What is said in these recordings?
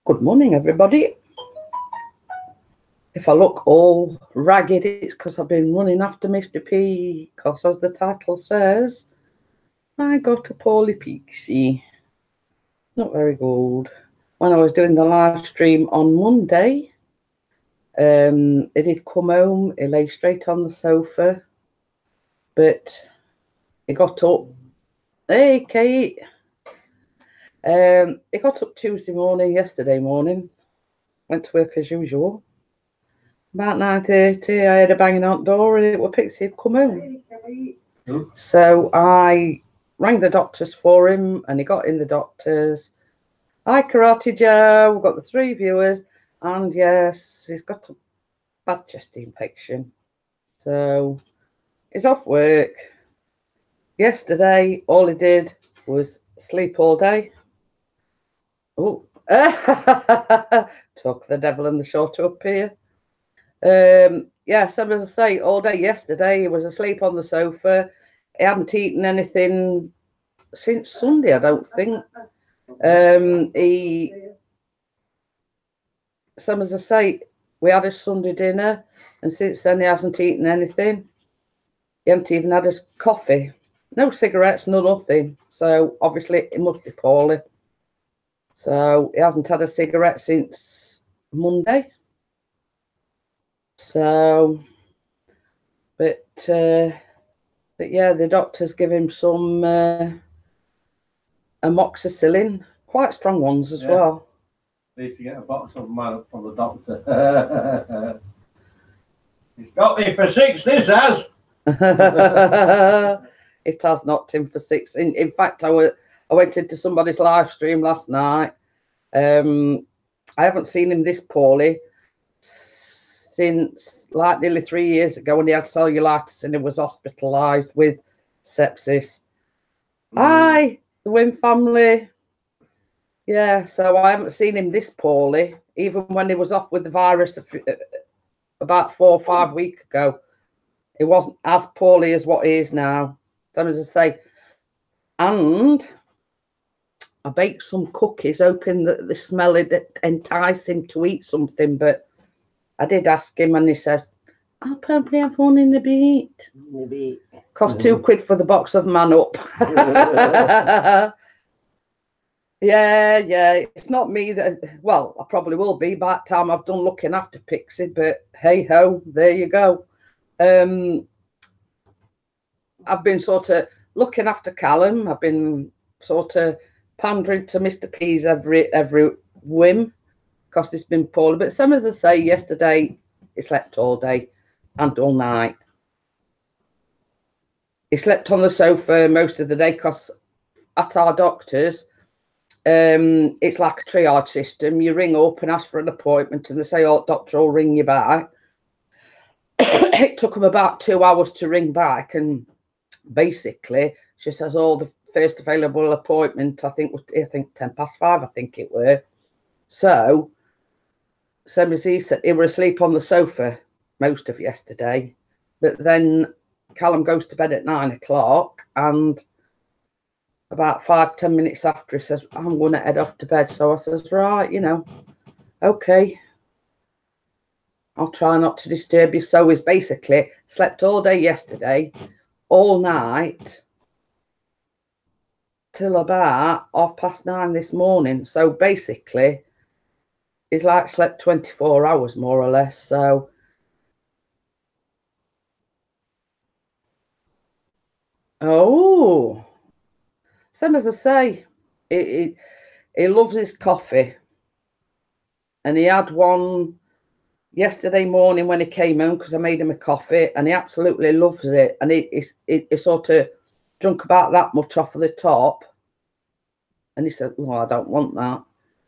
Good morning, everybody. If I look all ragged, it's because I've been running after Mr. P, because as the title says, I got a poorly pixie. Not very good. When I was doing the live stream on Monday, he did come home, he lay straight on the sofa, but he got up. Hey, Kate. He got up Tuesday morning, yesterday morning, went to work as usual. About 9:30, I had a banging on the door and it was Pixie had come home. So I rang the doctors for him and he got in the doctors. Hi, Karate Joe, we've got the 3 viewers, and yes, he's got a bad chest infection. So he's off work. Yesterday, all he did was sleep all day. Oh, took the devil and the short up here. Yes, as I say, all day yesterday he was asleep on the sofa. He hadn't eaten anything since Sunday, I don't think. As I say, we had a Sunday dinner, and since then he hasn't eaten anything. He hasn't even had a coffee, no cigarettes, no nothing. So obviously it must be poorly. So he hasn't had a cigarette since Monday. So, but yeah, the doctors give him some amoxicillin, quite strong ones as well. I used to get a box of them from the doctor. It's got me for 6, this has. It has knocked him for 6. In fact, I went into somebody's live stream last night. I haven't seen him this poorly since like nearly 3 years ago when he had cellulitis and he was hospitalised with sepsis. Hi, the Wynn family. Yeah, so I haven't seen him this poorly, even when he was off with the virus about 4 or 5 weeks ago. It wasn't as poorly as what he is now. So as I say, and I baked some cookies, hoping that the smell would entice him to eat something, but I did ask him and he says, I'll probably have one in a bit. Cost £2 for the box of Man Up. Yeah, it's not me that, well, I probably will be by the time I've done looking after Pixie, but hey ho, there you go. I've been sort of looking after Callum. I've been sort of pandering to Mr. P's every whim, because he's been poorly. But same as I say, yesterday he slept all day and all night. He slept on the sofa most of the day because at our doctor's, it's like a triage system. You ring up and ask for an appointment and they say, oh, doctor will ring you back. It took them about 2 hours to ring back, and basically she says, oh, the first available appointment, I think 5:10, I think it were. So same as he said, he was asleep on the sofa most of yesterday, but then Callum goes to bed at 9 o'clock, and about 5-10 minutes after he says, I'm going to head off to bed. So I says, right, you know, okay, I'll try not to disturb you. So he's basically slept all day yesterday, all night, till about 9:30 this morning. So basically he's like slept 24 hours more or less. So oh, same as I say, he loves his coffee, and he had one yesterday morning when he came home because I made him a coffee, and he absolutely loves it. And he sort of drunk about that much off of the top, and he said, well, I don't want that.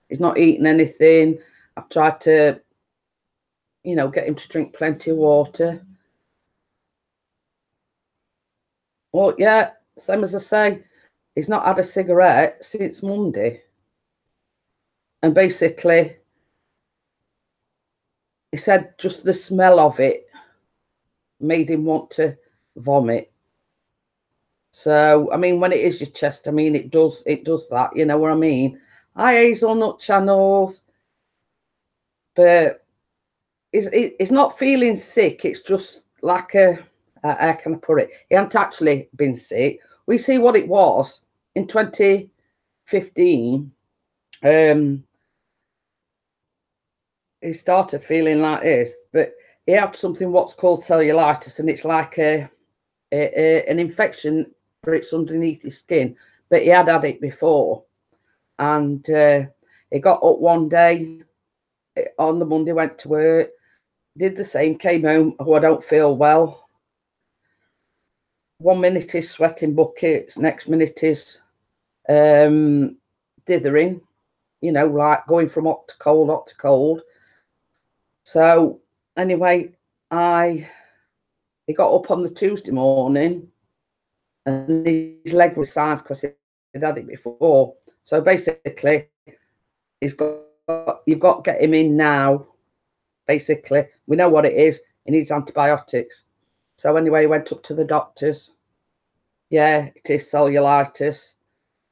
He's not eating anything. I've tried to, you know, get him to drink plenty of water. Well, yeah, same as I say, he's not had a cigarette since Monday. And basically, he said just the smell of it made him want to vomit. So, I mean, when it is your chest, I mean, it does that, you know what I mean? Hi, Hazelnut Channels. but he's not feeling sick. It's just like how can I put it? He hadn't actually been sick. We see what it was in 2015. He started feeling like this, but he had something what's called cellulitis, and it's like an infection, but it's underneath his skin. But he had it before, and he got up one day on the Monday, went to work, did the same, came home. Oh, I don't feel well. 1 minute is sweating buckets, next minute is dithering, you know, like going from hot to cold, hot to cold. So anyway, he got up on the Tuesday morning and his leg was sized because he'd had it before. So basically, you've got to get him in now. Basically, we know what it is. He needs antibiotics. So anyway, he went up to the doctors. Yeah, it is cellulitis.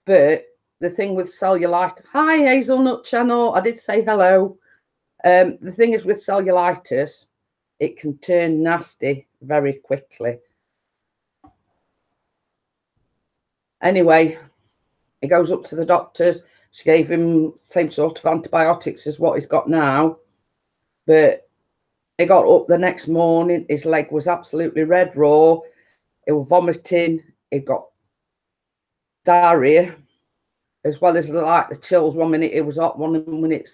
But the thing with cellulitis, hi Hazelnut Channel, I did say hello. The thing is with cellulitis, it can turn nasty very quickly. Anyway, he goes up to the doctors. She gave him the same sort of antibiotics as what he's got now. But he got up the next morning. His leg was absolutely red raw. He was vomiting. He got diarrhea, as well as like the chills. 1 minute it was hot, 1 minute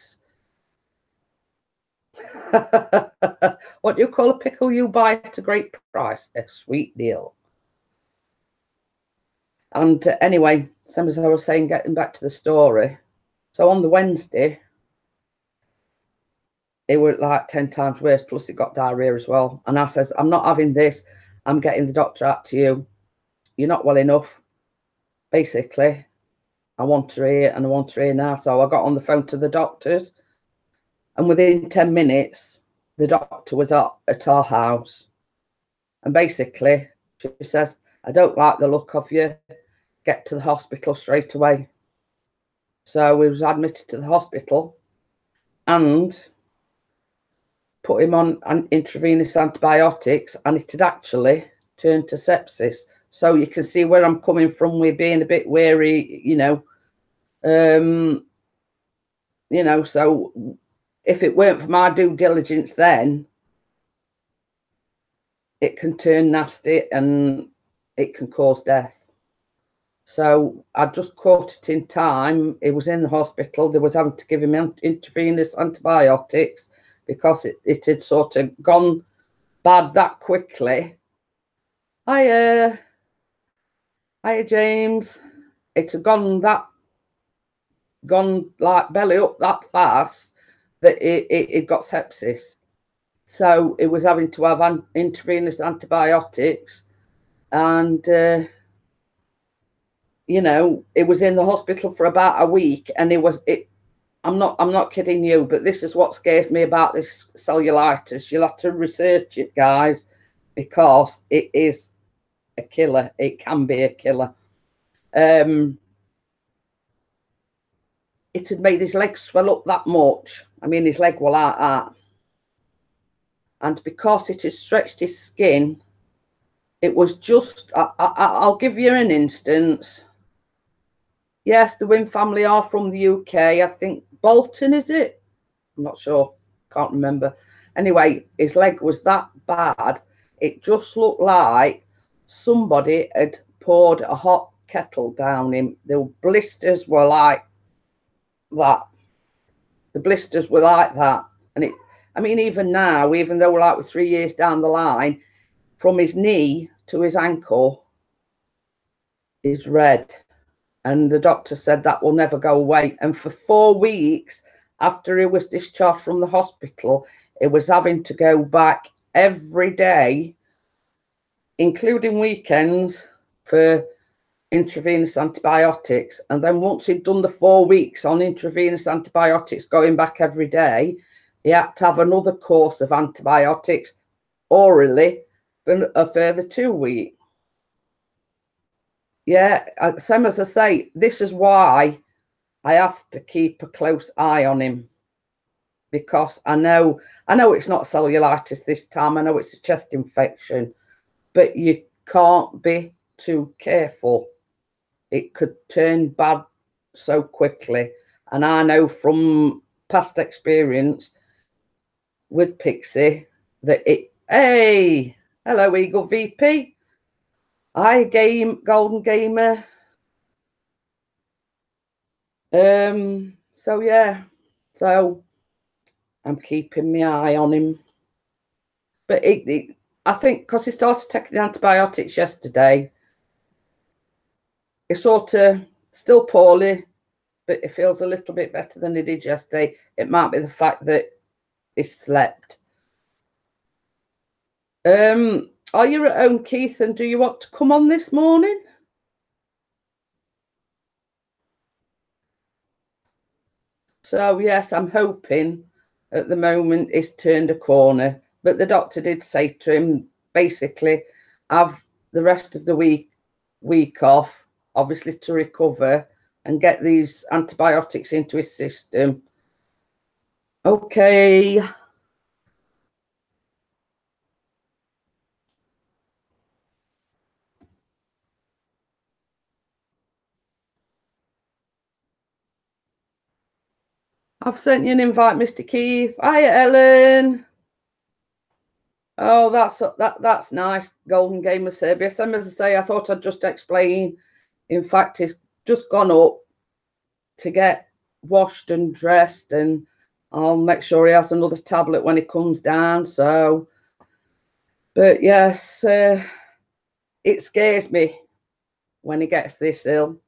what do you call a pickle you buy at a great price? A sweet deal. And anyway, same as I was saying, getting back to the story. So on the Wednesday, it was like 10 times worse, plus it got diarrhea as well. And I says, I'm not having this. I'm getting the doctor out to you. You're not well enough. Basically, I want her here and I want her here now. So I got on the phone to the doctors. And within 10 minutes, the doctor was at our house. And basically, she says, I don't like the look of you. Get to the hospital straight away. So we was admitted to the hospital and put him on intravenous antibiotics, and it had actually turned to sepsis. So you can see where I'm coming from. We're being a bit wary, you know. So if it weren't for my due diligence then, it can turn nasty and it can cause death. So I just caught it in time. It was in the hospital. They was having to give him intravenous antibiotics because it had sort of gone bad that quickly. Hiya, James. It had gone like belly up that fast that it got sepsis. So it was having to have intravenous antibiotics, and you know, it was in the hospital for about a week, and I'm not kidding you, but this is what scares me about this cellulitis. You'll have to research it, guys, because it is a killer. It can be a killer. It had made his leg swell up that much. I mean, his leg was like that. And because it had stretched his skin, it was just, I'll give you an instance. Yes, the Wynn family are from the UK. I think Bolton, is it? I'm not sure. Can't remember. Anyway, his leg was that bad. It just looked like somebody had poured a hot kettle down him. The blisters were like that. The blisters were like that. And I mean, even now, even though we're 3 years down the line, from his knee to his ankle is red. And the doctor said that will never go away. And for 4 weeks after he was discharged from the hospital, he was having to go back every day, including weekends, for intravenous antibiotics. And then once he'd done the 4 weeks on intravenous antibiotics, going back every day, he had to have another course of antibiotics orally for a further 2 weeks. Yeah, same as I say, this is why I have to keep a close eye on him. because I know it's not cellulitis this time. I know it's a chest infection, but you can't be too careful. It could turn bad so quickly. And I know from past experience with Pixie that hey, hello, Eagle VP. Hi, Golden Gamer. So yeah, so I'm keeping my eye on him. But I think because he started taking the antibiotics yesterday, he's sort of still poorly, but it feels a little bit better than he did yesterday. It might be the fact that he slept. Are you at home, Keith, and do you want to come on this morning? So yes, I'm hoping at the moment he's turned a corner, but the doctor did say to him, basically, have the rest of the week off, obviously to recover and get these antibiotics into his system. Okay. I've sent you an invite, Mr. Keith. Hi, Ellen. Oh, that's nice, Golden Gamer Serbia. Same as I say, I thought I'd just explain. In fact, he's just gone up to get washed and dressed, and I'll make sure he has another tablet when he comes down. So, but yes, it scares me when he gets this ill.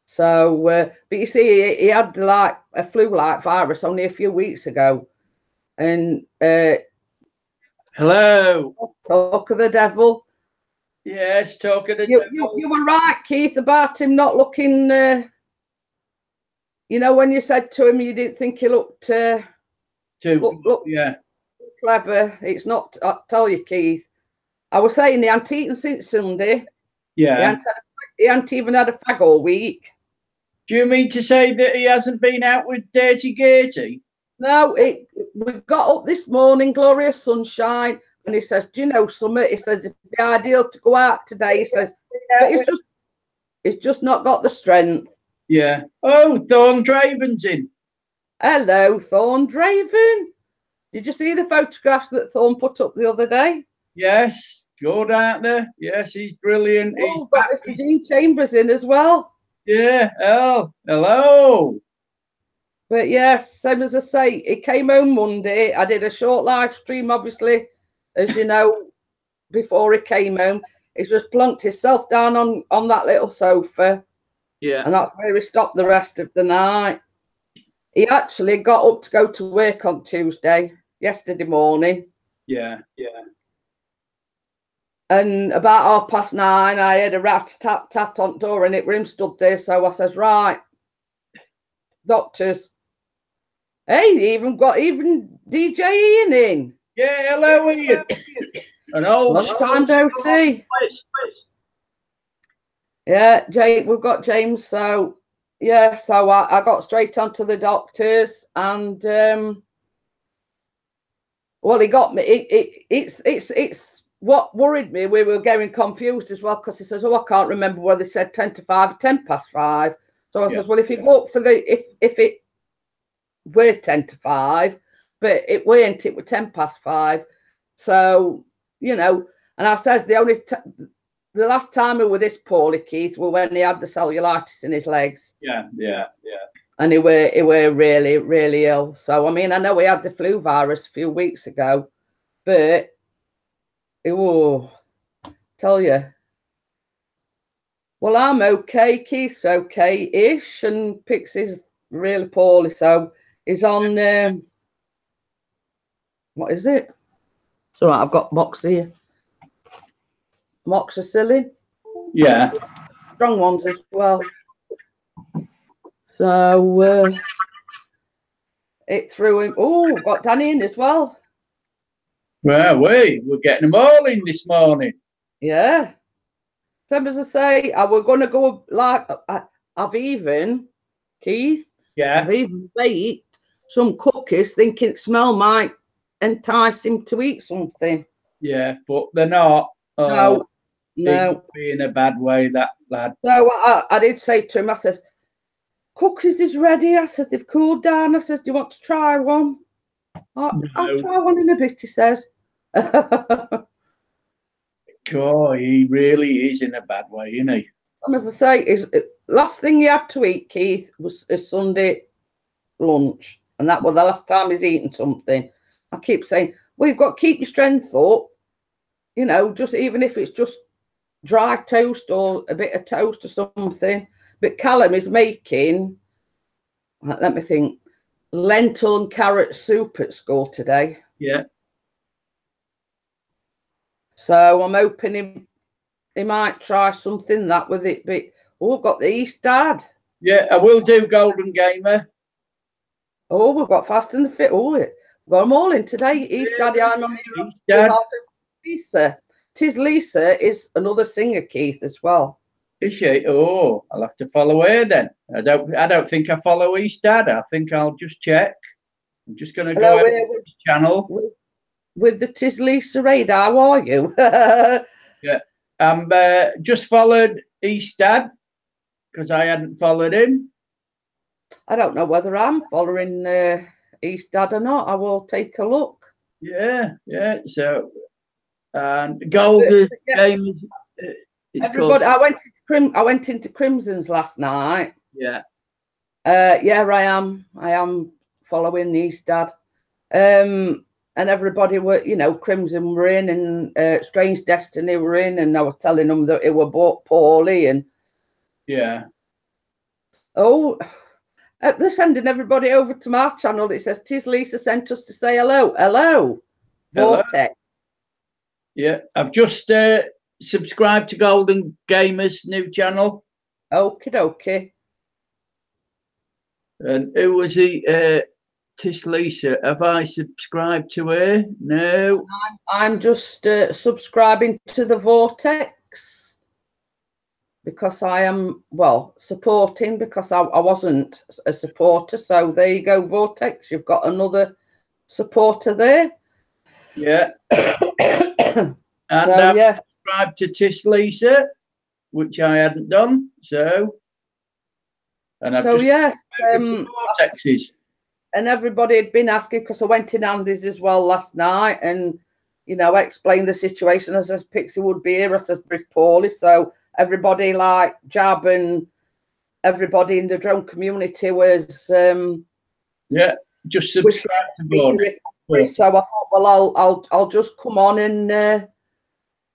So, but you see, he had like a flu-like virus only a few weeks ago, and hello, talk of the devil. Yes, talk of the devil. You were right, Keith, about him not looking. You know, when you said to him you didn't think he looked look yeah, clever. It's not. I tell you, Keith. I was saying he hadn't eaten since Sunday. Yeah, he hadn't even had a fag all week. Do you mean to say that he hasn't been out with Dirty Gertie? No, we got up this morning, glorious sunshine, and he says, "Do you know something?" He says, "It'd be ideal to go out today." He says, "But he's just not got the strength." Yeah. Oh, Thorn Draven's in. Hello, Thorn Draven. Did you see the photographs that Thorn put up the other day? Yes, good out there. Yes, he's brilliant. Oh, he's got Mr. Dean Chambers in as well. Yeah. Oh, hello. But yes, same as I say, he came home Monday. I did a short live stream, obviously, as you know, before he came home. He just plunked himself down on that little sofa. Yeah. And that's where he stopped the rest of the night. He actually got up to go to work on Tuesday, yesterday morning. Yeah, yeah. And about 9:30, I heard a rat-tat-tat on the door, and it were him stood there. So I says, right, doctors. Hey, even DJ Ian in. Yeah, hello, Ian. An old Long time no see. Yeah, we've got James. So yeah, so I got straight onto the doctors, and well, he got me. It's what worried me. We were getting confused as well, because he says, "Oh, I can't remember whether they said 10 to 5 or 10 past 5." So I says, "Well, if you go up for if it were 10 to 5, but it weren't. It was 10 past 5." So you know, and I says the last time we were this poorly, Keith, were when he had the cellulitis in his legs. Yeah, yeah, yeah. And he were really, really ill. So I mean, I know he had the flu virus a few weeks ago, but tell you. Well, I'm okay. Keith's okay-ish, and Pixie's really poorly. So he's on. What is it? So right, I've got Moxie. Moxicillin. Yeah. Strong ones as well. So it threw him. Oh, got Danny in as well. Well, we're getting them all in this morning. Yeah. Same as I say, I were going to go like I've even, Keith. Yeah. I've even baked some cookies, thinking the smell might entice him to eat something. Yeah, but they're not. No, He no. could be in a bad way, that lad. So I did say to him, I says, cookies is ready. I said, they've cooled down. I says, do you want to try one? I'll try one in a bit, he says. Oh, he really is in a bad way, isn't he? And as I say, last thing he had to eat, Keith, was a Sunday lunch. And that was the last time he's eaten something. I keep saying, well, you've got to keep your strength up. You know, just even if it's just dry toast or a bit of toast or something. But Callum is making, let me think, lentil and carrot soup at school today. Yeah. So I'm hoping he might try something that with it. But we've got the East Dad. Yeah, I will do Golden Gamer. Oh, we've got Fast and the Fit. Oh, we've got them all in today. East Daddy, I'm on here. East Dad. Lisa. Tis Lisa is another singer, Keith, as well. Is she? Oh, I'll have to follow her then. I don't think I follow East Dad. I think I'll just check. I'm just going to go out to this channel. With the Tis Lisa raid, how are you? Yeah, I'm just followed East Dad because I hadn't followed him. I don't know whether I'm following East Dad or not. I will take a look. Yeah, yeah. So, Golden Game. Everybody, I went into Crimson's last night. Yeah. Yeah, I am following East Dad. And everybody were, you know, Crimson were in, and Strange Destiny were in, and I was telling them that it were bought poorly, and yeah. Oh, they're sending everybody over to my channel. It says Tis Lisa sent us to say hello. Hello, Vortex. Yeah, I've just subscribed to Golden Gamer's new channel. Okie dokie. And who was he? Tis Lisa. Have I subscribed to her? No. I'm just subscribing to the Vortex because I am, well, supporting because I wasn't a supporter. So there you go, Vortex. You've got another supporter there. Yeah. And so, I've yes. subscribed to Tis Lisa, which I hadn't done. So, and I've just yes. Vortexes. And everybody had been asking, because I went in Andy's as well last night and, you know, explained the situation. I says, Pixie would be here. I says, Brit poorly. So everybody like Jab and everybody in the drone community was... yeah, just subscribe to Blood. So I thought, well, I'll just come on and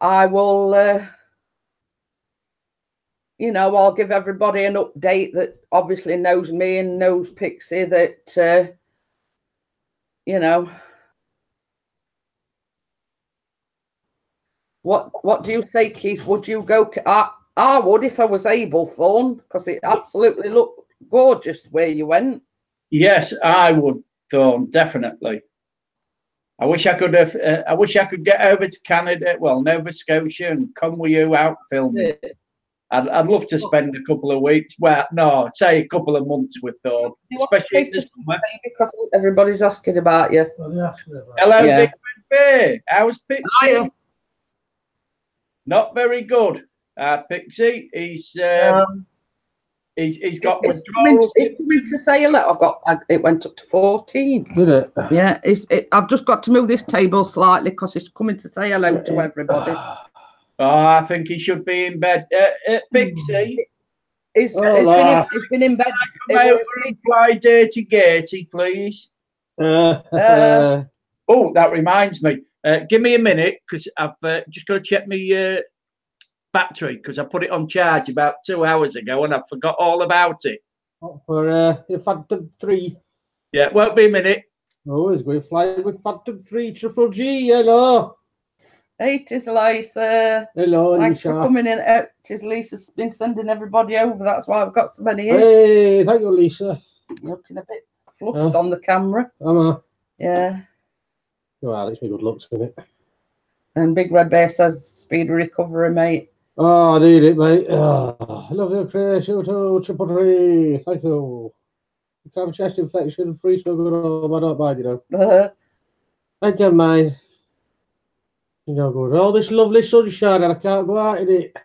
I will... you know, I'll give everybody an update that obviously knows me and knows Pixie that, you know, what do you say, Keith? Would you go? I would if I was able, Thorn, because it absolutely looked gorgeous where you went. Yes, I would, Thorn, definitely. I wish I could have. I wish I could get over to Canada, well, Nova Scotia, and come with you out filming. Yeah. I'd love to spend a couple of weeks. Well, no, say a couple of months with Thorn, especially this summer. Because everybody's asking about you. Hello, yeah. Big Red Bear. How's Pixie? Not very good. Pixie, he's got withdrawal. It's coming to say hello. It went up to 14. Did it? Yeah, I've just got to move this table slightly because it's coming to say hello to everybody. Oh, I think he should be in bed. Pixie. He's been in bed. Come over and fly Dirty Gertie, please. Oh, that reminds me. Give me a minute because I've just got to check my battery because I put it on charge about 2 hours ago and I forgot all about it. For Phantom 3. Yeah, won't be a minute. Oh, it's going to fly with Phantom 3 Triple G. Hello. Hey, Tis Lisa. Hello, Thanks Lisa. for coming in. Tis Lisa's been sending everybody over. That's why I've got so many here. Hey, thank you, Lisa. You're looking a bit flushed on the camera. Yeah. Well, it's me good looks, isn't it? And Big Red Bear says, speed recovery, mate. Oh, I need it, mate. Oh, I love you, Chris. You too, Triple 3. Thank you. You can have a chest infection, free smoke, I don't mind, you know. Uh, I don't mind. You know, good. All this lovely sunshine and I can't go out in it.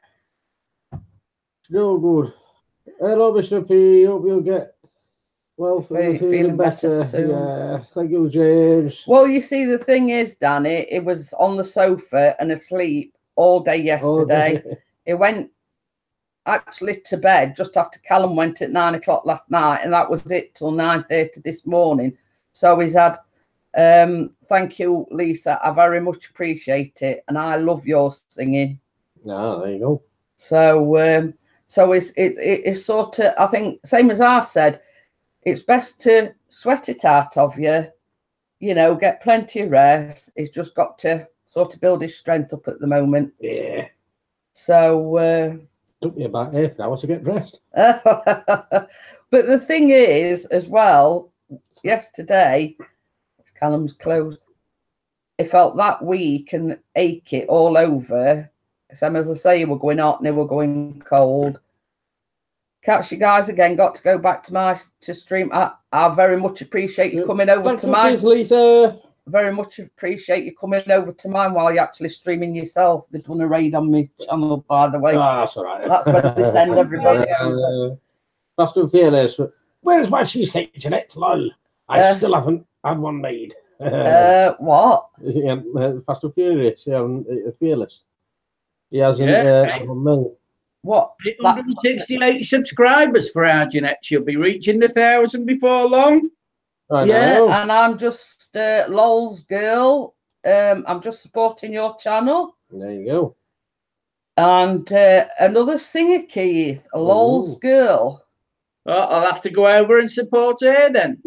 It's no good. Hello, Mr. P. Hope you'll get well, feeling better. soon. Yeah, thank you, James. Well, you see, the thing is, Danny, it was on the sofa and asleep all day yesterday. It went actually to bed just after Callum went at 9 o'clock last night, and that was it till 9:30 this morning. So he's had thank you, Lisa, I very much appreciate it, and I love your singing. There you go. So so it's sort of, I think, same as I said, it's best to sweat it out of you, you know, get plenty of rest. He's just got to sort of build his strength up at the moment. Yeah. So took me about half an hour to get dressed. but the thing is, as well, yesterday, Callum's clothes, it felt that weak and achy all over. Same as I say, you were going hot and they were going cold. Catch you guys again. Got to go back to stream. I very much appreciate you coming over to mine. Lisa. Very much appreciate you coming over to mine while you're actually streaming yourself. They've done a raid on my channel, by the way. Oh, that's all right. That's when they send everybody over. Fast and Fearless. Where's my cheesecake, Jeanette? Lol. I still haven't had one made. What? Fast and Furious. Fearless. He hasn't had one made. What? 868 subscribers for our Jeanette. She'll be reaching the 1,000 before long. Yeah, and I'm just Lol's girl. I'm just supporting your channel. There you go. And another singer, Keith, Lol's girl. Oh, I'll have to go over and support her then.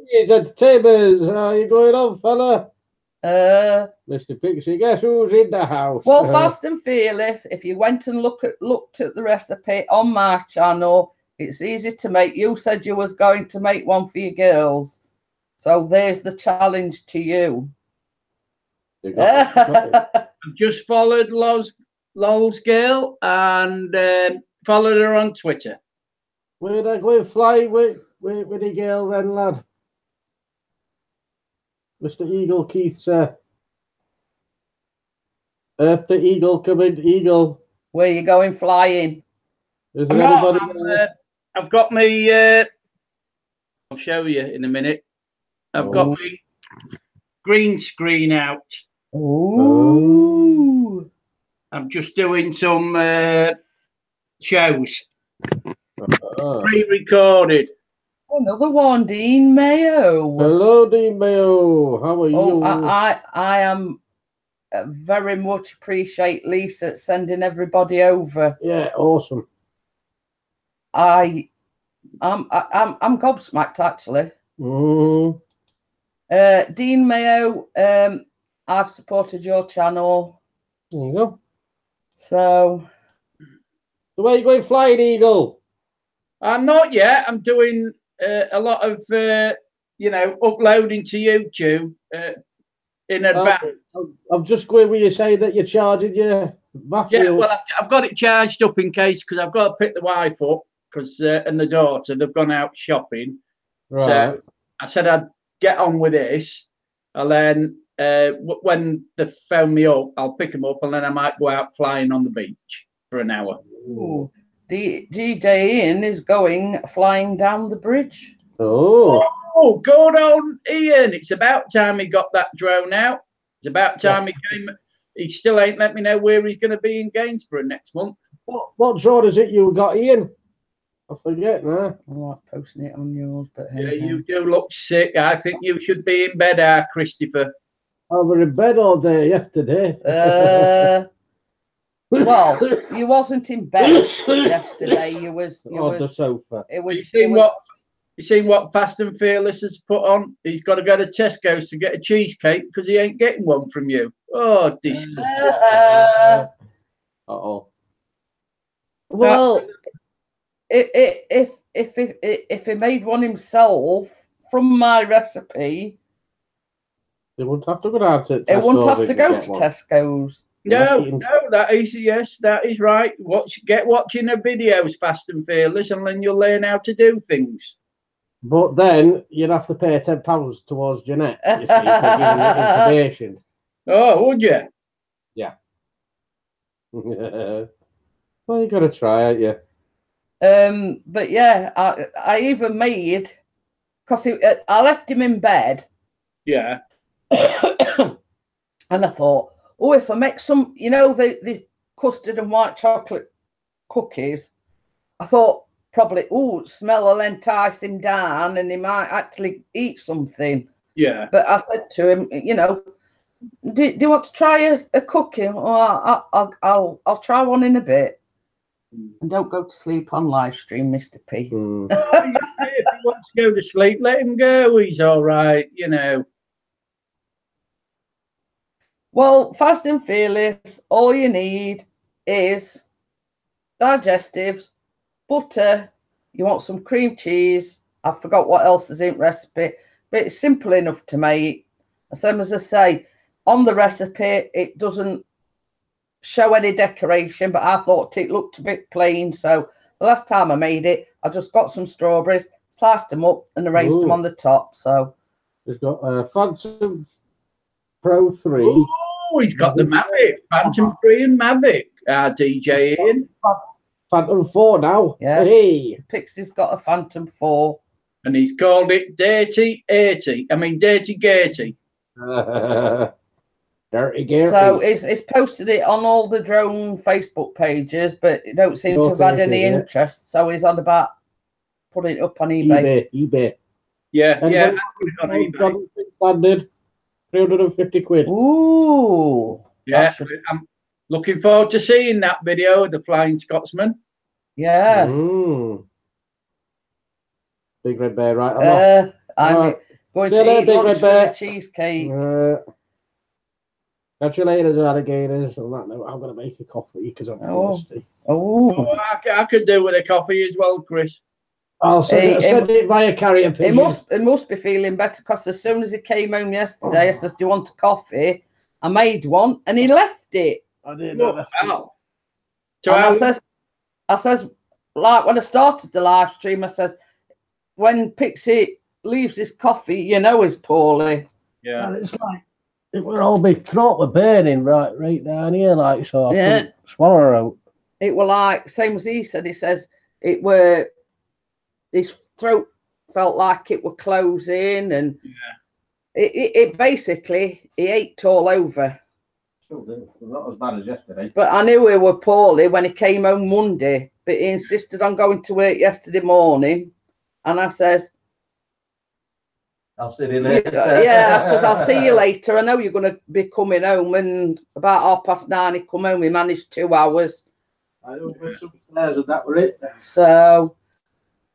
It's entertainment. How are you going on, fella? Mr. Pixie, guess who's in the house? Well, Fast and Fearless, if you went and looked at the recipe on my channel, it's easy to make. You said you was going to make one for your girls. So there's the challenge to you. I've just followed Lol's girl and followed her on Twitter. Where'd I go and fly with the girl then, lad? Mr. Eagle, Keith, sir. Earth the Eagle, come in, Eagle. Where you going flying? Is there anybody? I've got me. I'll show you in a minute. I've got my green screen out. Ooh. I'm just doing some shows. Pre-recorded. Another one, Dean Mayo. Hello, Dean Mayo. How are you? Oh, I am very much appreciate Lisa sending everybody over. Yeah, awesome. I'm gobsmacked actually. Dean Mayo, I've supported your channel. There you go. So where are you going flying, Eagle? I'm not yet. I'm doing a lot of uploading to YouTube in advance. I'm just going where you say that you're charging your battery. Yeah, well, I've got it charged up in case, because I've got to pick the wife up because and the daughter, they've gone out shopping. Right. So I said I'd get on with this, and then when they phone me up, I'll pick them up, and then I might go out flying on the beach for an hour. Ooh. DJ Ian is going flying down the bridge. Oh, good old Ian. It's about time he got that drone out. It's about time he came. He still ain't let me know where he's going to be in Gainsborough next month. What drone is it you got, Ian? I forget now. I'm not posting it on yours, but yeah, you do look sick. I think you should be in bed, Christopher. I was in bed all day yesterday. Well, you wasn't in bed yesterday. You was on the sofa. You seen what Fast and Fearless has put on? He's got to go to Tesco's to get a cheesecake because he ain't getting one from you. Oh, disgusting. Uh-oh. Well, if he made one himself from my recipe, he wouldn't have to go down to Tesco's. He wouldn't have to go to Tesco's. No, that is right. Get watching the videos, Fast and Fearless, and then you'll learn how to do things. But then you'd have to pay £10 towards Jeanette, you see, for giving you information. Oh, would you? Yeah. Well, you got to try it, yeah. But yeah, I even made, because I left him in bed. Yeah. And I thought, oh, if I make some, you know, the custard and white chocolate cookies, I thought probably, oh, smell will entice him down and he might actually eat something. Yeah. But I said to him, you know, do you want to try a cookie? Oh, I'll try one in a bit. And don't go to sleep on live stream, Mr. P. If he wants to go to sleep, let him go. He's all right, you know. Well, Fast and Fearless, all you need is digestives, butter, you want some cream cheese. I forgot what else is in recipe, but it's simple enough to make. Same as I say, on the recipe, it doesn't show any decoration, but I thought it looked a bit plain. So the last time I made it, I just got some strawberries, sliced them up and arranged them on the top. So he's got a Phantom Pro 3. Oh, he's got the Mavic, Phantom 3 and Mavic. DJ Ian. Phantom 4 now. Yeah. Hey. Pixie's got a Phantom 4. And he's called it Dirty 80. I mean, Dirty Gaty. Dirty Gaty. So it's posted it on all the drone Facebook pages, but it don't seem to have had any interest. So he's on about putting it up on eBay. eBay. Yeah, and yeah. On eBay. Standard, 350 quid. Ooh. Yeah, I'm looking forward to seeing that video of the Flying Scotsman. Yeah. Big Red Bear, right? I'm going to eat lunch with a cheesecake. Catch you later, alligators. On that note, I'm going to make a coffee because I'm thirsty. Oh, I could do with a coffee as well, Chris. I'll send it via carrier pigeon. It must be feeling better because as soon as he came home yesterday, I said, do you want a coffee? I made one and he left it. I didn't know that. So I says, like when I started the live stream, I says, when Pixie leaves his coffee, you know he's poorly. Yeah. And it's like, it were all my throat were burning right down here, like, so I couldn't swallow her out. It were like, same as he said, he says, it were, his throat felt like it were closing and it basically, he ached all over. Not as bad as yesterday. But I knew he were poorly when he came home Monday, but he insisted on going to work yesterday morning. And I says, I'll sit in there. Yeah, I says, I'll see you later. I know you're going to be coming home. And about 9:30, he come home. We managed 2 hours. I went upstairs and that were it. So.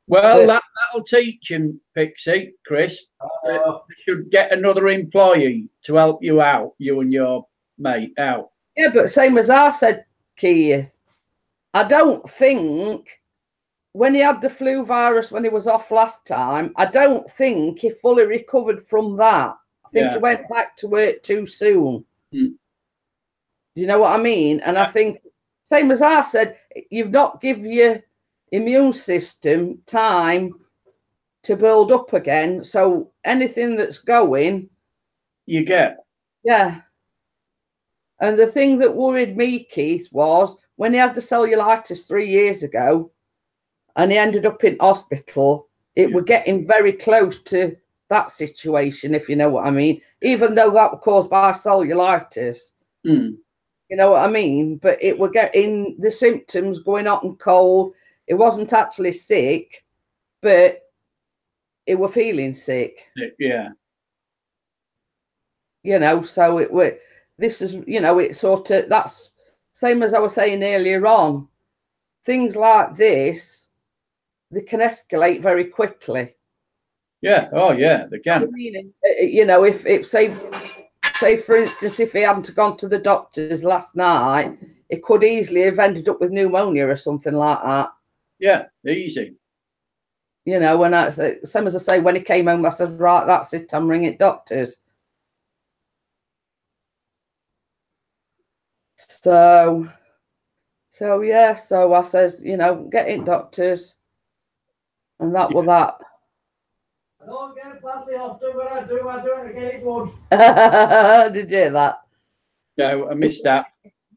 Well, that'll teach him, Pixie, Chris. You should get another employee to help you out, you and your mate out. Yeah, but same as I said, Keith, I don't think when he had the flu virus when he was off last time, I don't think he fully recovered from that. I think he went back to work too soon. Do you know what I mean? And I think, same as I said, you've not given your immune system time to build up again. So anything that's going, you get. Yeah. And the thing that worried me, Keith, was when he had the cellulitis 3 years ago and he ended up in hospital, it were getting very close to that situation, if you know what I mean, even though that was caused by cellulitis. You know what I mean? But it were getting the symptoms, going hot and cold. It wasn't actually sick, but it were feeling sick. Yeah. You know, so it were, this is, you know, it's sort of, that's same as I was saying earlier on. Things like this, they can escalate very quickly. Yeah. Oh, yeah, they can. I mean, you know, if say for instance, if he hadn't gone to the doctors last night, it could easily have ended up with pneumonia or something like that. Yeah, easy. You know, and that's same as I say, when he came home, I said, right, that's it, I'm ringing doctors. So yeah, so I says, you know, get in doctors, and that was that. I don't get it badly often, but I do it again it good. Did you hear that? No, I missed that.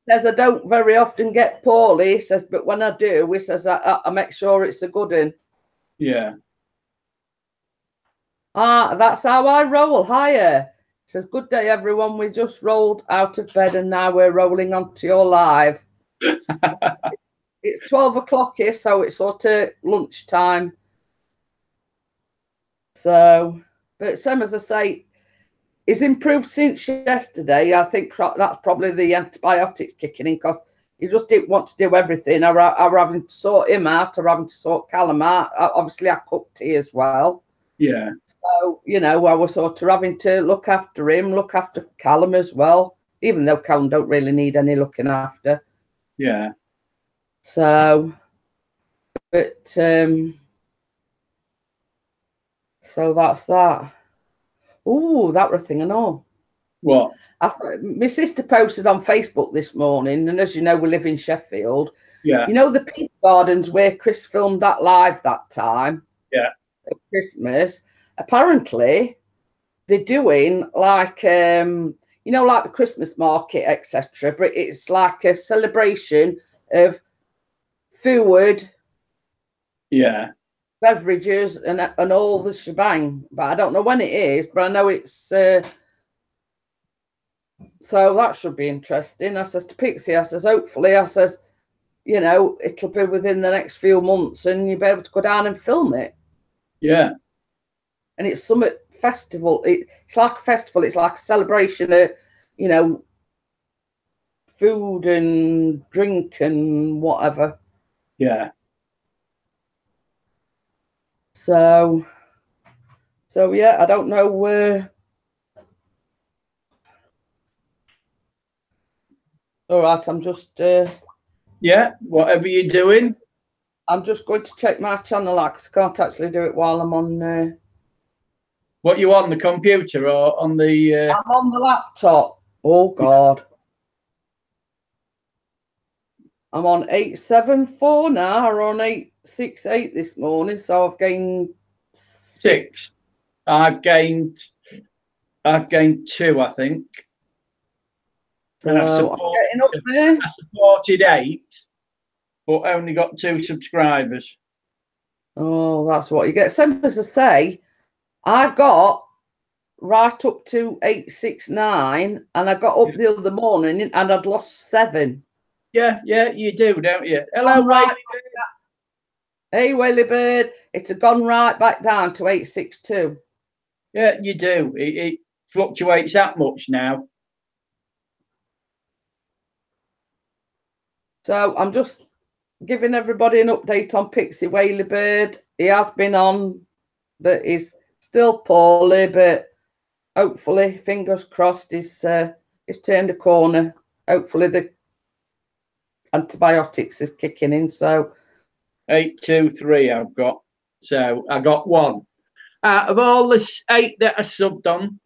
Says I don't very often get poorly. He says, but when I do, he says I make sure it's a good one. Yeah. That's how I roll. Hiya. Says, good day, everyone. We just rolled out of bed and now we're rolling onto your live. It's 12 o'clock here, so it's sort of lunchtime. So, but same as I say, he's improved since yesterday. I think that's probably the antibiotics kicking in because he just didn't want to do everything. I having to sort him out, or having to sort Callum out. Obviously, I cooked tea as well. Yeah. So, you know, I was sort of having to look after him, look after Callum as well, even though Callum don't really need any looking after. Yeah. So, but, so that's that. Oh, that was a thing I know. What? My sister posted on Facebook this morning, and as you know, we live in Sheffield. Yeah. You know the Peace Gardens where Chris filmed that live that time? Yeah. At Christmas. Apparently, they're doing like, you know, like the Christmas market, etc. But it's like a celebration of food, Yeah. beverages, and all the shebang. But I don't know when it is, but I know it's... so that should be interesting. I says to Pixie, I says, hopefully, I says, you know, it'll be within the next few months and you'll be able to go down and film it. Yeah. And it's some festival. It's like a festival. It's like a celebration of, you know, food and drink and whatever. Yeah. So yeah, I don't know where. All right, I'm just. Yeah. Whatever you're doing. I'm just going to check my channel out because I can't actually do it while I'm on. What, you on the computer or on the? I'm on the laptop. Oh God. I'm on 874 now, or on 868 this morning, so I've gained 6. I've gained 2, I think. So And I'm getting up there. I supported 8, but only got 2 subscribers. Oh, that's what you get. Same as I say, I got right up to 869, and I got up the other morning and I'd lost 7. Yeah, you do, don't you? Hello, right. Hey, Whaley Bird. It's gone right back down to 862. Yeah, you do. It fluctuates that much now. So I'm just giving everybody an update on Pixie Whaley Bird. He has been on, but he's still poorly, but hopefully, fingers crossed, he's turned a corner. Hopefully the antibiotics is kicking in. So 823 I've got. So I got 1. Out of all the 8 that I subbed on,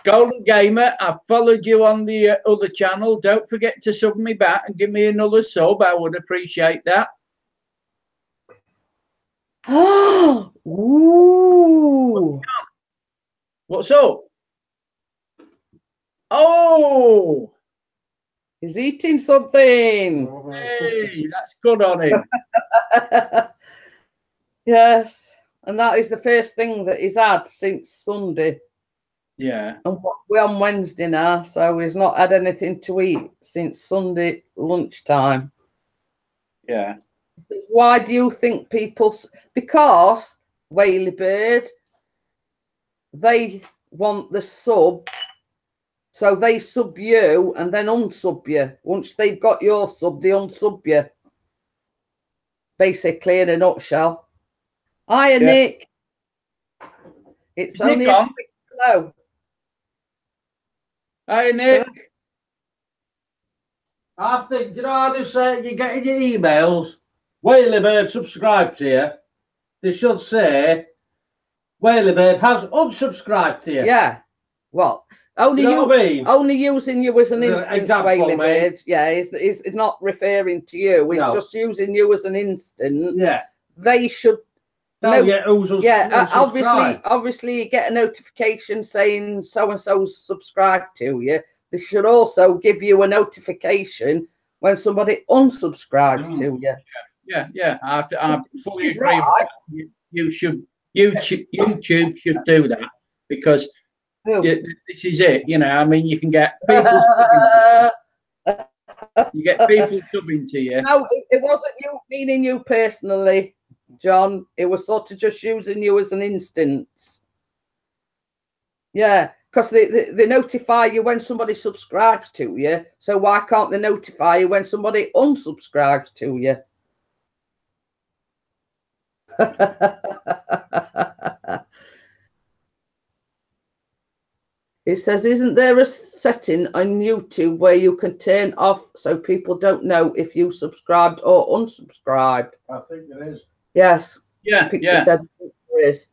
Golden Gamer, I've followed you on the other channel. Don't forget to sub me back and give me another sub. I would appreciate that. Ooh. What's up? Oh, He's eating something. hey, that's good on him. Yes, and that is the first thing that he's had since Sunday. Yeah. And we're on Wednesday now, so he's not had anything to eat since Sunday lunchtime. Yeah. Why do you think people... Because, Whaley Bird, they want the sub, so they sub you and then unsub you. Once they've got your sub, they unsub you. Basically, in a nutshell. Hiya, Nick. It's Is only Nick on? a quick hello. Hi, Nick. I think, you know, I just say you're getting your emails. Whaley Bird subscribe to you. They should say Whaley Bird has unsubscribed to you. Yeah. Well, only You know what I mean? only using you as an instance, example, Whaley mate. Bird. Yeah, he's not referring to you. He's No. just using you as an instant. Yeah. They should Tell you who's obviously you get a notification saying so and so's subscribed to you. They should also give you a notification when somebody unsubscribes to you. Yeah. I fully agree with that. YouTube should do that, because this is it. You know, I mean, you can get people subbing to you. No, it wasn't you meaning you personally, John. It was sort of just using you as an instance. Yeah, because they notify you when somebody subscribes to you. So why can't they notify you when somebody unsubscribes to you? It says, isn't there a setting on YouTube where you can turn off so people don't know if you subscribed or unsubscribed? I think there is. Yes. Yeah. Pixie says there is.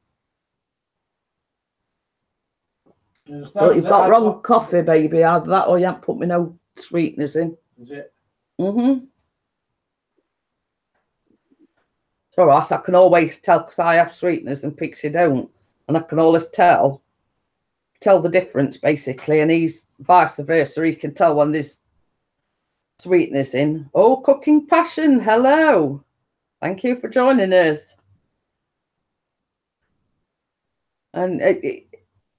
Well, you've got wrong coffee, baby. Either that or you haven't put me no sweeteners in. Is it? Mm-hmm. It's all right. I can always tell because I have sweeteners and Pixie don't. And I can always tell the difference, basically. And he's vice versa. He can tell when there's sweetness in. Oh, Cooking Passion. Hello. Thank you for joining us. And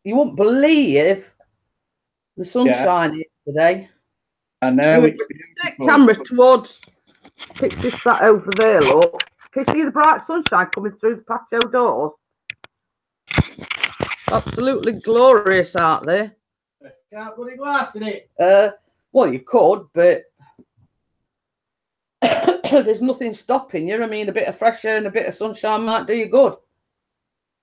you won't believe the sunshine here today. I know. It's camera towards Pixie sat over there, look. Can you see the bright sunshine coming through the patio doors? Absolutely glorious out there. Can't put a glass in it. Well, you could, but there's nothing stopping you. I mean, a bit of fresh air and a bit of sunshine might do you good.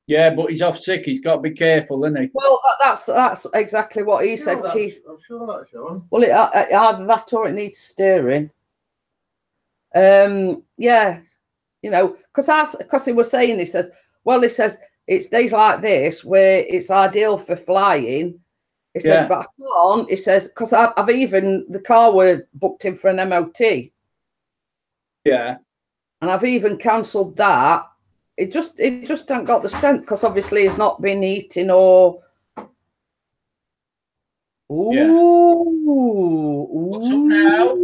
Yeah, but he's off sick. He's got to be careful, isn't he? Well, that's exactly what he said, Keith. I'm sure that's Sean. Well, either that or it needs steering. Yeah, you know, because he was saying, he says it's days like this where it's ideal for flying. He says, but I can't. He says, because I've even, the car were booked in for an MOT. Yeah. And I've even cancelled that. It just hasn't got the strength because obviously it's not been eating or. Ooh. What's up now?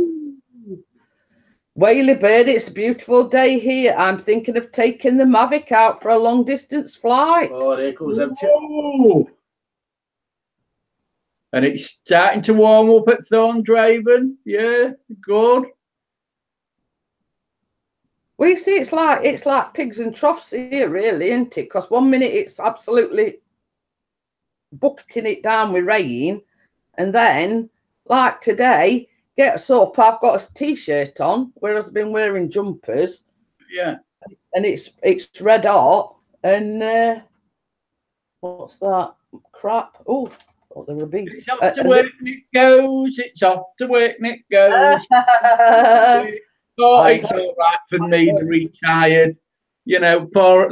Whaley Bird, it's a beautiful day here. I'm thinking of taking the Mavic out for a long distance flight. Oh, there goes them. And it's starting to warm up at Thorndraven. Yeah, good. Well, you see, it's like pigs and troughs here, really, isn't it? Because one minute it's absolutely bucketing it down with rain, and then, like today, gets up, I've got a t-shirt on, whereas I've been wearing jumpers. Yeah. And it's red hot, and what's that? Crap. Oh, thought there would be. It's off to work and it goes. It's off to work and it goes. Oh, it's all right for me, the retired. You know, poor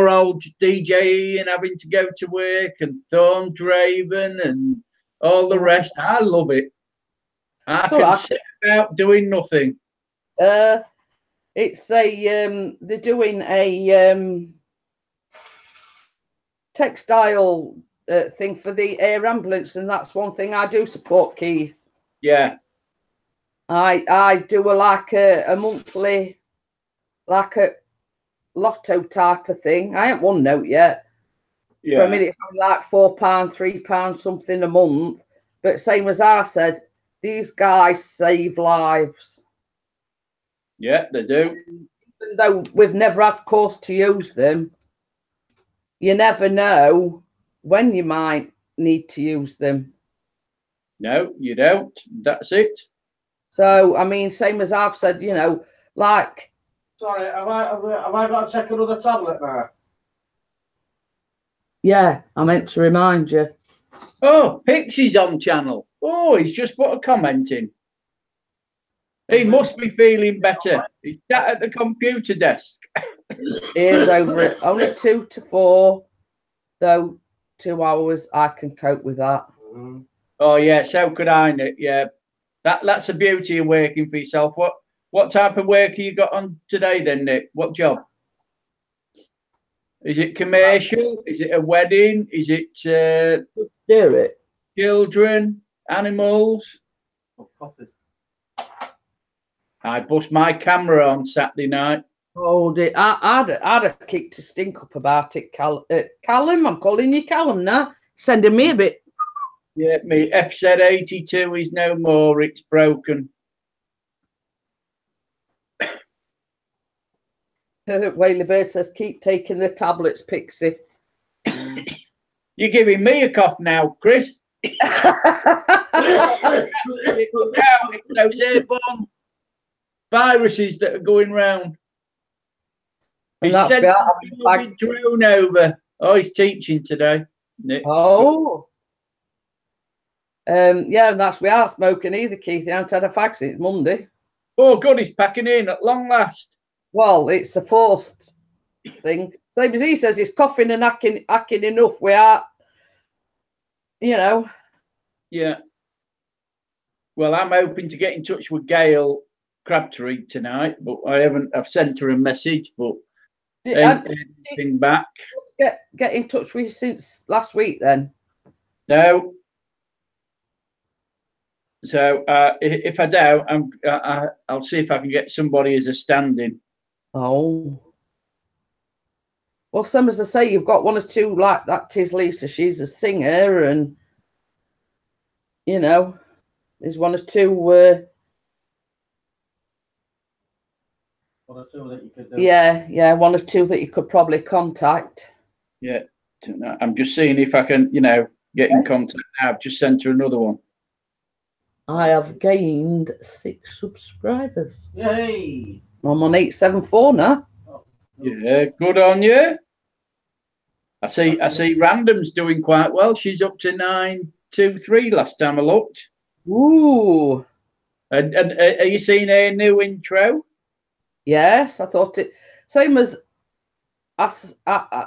old DJ and having to go to work and Thorndraven and all the rest. I love it. I can sit about doing nothing. It's a they're doing a textile thing for the air ambulance, and that's one thing I do support, Keith. Yeah. I do a monthly, like a lotto type of thing. I haven't won note yet. Yeah. I mean, it's like £4, £3 something a month. But same as I said, these guys save lives. Yeah, they do. Even though we've never had cause to use them, you never know when you might need to use them. No, you don't. That's it. So, I mean, same as I've said, you know, like... Sorry, have I got to take another tablet now? Yeah, I meant to remind you. Oh, Pixie's on channel. Oh, he's just put a comment in. He must be feeling better. He's sat at the computer desk. He is over it. Only 2 to 4, though 2 hours, I can cope with that. Mm-hmm. Oh, yeah, so could I, Nick. Yeah. That's the beauty of working for yourself. What type of work have you got on today then, Nick? What job? Is it commercial? Is it a wedding? Is it Do it. children, animals? Oh, coffee. I bust my camera on Saturday night. Oh, I'd have kicked a stink up about it, Callum. I'm calling you Callum now. Sending me a bit. Yeah, me FZ82 is no more. It's broken. Whaley Bird says, keep taking the tablets, Pixie. You're giving me a cough now, Chris. It's those airborne viruses that are going round. And He's that's sent like a drone over. Oh, he's teaching today. Oh. Yeah, and that's we are smoking either, Keith. I haven't had a fag since Monday. Oh, good, he's packing in at long last. Well, it's a forced thing. Same as he says, he's coughing and hacking enough. We are, you know. Yeah. Well, I'm hoping to get in touch with Gail Crabtree tonight, but I haven't. I've sent her a message, but ain't anything back. Get in touch with you since last week, then. No. So if I do, I'll see if I can get somebody as a stand-in. Oh. Well, some as I say, you've got one or two like that. Tis Lisa, she's a singer, and you know, there's one or two. One or two that you could do. Yeah, one or two that you could probably contact. Yeah, I'm just seeing if I can, get in contact now. I've just sent her another one. I have gained 6 subscribers. Yay! I'm on 874 now. Yeah, good on you. I see Random's doing quite well. She's up to 923 last time I looked. Ooh. And are you seeing her new intro? Yes, I thought it. Same as I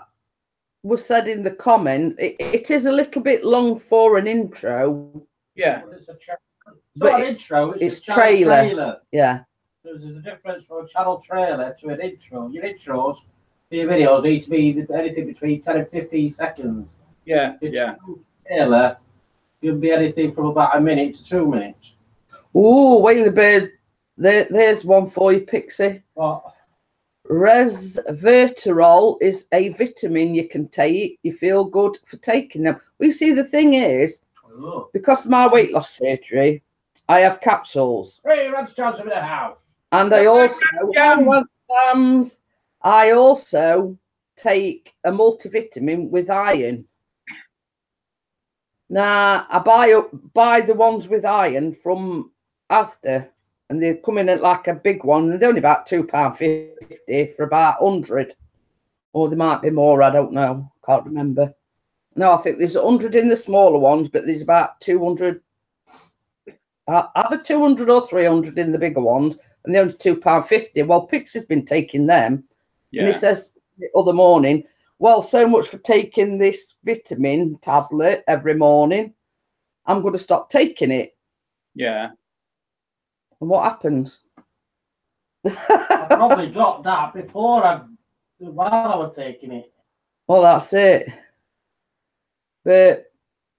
was said in the comment. It is a little bit long for an intro. Yeah. But it's not an intro. It's a trailer. Yeah. There's a difference from a channel trailer to an intro. Your intros for your videos need to be anything between 10 and 15 seconds. Yeah, Your trailer can be anything from about a minute to 2 minutes. Ooh, Whaley Bird. There's one for you, Pixie. What? Resveratrol is a vitamin you can take. You feel good for taking them. We see the thing is, because of my weight loss surgery, I have capsules. Hey, Rance Johnson in the house. And I also take a multivitamin with iron. Now I buy the ones with iron from Asda, and they come in at like a big one, and they're only about £2.50 for about 100, or they might be more. I don't know. Can't remember. No, I think there's 100 in the smaller ones, but there's about 200. Either 200 or 300 in the bigger ones, and they're only £2.50. Well, Pixie's been taking them, and he says the other morning, well, so much for taking this vitamin tablet every morning. I'm going to stop taking it. Yeah. And what happens? I probably got that while I was taking it. Well, that's it. But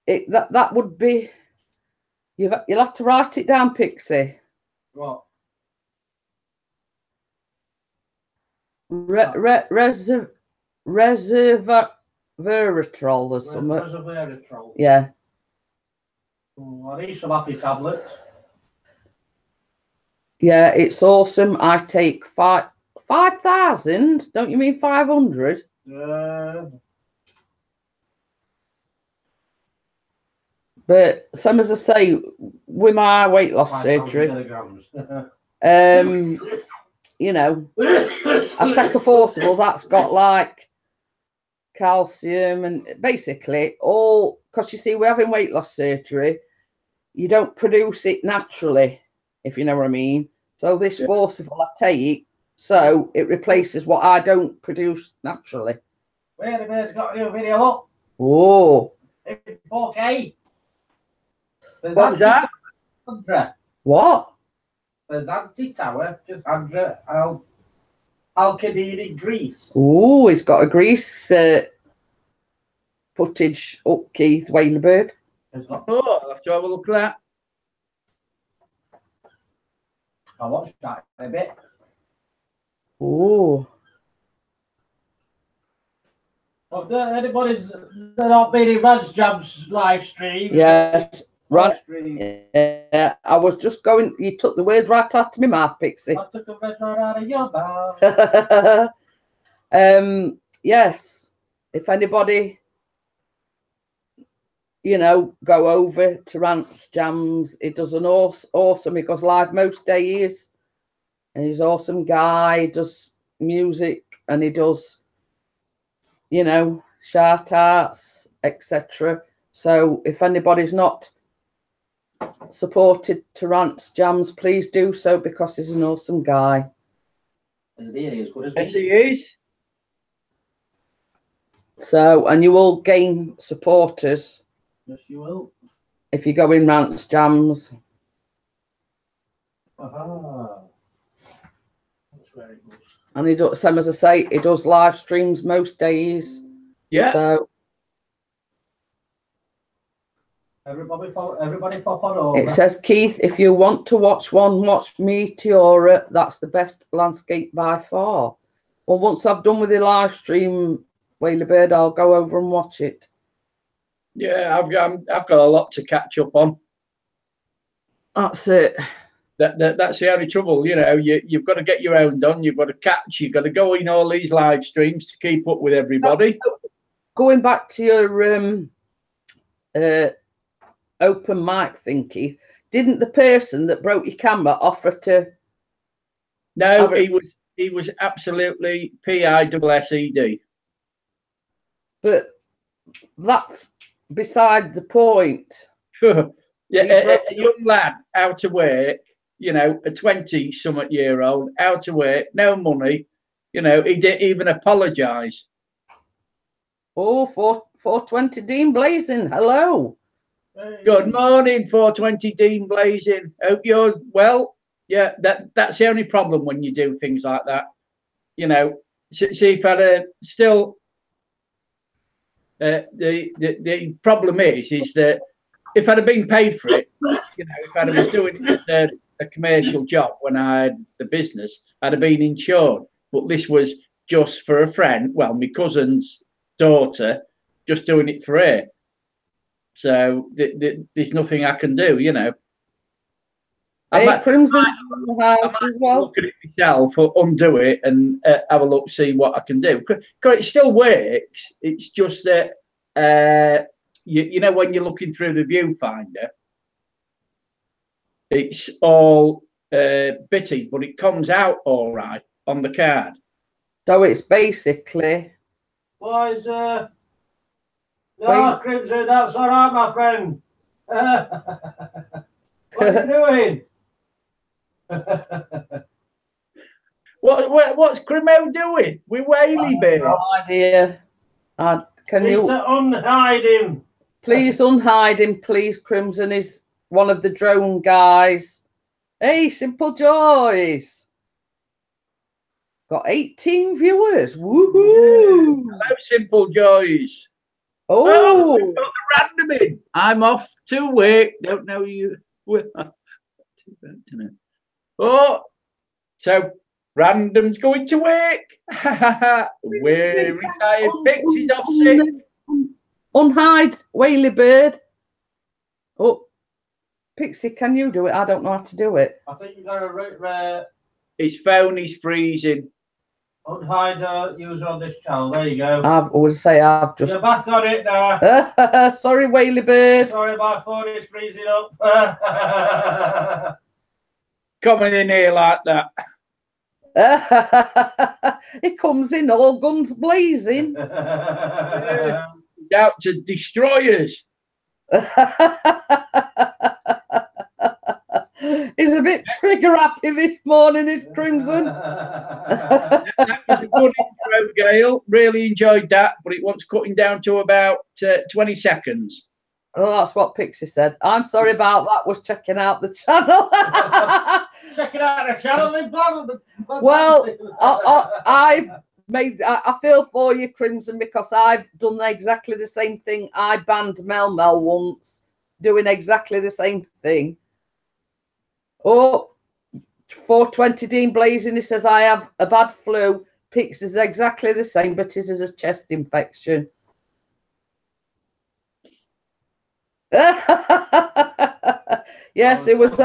that would be. You'll have to write it down, Pixie. What? Resveratrol or something. Resveratrol. Yeah. I need some happy tablets. Yeah, it's awesome. I take 5,000. Don't you mean 500? But some, as I say, with my weight loss surgery, you know, I take a forcible that's got like calcium and basically all, because you see, we're having weight loss surgery, you don't produce it naturally, if you know what I mean. So this forcible I take, so it replaces what I don't produce naturally. Where the bird's got a new video up? Oh. 4K. There's that? What? There's Anti-Tower, just Andra. I'll Alcadini, Greece. Oh, he's got a Greece footage up, Keith Whalebird. Oh, I'll have to have a look at that. I watched that a bit. Oh. Well, anybody's not been in Rance Jam's live stream? Yes. Right. Stream. Yeah, I was just going. You took the word right out of my mouth, Pixie. I took the words right out of your mouth. Yes. If anybody, you know, go over to Rance Jams, he does an awesome. He goes live most days, and he's an awesome guy. He does music, and he does, you know, shout outs, etc. So if anybody's not supported to Rance Jams, please do so, because he's an awesome guy. Yes, he is. So, and you will gain supporters. Yes, you will. If you go in Rance Jams. Aha. That's very good. And he does, same as I say, he does live streams most days. Yeah. So Everybody pop on over. it says, Keith, if you want to watch one, watch Meteora. That's the best landscape by far. Well, once I've done with the live stream, Whalebird, I'll go over and watch it. Yeah, I've got a lot to catch up on. That's it. That's the only trouble, you know. You've got to get your own done. You've got to catch. You've got to go in all these live streams to keep up with everybody. Going back to your open mic thing, Keith, didn't the person that broke your camera offer to? No, he was absolutely PISSED. But that's beside the point. Yeah, a young lad out of work, you know, a 20-something-year-old out of work, no money, you know, he didn't even apologise. Oh, 420 Dean Blazing, hello. Hey. Good morning, 420 Dean Blazing. Hope you're well. Yeah, that's the only problem when you do things like that. You know, see if I'd still. The problem is that if I'd have been paid for it, you know, if I'd have been doing a commercial job when I had the business, I'd have been insured. But this was just for a friend, well, my cousin's daughter, just doing it for her. So there's nothing I can do, you know. Hey, Crimson in the house as well. Look at it myself, undo it, and have a look, see what I can do. Because it still works. It's just that you know, when you're looking through the viewfinder, it's all bitty, but it comes out all right on the card. So it's basically. Boys, no, Crimson, that's all right, my friend. What are you doing? What's Cremo doing? We're Whaley Bear. No idea. Can you unhide him? please unhide him, please? Crimson is one of the drone guys. Hey, Simple Joys. Got 18 viewers. Woohoo! Hello, Simple Joys. Oh, we've got the random in. I'm off to work. Don't know you. Oh, so random's going to work. We're retired. Pixie's off sick. Unhide Whaley Bird. Oh, Pixie, can you do it? I don't know how to do it. I think you've got to His phone is freezing. unhide user on this channel. There you go. I've just. You're back on it now. Sorry, Whaley Bird. Sorry, my phone is freezing up. Coming in here like that. It comes in all guns blazing. Out to destroy us. He's a bit trigger happy this morning, is Crimson. That was a good intro, Gail. Really enjoyed that, but it wants cutting down to about 20 seconds. Oh, that's what Pixie said. I'm sorry about that. Was checking out the channel. checking out the channel. Well, I feel for you, Crimson, because I've done exactly the same thing. I banned Mel once, doing exactly the same thing. Oh, 420 Dean Blazing, he says, I have a bad flu. Pix is exactly the same, but it is a chest infection. Yes, it was.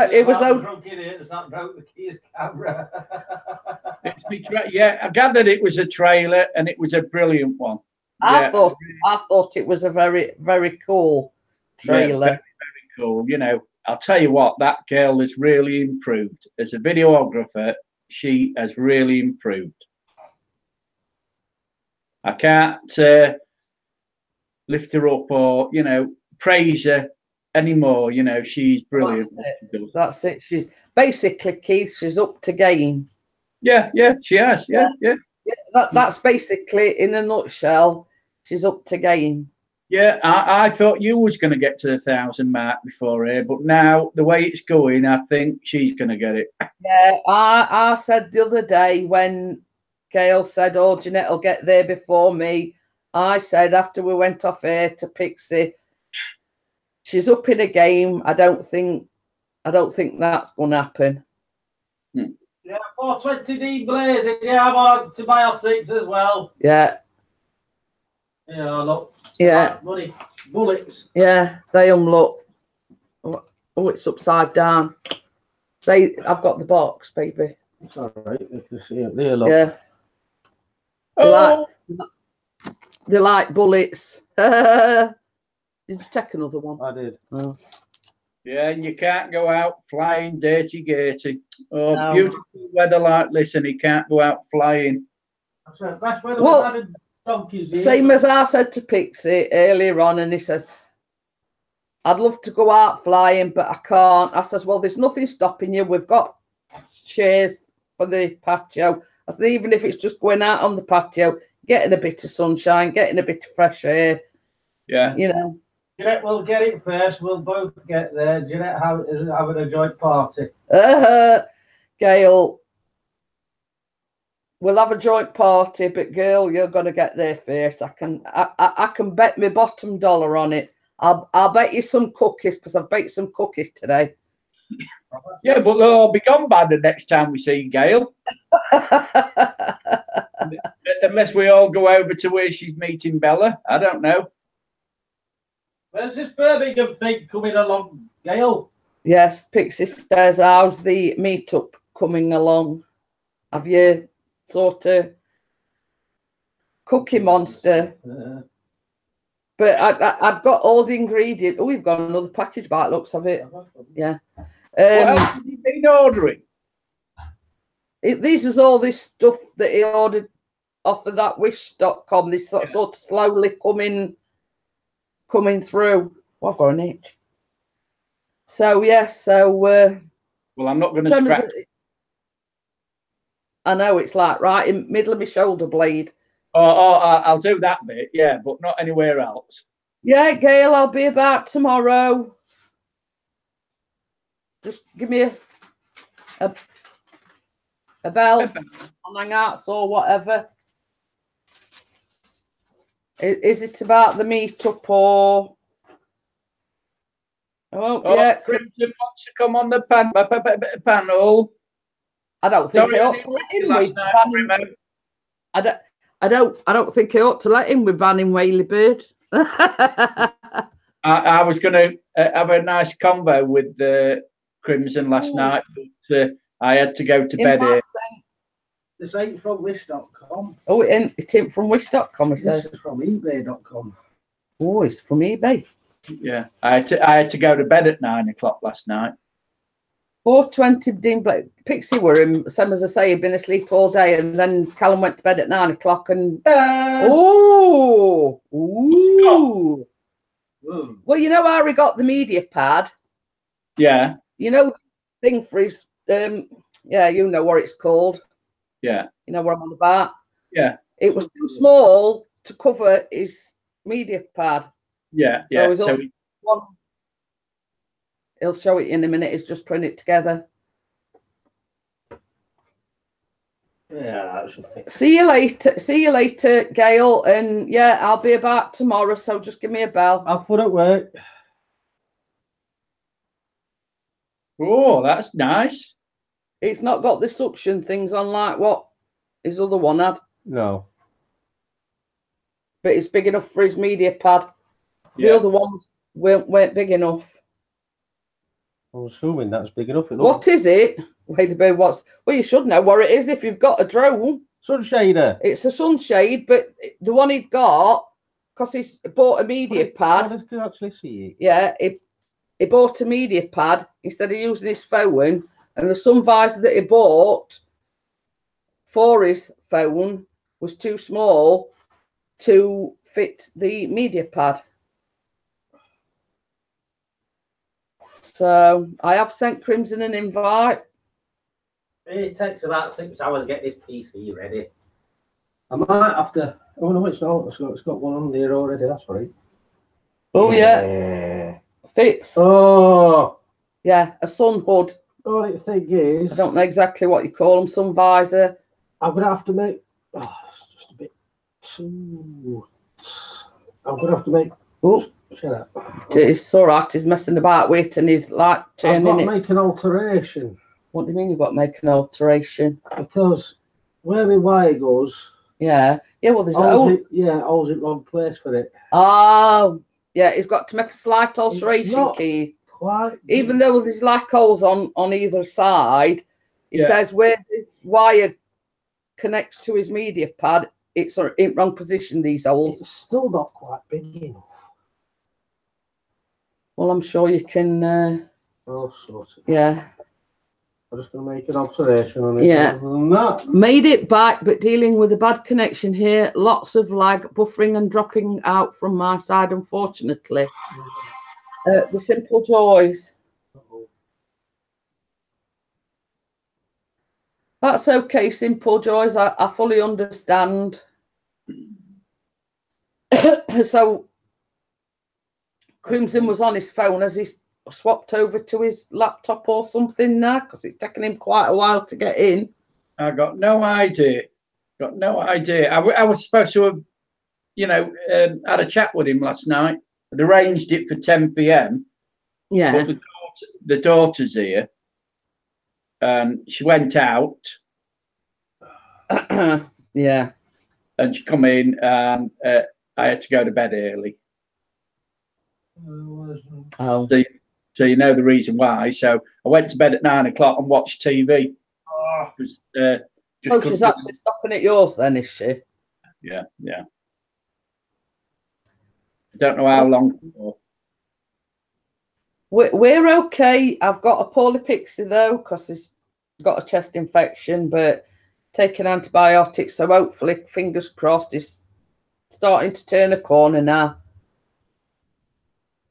Yeah, I gathered it was a trailer, and it was a brilliant one. I thought it was a very, very cool trailer. Yeah, very cool. You know, I'll tell you what, that girl has really improved as a videographer. She has really improved. I can't lift her up or, you know, praise her anymore. You know, she's brilliant. That's it. She's basically, Keith, she's up to game. Yeah, she has. Yeah. That's basically, in a nutshell, she's up to game. Yeah, I thought you was going to get to the 1,000 mark before her, but now the way it's going, I think she's going to get it. Yeah, I said the other day when Gail said, "Oh, Jeanette will get there before me." I said after we went off air to Pixie, she's up in a game. I don't think that's going to happen. Yeah, 420 Dean Blazing. Yeah, I'm on antibiotics as well. Yeah. Yeah, look. Yeah. Money. Bullets. Yeah, they look. Oh, it's upside down. I've got the box, baby. It's all right. You can see it there, look. Yeah. They like bullets. Did you take another one? I did. Oh. Yeah, and you can't go out flying dirty-girty. Oh, No. Beautiful weather like this, and you can't go out flying. That's where we've had donkeys here. Same as I said to Pixie earlier on, and he says, I'd love to go out flying, but I can't. I says, well, there's nothing stopping you. We've got chairs for the patio. I said, even if it's just going out on the patio, getting a bit of sunshine, getting a bit of fresh air. Yeah. You know. Jeanette will get it first. We'll both get there. Jeanette is having a joint party. Gail, we'll have a joint party, but girl, you're gonna get there first. I can bet my bottom dollar on it. I'll bet you some cookies because I've baked some cookies today. Yeah, but they'll all be gone by the next time we see Gail. Unless we all go over to where she's meeting Bella. I don't know. Where's this Birmingham thing coming along, Gail? Yes, Pixie says, how's the meetup coming along? Have you sort of Cookie Monster? But I've got all the ingredients. Oh, we've got another package by the looks of it. Yeah. What else have you been ordering? This is all this stuff that he ordered off of that wish.com. This sort of slowly coming through. Well, I've got an itch. So yes, well, I'm not going to scratch. I know it's like right in the middle of my shoulder blade. I'll do that bit, yeah, but not anywhere else. Yeah, Gail, I'll be about tomorrow. Just give me a bell on Hangouts or whatever. Is it about the meetup or? Oh yeah, Crimson wants to come on the panel. I don't think I ought to let him with banning. I don't think I ought to let him with banning Whaley Bird. I was going to have a nice convo with Crimson last night, but I had to go to bed here. This ain't from wish.com. Oh, it ain't from wish.com, it says. This is from ebay.com. Oh, it's from eBay. Yeah, I had to go to bed at 9 o'clock last night. 420 Dean Blake. Pixie were him, same as I say, he'd been asleep all day, and then Callum went to bed at 9 o'clock and ooh. Well, you know how he got the media pad? Yeah. You know the thing for his yeah, you know what it's called. Yeah. You know what I'm on about? Yeah. It was too small to cover his media pad. Yeah, So he'll show it in a minute. He's just putting it together. Yeah, that should fix. See you later. See you later, Gail. And yeah, I'll be about tomorrow, so just give me a bell. I'll put it work. Oh, that's nice. It's not got the suction things on like what his other one had, No. but it's big enough for his media pad. The Yeah. other ones weren't big enough. I'm assuming that's big enough. What is it? Wait a minute. Well, you should know what it is if you've got a drone. Sunshader. It's a sunshade, but the one he'd got, because he's bought a media pad. I can actually see it. Yeah, he bought a media pad instead of using his phone, and the sun visor that he bought for his phone was too small to fit the media pad. So I have sent Crimson an invite. It takes about 6 hours to get this PC ready. I might have to. Oh no, it's not. It's got one on there already. That's right. Oh yeah, fits. Oh. Yeah, a sun hood. Oh, the thing is, I don't know exactly what you call them. Sun visor. I'm gonna have to make. Oh, it's just a bit too. I'm gonna have to make. Oh, shut up. It's all right. He's messing about with it, and he's like I've turning got to it. make an alteration What do you mean you've got to make an alteration? because where my wire goes, Yeah. Well, there's holds it wrong place for it. Oh, yeah. He's got to make a slight alteration, not Keith. Quite. Even though there's like holes on either side, he says where the wire connects to his media pad, it's in wrong position. These holes. It's still not quite big enough. Well, I'm sure you can. All sorts. Yeah. I'm just going to make an observation on it. Yeah. Other than that, Made it back, but dealing with a bad connection here. Lots of lag, buffering and dropping out from my side, unfortunately. The simple joys. That's okay, simple joys. I fully understand. So Crimson was on his phone as he swapped over to his laptop or something now, because it's taken him quite a while to get in. I got no idea. Got no idea. I was supposed to have, had a chat with him last night. I'd arranged it for 10 p.m. Yeah. But the daughter's here. She went out. Yeah. And she come in, and I had to go to bed early. Oh. So you know the reason why. So I went to bed at 9 o'clock and watched TV. She's actually stopping at yours then, is she? Yeah. I don't know how long for. We're okay. I've got a poorly pixie though, because he's got a chest infection, but taking antibiotics, so hopefully, fingers crossed, he's starting to turn a corner now.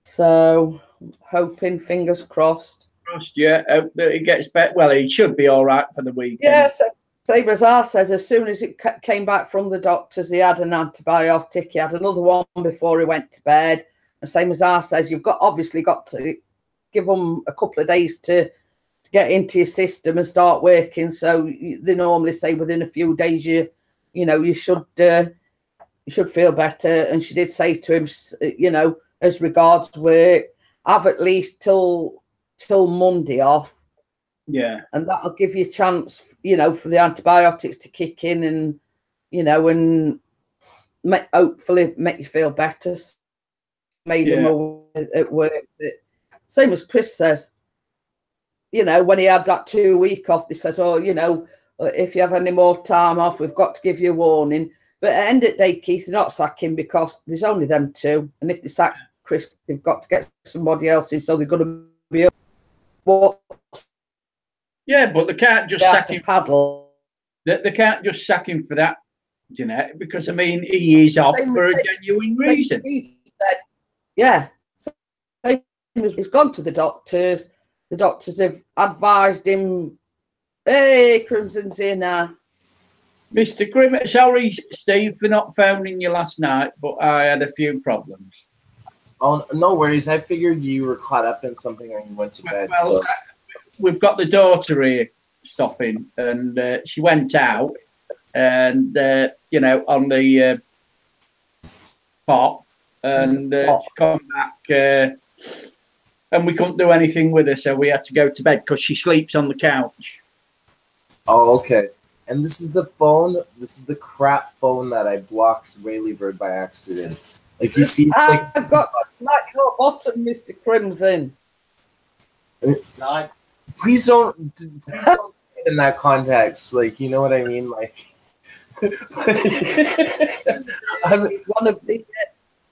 So hoping, fingers crossed. Yeah, hope that it gets better. Well, he should be all right for the weekend. Yeah, so same as I said, as soon as it came back from the doctors, he had an antibiotic. He had another one before he went to bed. And same as I said, you've obviously got to give them a couple of days to get into your system and start working. So they normally say within a few days, you should feel better. And she did say to him, as regards work, have at least till Monday off. Yeah. And that'll give you a chance, for the antibiotics to kick in and, and hopefully make you feel better. Made him aware at work. But same as Chris says, when he had that 2 week off, they said, if you have any more time off, we've got to give you a warning. But at the end of the day, Keith, they're not sacking because there's only them two. And if they sack Chris, they've got to get somebody else in, so they're going to be what? Yeah, but they can't just sack him. Paddle. They can't just sack him for that, because he is off for a genuine reason. Yeah. So he's gone to the doctors. The doctors have advised him, hey, Crimson's here now. Mr. Grimm, sorry, Steve, for not phoning you last night, but I had a few problems. Oh, no worries. I figured you were caught up in something or you went to bed. Well, we've got the daughter here stopping, and she went out, and you know, on the pot, and she come back, and we couldn't do anything with her, so we had to go to bed because she sleeps on the couch. Oh, okay. And this is the phone. This is the crap phone that I blocked Whaley Bird by accident. Like you see, like I've got like your bottom, Mr. Crimson. Right. please don't say it in that context. Like, you know what I mean? Like, He's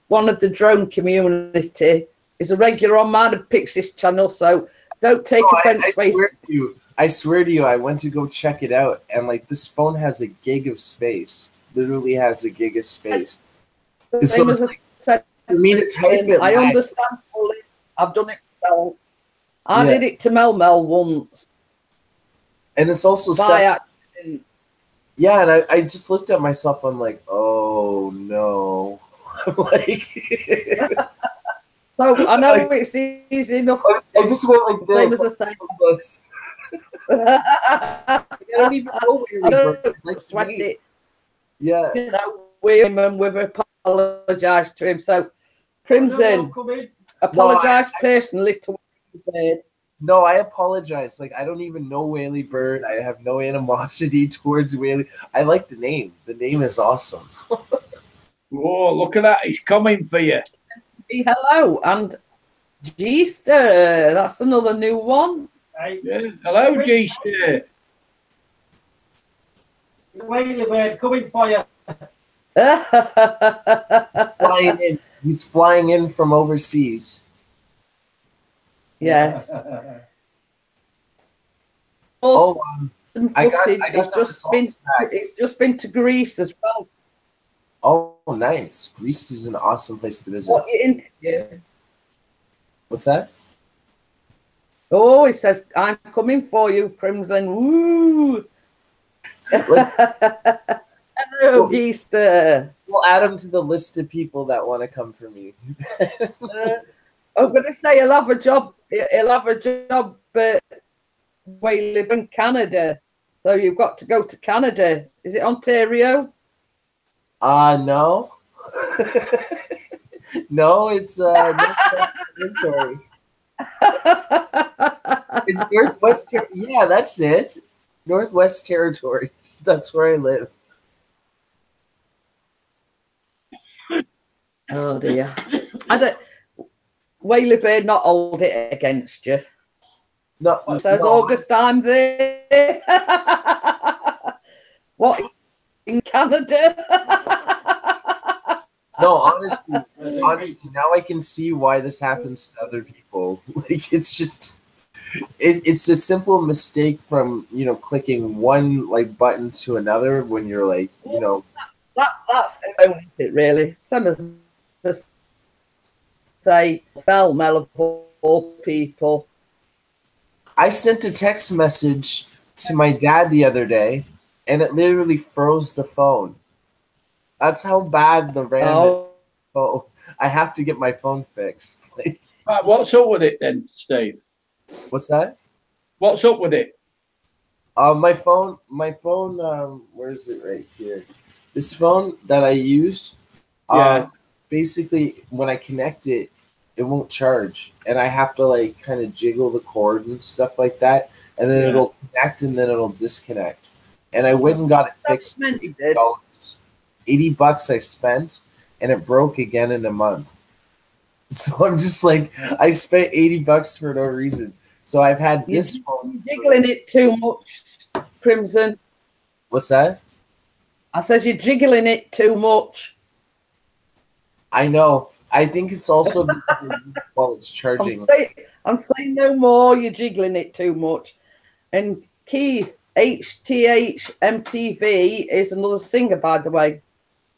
one of the drone community. He's a regular on my Pixie's channel, so don't take offense. I swear to you, I went to go check it out, and like this phone has a gig of space. Literally has a gig of space. So it's like, for me to type it, I understand fully. I've done it myself. I did it to Mel once. And it's also by accident. Yeah, and I just looked at myself. I'm like, oh no. Like, so I know like, it's easy enough. I just went like this. Same as the same. I don't even know where don't sweat it. Yeah. You know, we've apologised to him. So, Crimson, apologise personally to Whaley Bird. No, I apologize. Like, I don't even know Whaley Bird. I have no animosity towards Whaley. I like the name. The name is awesome. Whoa, look at that. He's coming for you. Hello, and G-Stir. That's another new one. Hey. Yeah. Hello, G-Stir. Whaley Bird coming for you. Flying in. He's flying in from overseas. Yes. Oh, footage. It's just been to Greece as well. Oh, nice. Greece is an awesome place to visit. What you interview? What's that? Oh, he says, I'm coming for you, Crimson. Woo! Hello, Easter. We'll add him to the list of people that want to come for me. I'm going to say he'll have a job. He'll have a job where you live in Canada. So you've got to go to Canada. Is it Ontario? No. No, it's Northwest Territory. It's Northwest. Yeah, that's it. Northwest Territories. That's where I live. Oh dear. I don't. Whaley Bird not hold it against you. No, says no. August, I'm there. What, in Canada? No, honestly, now I can see why this happens to other people. Like, it's just, it's a simple mistake from, you know, clicking one like button to another when you're like, you know. That's the only it really. Same as the say fell Mel of all people. I sent a text message to my dad the other day, and it literally froze the phone. That's how bad the RAM is. Oh, I have to get my phone fixed. What's up with it then, Steve? What's that? What's up with it? My phone, where is it? Right here. This phone that I use, basically when I connect it, it won't charge, and I have to like kind of jiggle the cord and stuff like that, and then it'll connect and then it'll disconnect. And I went and got it fixed. $80 I spent, and it broke again in a month. So I'm just like, I spent $80 for no reason. So I've had this phone. You're jiggling it too much, Crimson. What's that? I says you're jiggling it too much. I know. I think it's also while it's charging. I'm saying no more. You're jiggling it too much. And Keith, HTHMTV is another singer, by the way.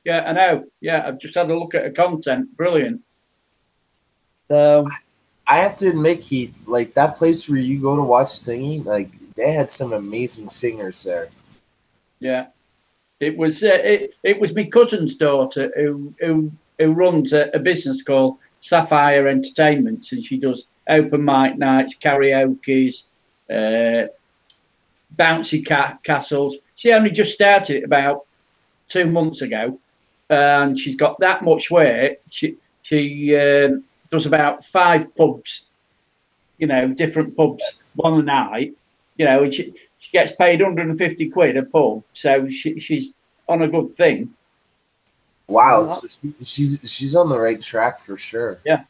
Yeah, I know. Yeah, I've just had a look at her content. Brilliant. So I have to admit, Keith, like that place where you go to watch singing, like they had some amazing singers there. Yeah, it was my cousin's daughter who runs a business called Sapphire Entertainment, and she does open mic nights, karaoke's, bouncy castles. she only just started it about 2 months ago, and she's got that much weight. She does about 5 pubs, you know, different pubs, one a night. You know, and she gets paid 150 quid a pub, so she's on a good thing. Wow, so she's on the right track for sure. Yeah.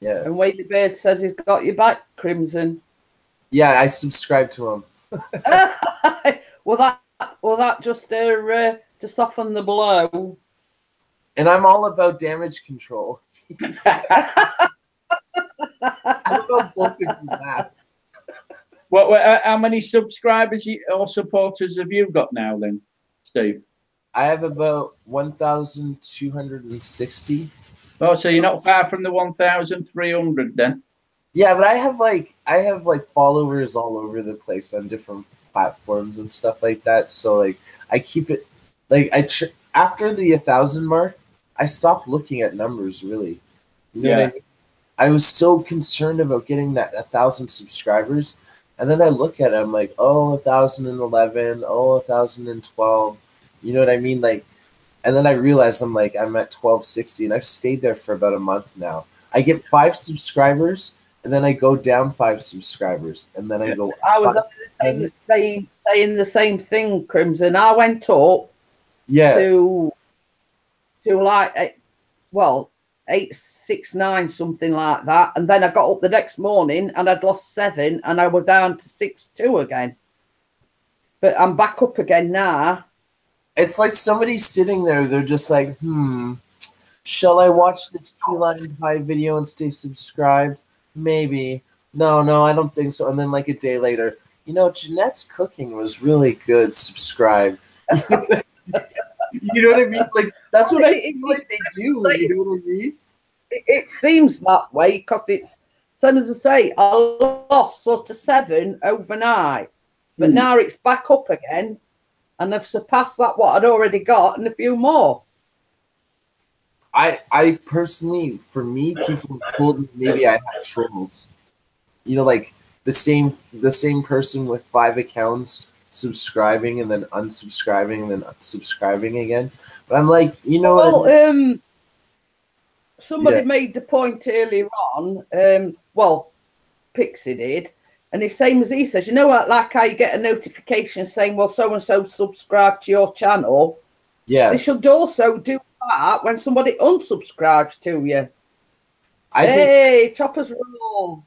And Whaley Bird says he's got your back, Crimson. Yeah, I subscribe to him. Well, that just to soften the blow. And I'm all about damage control. I don't know both of you that. Well, how many subscribers or supporters have you got now, then, Steve? I have about 1,260. Oh, so you're not far from the 1,300 then? Yeah, but I have like followers all over the place on different platforms and stuff like that. So like I keep it like after the 1,000 mark, I stopped looking at numbers really. You know what I mean? I was so concerned about getting that 1,000 subscribers, and then I look at it, I'm like, oh, 1,011, oh, 1,012. You know what I mean? Like, and then I realized I'm at 1,260, and I've stayed there for about a month now. I get 5 subscribers, and then I go down 5 subscribers, and then I go. I was saying the same thing, Crimson. I went up to like 869, something like that, and then I got up the next morning and I'd lost 7, and I was down to 62 again. But I'm back up again now. It's like somebody sitting there, they're just like, shall I watch this Key Lime Pie video and stay subscribed? Maybe. No, I don't think so. And then like a day later, you know, Jeanette's cooking was really good. Subscribe. You know what I mean? Like, that's what I feel like they do. You know what I mean? It seems that way because it's, same as I say, I lost sort of 7 overnight. But now it's back up again. And I've surpassed that what I'd already got and a few more. I personally, for me, people told me maybe I had trolls. You know, like the same person with 5 accounts subscribing and then unsubscribing and then subscribing again. But I'm like, you know what? Somebody made the point earlier on. Pixie did. And the same as he says, you know what, like how you get a notification saying, well, so-and-so subscribed to your channel. Yeah. They should also do that when somebody unsubscribes to you. Hey, Choppers Rule.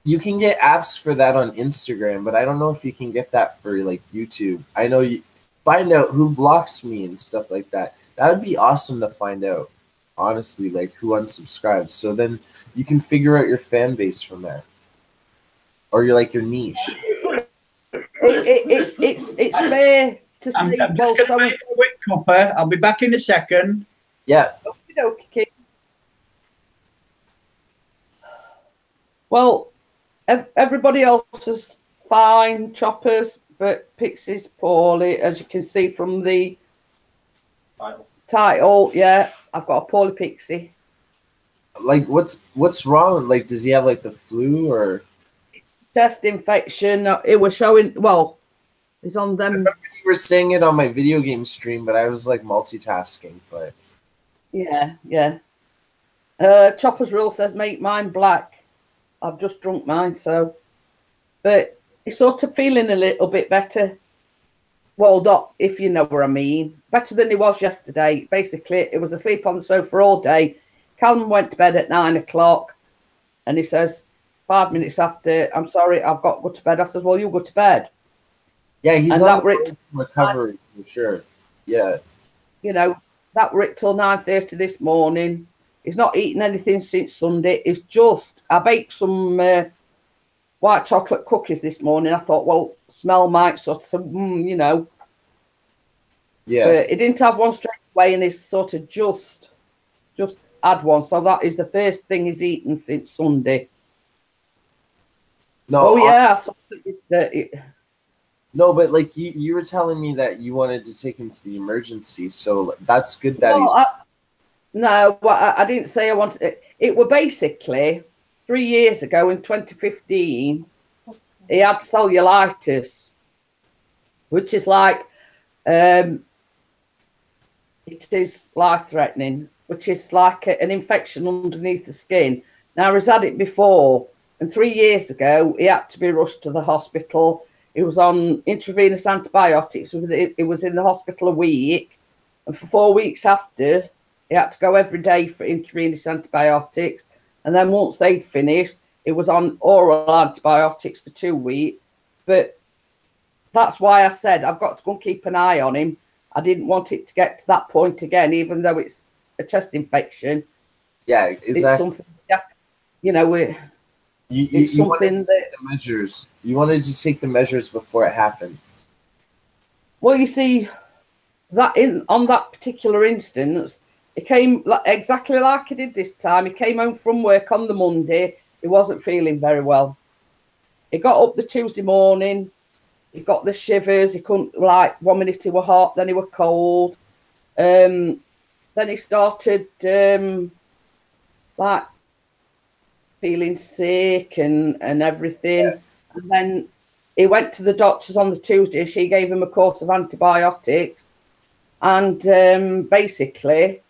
You can get apps for that on Instagram, but I don't know if you can get that for like YouTube. I know you find out who blocked me and stuff like that. That would be awesome to find out, honestly, like who unsubscribed. So then you can figure out your fan base from there. Or you're like your niche. It's fair to say. I'm just going to make a quick cuppa. I'll be back in a second. Yeah. Okay. Well, everybody else is fine, Choppers, but Pixie's poorly, as you can see from the title. Yeah, I've got a poorly Pixie. Like, what's wrong? Like, does he have like the flu or? Chest infection. It was showing. Well, it's on them. I remember you were saying it on my video game stream, but I was like multitasking. But yeah. Chopper's Rule says make mine black. I've just drunk mine, so. But he's sort of feeling a little bit better. Well, not if you know what I mean. Better than he was yesterday. Basically, it was asleep on the sofa all day. Calvin went to bed at 9 o'clock, and he says. 5 minutes after, I'm sorry, I've got to go to bed. I says, well, you go to bed. Yeah, he's and on that recovery for sure. Yeah. You know, that were it till 9:30 this morning. He's not eaten anything since Sunday. It's just, I baked some white chocolate cookies this morning. I thought, well, smell might sort of, you know. Yeah. But he didn't have one straight away, and he's sort of just had one. So that is the first thing he's eaten since Sunday. No. Oh yeah. No, but like you were telling me that you wanted to take him to the emergency, so that's good that he's. I didn't say I wanted it. It were basically 3 years ago in 2015. He had cellulitis, which is like, it is life-threatening, which is like an infection underneath the skin. Now, he's had it before, and 3 years ago, he had to be rushed to the hospital. He was on intravenous antibiotics. He was in the hospital a week, and for 4 weeks after, he had to go every day for intravenous antibiotics. And then once they'd finished, it was on oral antibiotics for 2 weeks. But that's why I said I've got to go and keep an eye on him. I didn't want it to get to that point again, even though it's a chest infection. Yeah, exactly. It's something, you know, it's something that the measures. You wanted to take the measures before it happened. Well, you see, that on that particular instance, it came exactly like he did this time. He came home from work on the Monday. He wasn't feeling very well. He got up the Tuesday morning. He got the shivers. He couldn't, like, 1 minute he were hot, then he were cold. Then he started like feeling sick and everything. Yeah. And then he went to the doctors on the Tuesday. She gave him a course of antibiotics. And basically,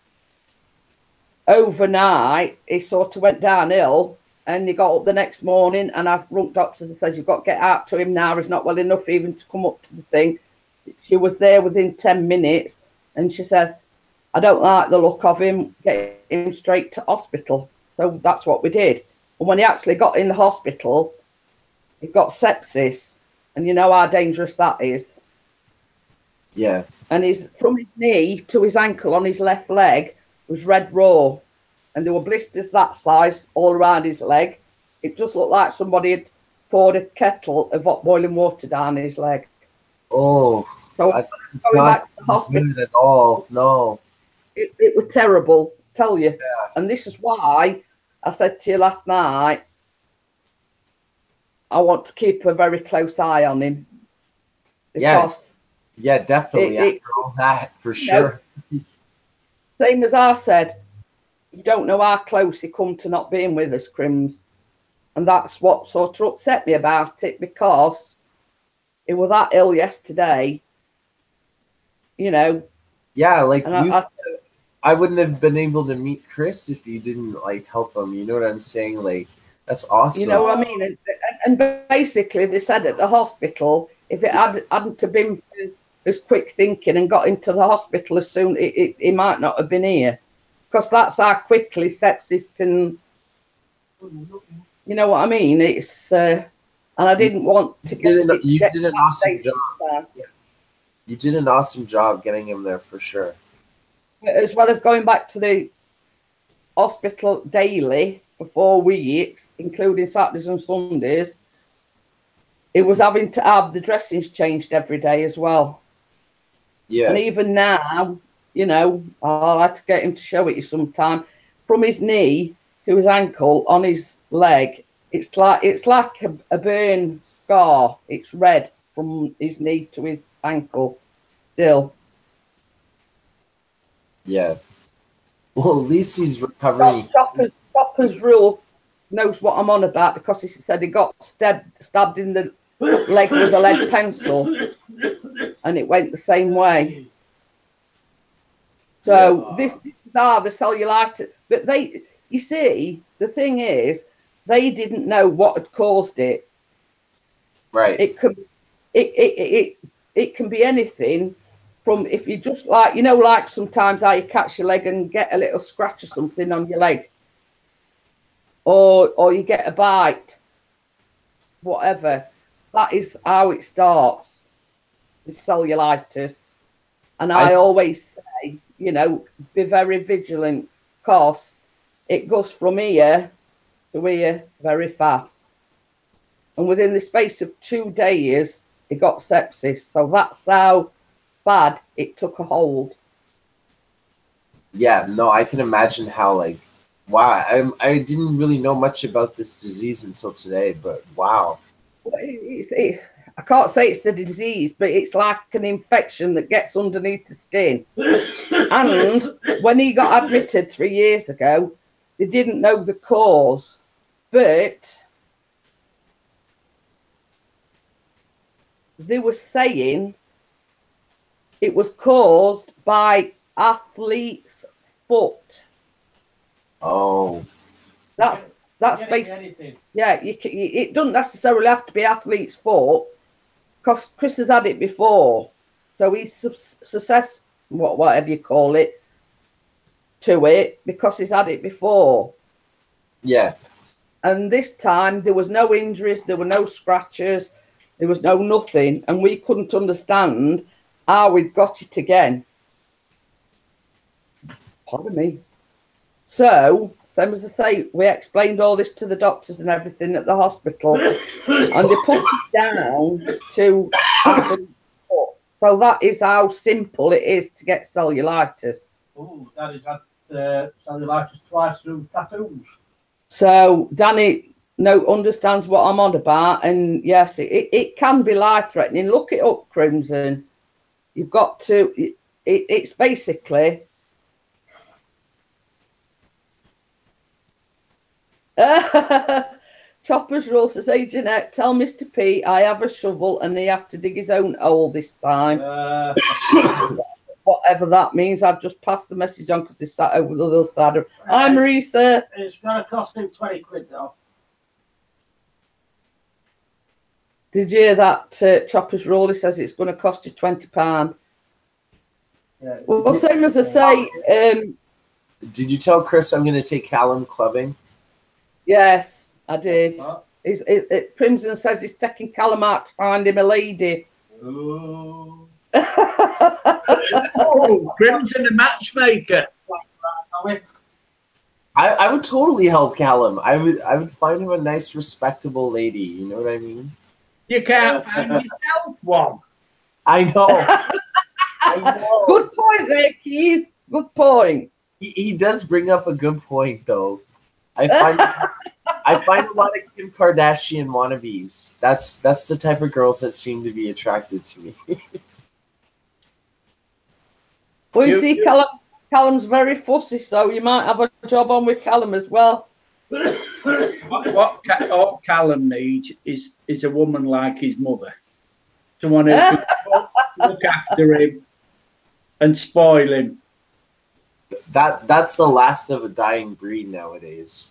overnight, he sort of went downhill. And he got up the next morning, and I rung doctors and says, you've got to get out to him now. He's not well enough even to come up to the thing. She was there within 10 minutes. And she says, I don't like the look of him. Get him straight to hospital. So that's what we did. And when he actually got in the hospital, he got sepsis. And you know how dangerous that is. Yeah. And from his knee to his ankle on his left leg was red raw. And there were blisters that size all around his leg. It just looked like somebody had poured a kettle of hot boiling water down his leg. Oh, so it's not good at all. No. It was terrible, tell you. Yeah. And this is why I said to you last night, I want to keep a very close eye on him. Because yeah, definitely. After all that, for sure. Same as I said, you don't know how close he come to not being with us, Crims. And that's what sort of upset me about it, because he was that ill yesterday, you know. Yeah, like I wouldn't have been able to meet Chris if you didn't, like, help him. You know what I'm saying? Like, that's awesome. You know what I mean? And basically, they said at the hospital, if it hadn't have been for his quick thinking and got into the hospital as soon, he might not have been here. Because that's how quickly sepsis can, you know what I mean? It's, and I didn't want to get it. You did an awesome job. You did an awesome job getting him there for sure. As well as going back to the hospital daily for 4 weeks, including Saturdays and Sundays, it was having to have the dressings changed every day as well. Yeah. And even now, you know, I'll have to get him to show it you sometime. From his knee to his ankle on his leg, it's like a burn scar. It's red from his knee to his ankle still. Yeah. Well, at least he's recovering. Chopper's rule knows what I'm on about, because he said he got stabbed in the leg with a lead pencil, and it went the same way. So this are the cellulitis, but you see, the thing is, they didn't know what had caused it. Right. It can be anything from, if you just like, you know, like sometimes how you catch your leg and get a little scratch or something on your leg, or you get a bite, whatever. That is how it starts, with cellulitis. And I always say, you know, be very vigilant, because it goes from here to here very fast. And within the space of 2 days, it got sepsis. So that's how bad it took a hold. Yeah, no, I can imagine how, like, wow, I didn't really know much about this disease until today, but wow. I can't say it's a disease, but it's like an infection that gets underneath the skin. And when he got admitted 3 years ago, they didn't know the cause, but they were saying it was caused by athlete's foot. Oh. That's basically, yeah. It doesn't necessarily have to be athlete's foot, because Chris has had it before, so he's whatever you call it, to it, because he's had it before. Yeah. And this time there was no injuries, there were no scratches, there was no nothing, and we couldn't understand how we'd got it again. Pardon me. So, same as I say, we explained all this to the doctors and everything at the hospital, and they put it down to so that is how simple it is to get cellulitis. Oh, that is had cellulitis twice through tattoos. So Danny understands what I'm on about, and yes, it can be life-threatening. Look it up, Crimson. You've got to. It's basically. Topper's rule says, "Hey Jeanette, tell Mr. P I have a shovel and he has to dig his own hole this time." Whatever that means, I've just passed the message on because they sat over the other side of. Hi, Marisa. It's going to cost him 20 quid though. Did you hear that? Chopper's rule, he says it's going to cost you £20. Yeah. Well, same as I say. Did you tell Chris I'm going to take Callum clubbing? Yes, I did. Crimson says he's taking Callum out to find him a lady. Ooh. Oh, Crimson, the matchmaker. I would totally help Callum. I would find him a nice, respectable lady. You know what I mean? You can't find yourself one. I know. I know. Good point there, Keith. Good point. He does bring up a good point, though. I find a lot of Kim Kardashian wannabes. That's the type of girls that seem to be attracted to me. Well, you see, Callum's very fussy, so you might have a job on with Callum as well. What Callum needs is a woman like his mother. Someone who can look after him and spoil him. That's the last of a dying breed nowadays.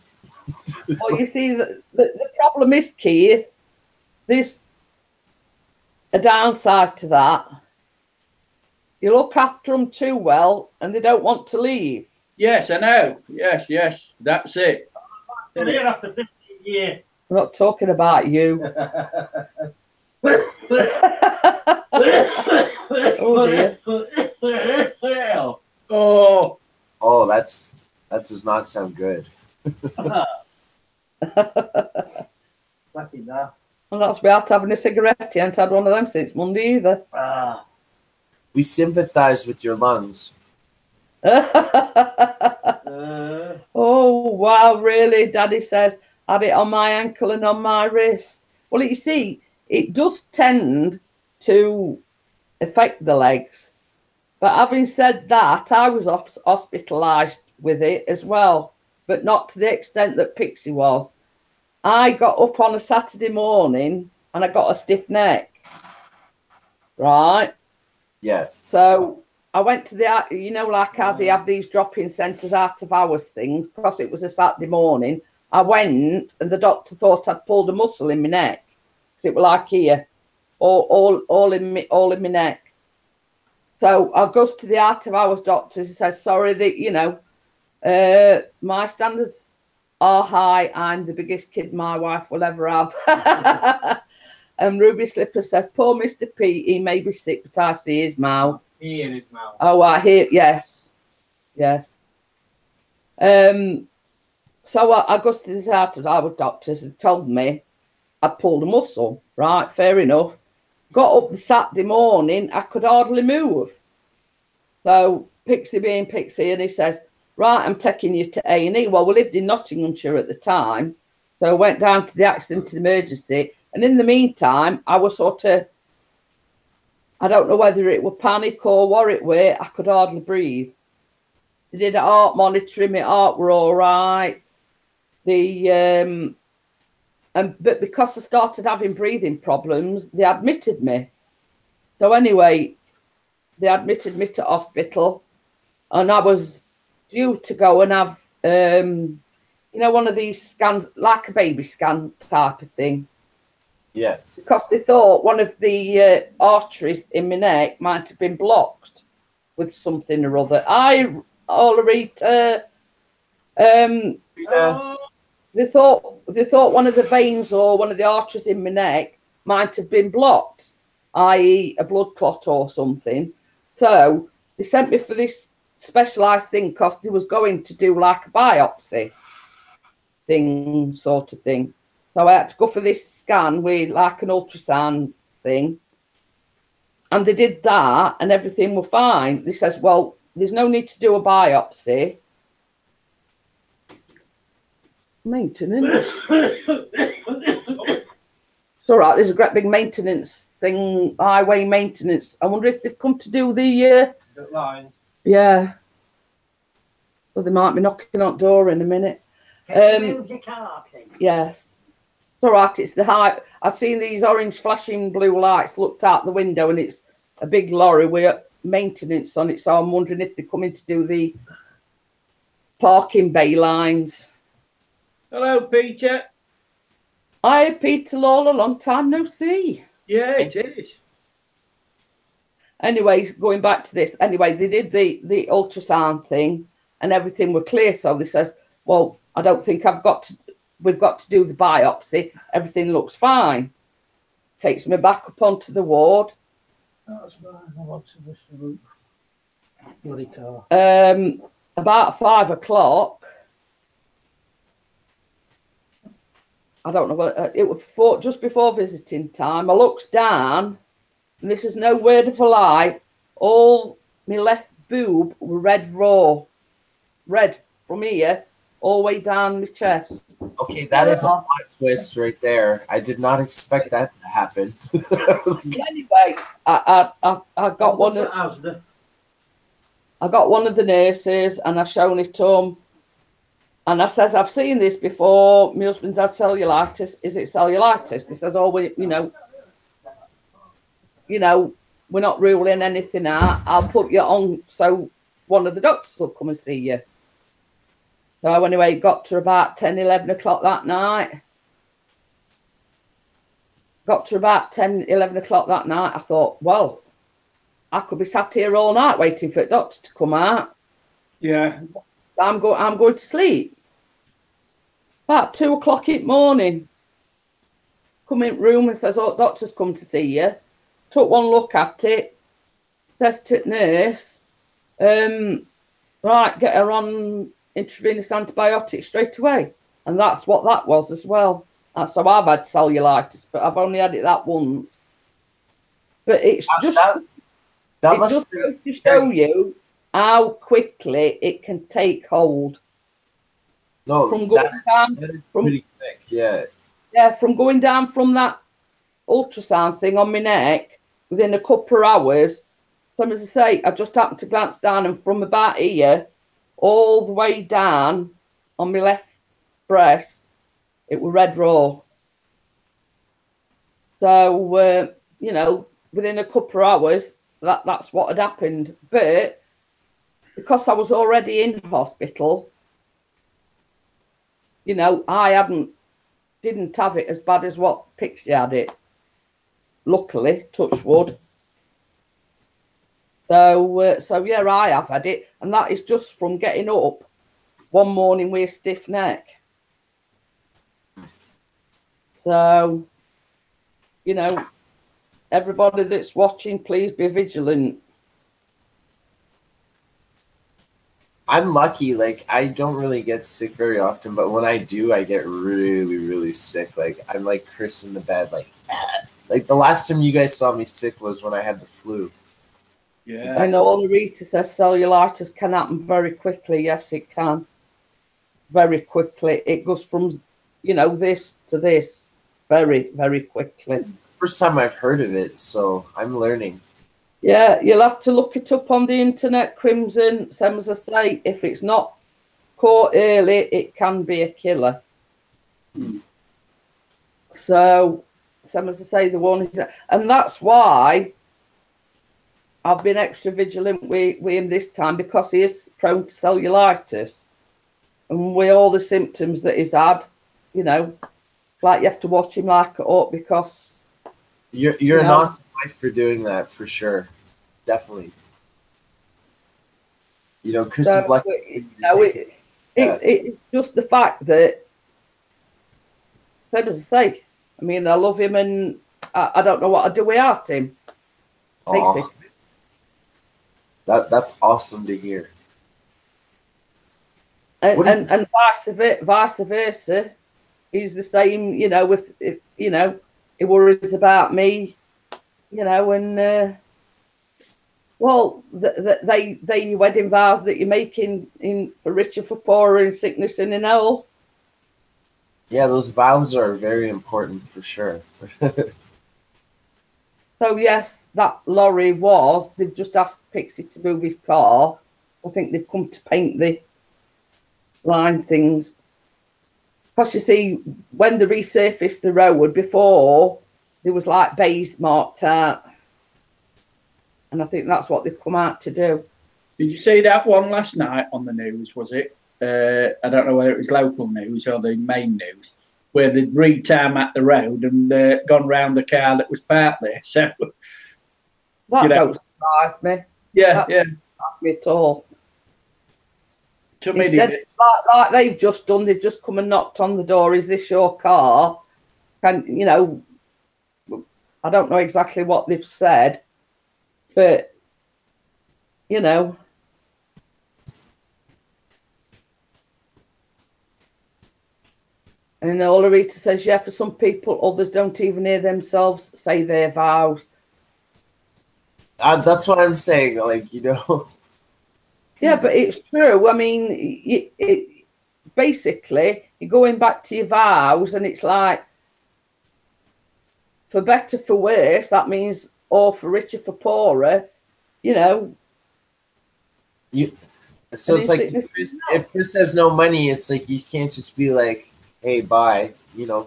Well, you see, the problem is, Keith, there's a downside to that. You look after them too well, and they don't want to leave. Yes, I know. Yes, that's it. They're here after 15 years. I'm not talking about you. Oh, dear. Oh, that does not sound good. That's enough. Well, that's me out having a cigarette. I haven't had one of them since Monday either. We sympathize with your lungs. Oh, wow, really? Daddy says, had it on my ankle and on my wrist. Well, you see, it does tend to affect the legs. But having said that, I was hospitalised with it as well, but not to the extent that Pixie was. I got up on a Saturday morning and I got a stiff neck. Right? Yeah. So I went to like how they have these drop-in centres out of hours things, because it was a Saturday morning. I went and the doctor thought I'd pulled a muscle in my neck. So it was like here, all in my neck. So I goes to the out of hours doctor. He says, sorry that, my standards are high. I'm the biggest kid my wife will ever have. And Ruby Slipper says, poor Mr. P, he may be sick, but I see his mouth. Hear his mouth. Oh, I hear, yes. So I goes to this out of hours doctors and told me I'd pulled a muscle. Right, fair enough. Got up the Saturday morning, I could hardly move. So Pixie being Pixie, and he says, right, I'm taking you to A&E. Well, we lived in Nottinghamshire at the time. So I went down to the accident emergency. And in the meantime, I was sort of, I don't know whether it were panic or what it were, I could hardly breathe. They did a heart monitoring, my heart were all right. But because I started having breathing problems, they admitted me. So anyway, they admitted me to hospital, and I was due to go and have, you know, one of these scans, like a baby scan type of thing. Yeah. Because they thought one of the arteries in my neck might have been blocked with something or other. They thought one of the veins or one of the arteries in my neck might have been blocked, i.e. a blood clot or something. So they sent me for this specialised thing because they was going to do like a biopsy thing, sort of thing. So I had to go for this scan with like an ultrasound thing. And they did that and everything was fine. They says, well, there's no need to do a biopsy. Maintenance. It's all right, there's a great big maintenance thing, highway maintenance. I wonder if they've come to do the lines. Yeah. Well, they might be knocking on the door in a minute. Can you move your car, please? Yes. It's all right, it's the high. I've seen these orange flashing blue lights, looked out the window, and it's a big lorry with maintenance on it. So I'm wondering if they're coming to do the parking bay lines. Hello, Peter. Hi, Peter Lawler, long time no see. Yeah, it is. Anyways, going back to this, anyway, they did the ultrasound thing and everything were clear. So they says, well, I don't think we've got to do the biopsy. Everything looks fine. Takes me back up onto the ward. That's fine. I want to miss the roof. Bloody car. About 5 o'clock. I don't know what it was just before visiting time. I looks down, and this is no word of a lie. All my left boob were red raw, red from here all the way down my chest. Okay, that is a plot twist right there. I did not expect that to happen. Anyway, I got one of I got one of the nurses, and I shown it to him. And I says, I've seen this before. My husband's had cellulitis. Is it cellulitis? He says, oh, you know, we're not ruling anything out. I'll put you on so one of the doctors will come and see you. So anyway, got to about 10, 11 o'clock that night. Got to about 10, 11 o'clock that night. I thought, well, I could be sat here all night waiting for the doctor to come out. Yeah. I'm going to sleep. About 2 o'clock in the morning, come in room and says, oh, doctor's come to see you. Took one look at it, says to the nurse, right, get her on intravenous antibiotics straight away. And that's what that was as well. That's how I've had cellulitis, but I've only had it that once. But it's just that must goes to show you how quickly it can take hold. No, from going down, that is pretty quick. Yeah. Yeah, from going down from that ultrasound thing on my neck within a couple of hours. So as I say, I just happened to glance down, and from about here all the way down on my left breast, it was red raw. So you know, within a couple of hours, that's what had happened. But because I was already in hospital, you know, I didn't have it as bad as what Pixie had it. Luckily, touch wood. So yeah, I have had it, and that is just from getting up one morning with a stiff neck. So, you know, everybody that's watching, please be vigilant. I'm lucky. Like, I don't really get sick very often, but when I do, I get really, really sick. Like, I'm like Chris in the bed. Like the last time you guys saw me sick was when I had the flu. Yeah. I know Rita says cellulitis can happen very quickly. Yes, it can. Very quickly. It goes from, you know, this to this very, very quickly. It's the first time I've heard of it, so I'm learning. Yeah, you'll have to look it up on the internet, Crimson. Same as I say, if it's not caught early, it can be a killer. So, same as I say, the one is, and that's why I've been extra vigilant with him this time because he is prone to cellulitis. And with all the symptoms that he's had, you know, like you have to watch him like it up because... You're an awesome wife for doing that, for sure. Definitely. You know, Chris is like... It's just the fact that, same as I say, I mean, I love him and I don't know what I'd do without him. Oh, that's awesome to hear. And vice versa. He's the same, you know, with, you know, he worries about me, you know, and, well, they wedding vows that you're making for richer, for poorer, in sickness and in health. Yeah, those vows are very important for sure. So yes, that lorry they've just asked Pixie to move his car. I think they've come to paint the line things. Because you see, when they resurfaced the road before, there was like bays marked out. And I think that's what they've come out to do. Did you see that one last night on the news, was it? I don't know whether it was local news or the main news, where they'd re-tarmac the road and gone round the car that was parked there. So that don't surprise me. Yeah, that don't surprise me at all. To me, Instead, like they've just done, they've just come and knocked on the door. Is this your car? Can you know? I don't know exactly what they've said, but you know. And Ulrita says, yeah, for some people, others don't even hear themselves say their vows. That's what I'm saying, like, you know. Yeah, but it's true. I mean, basically, you're going back to your vows, and it's like, for better, for worse, that means, or for richer, for poorer, you know. So it's like, if Chris has no money, it's like, you can't just be like, hey, bye, you know,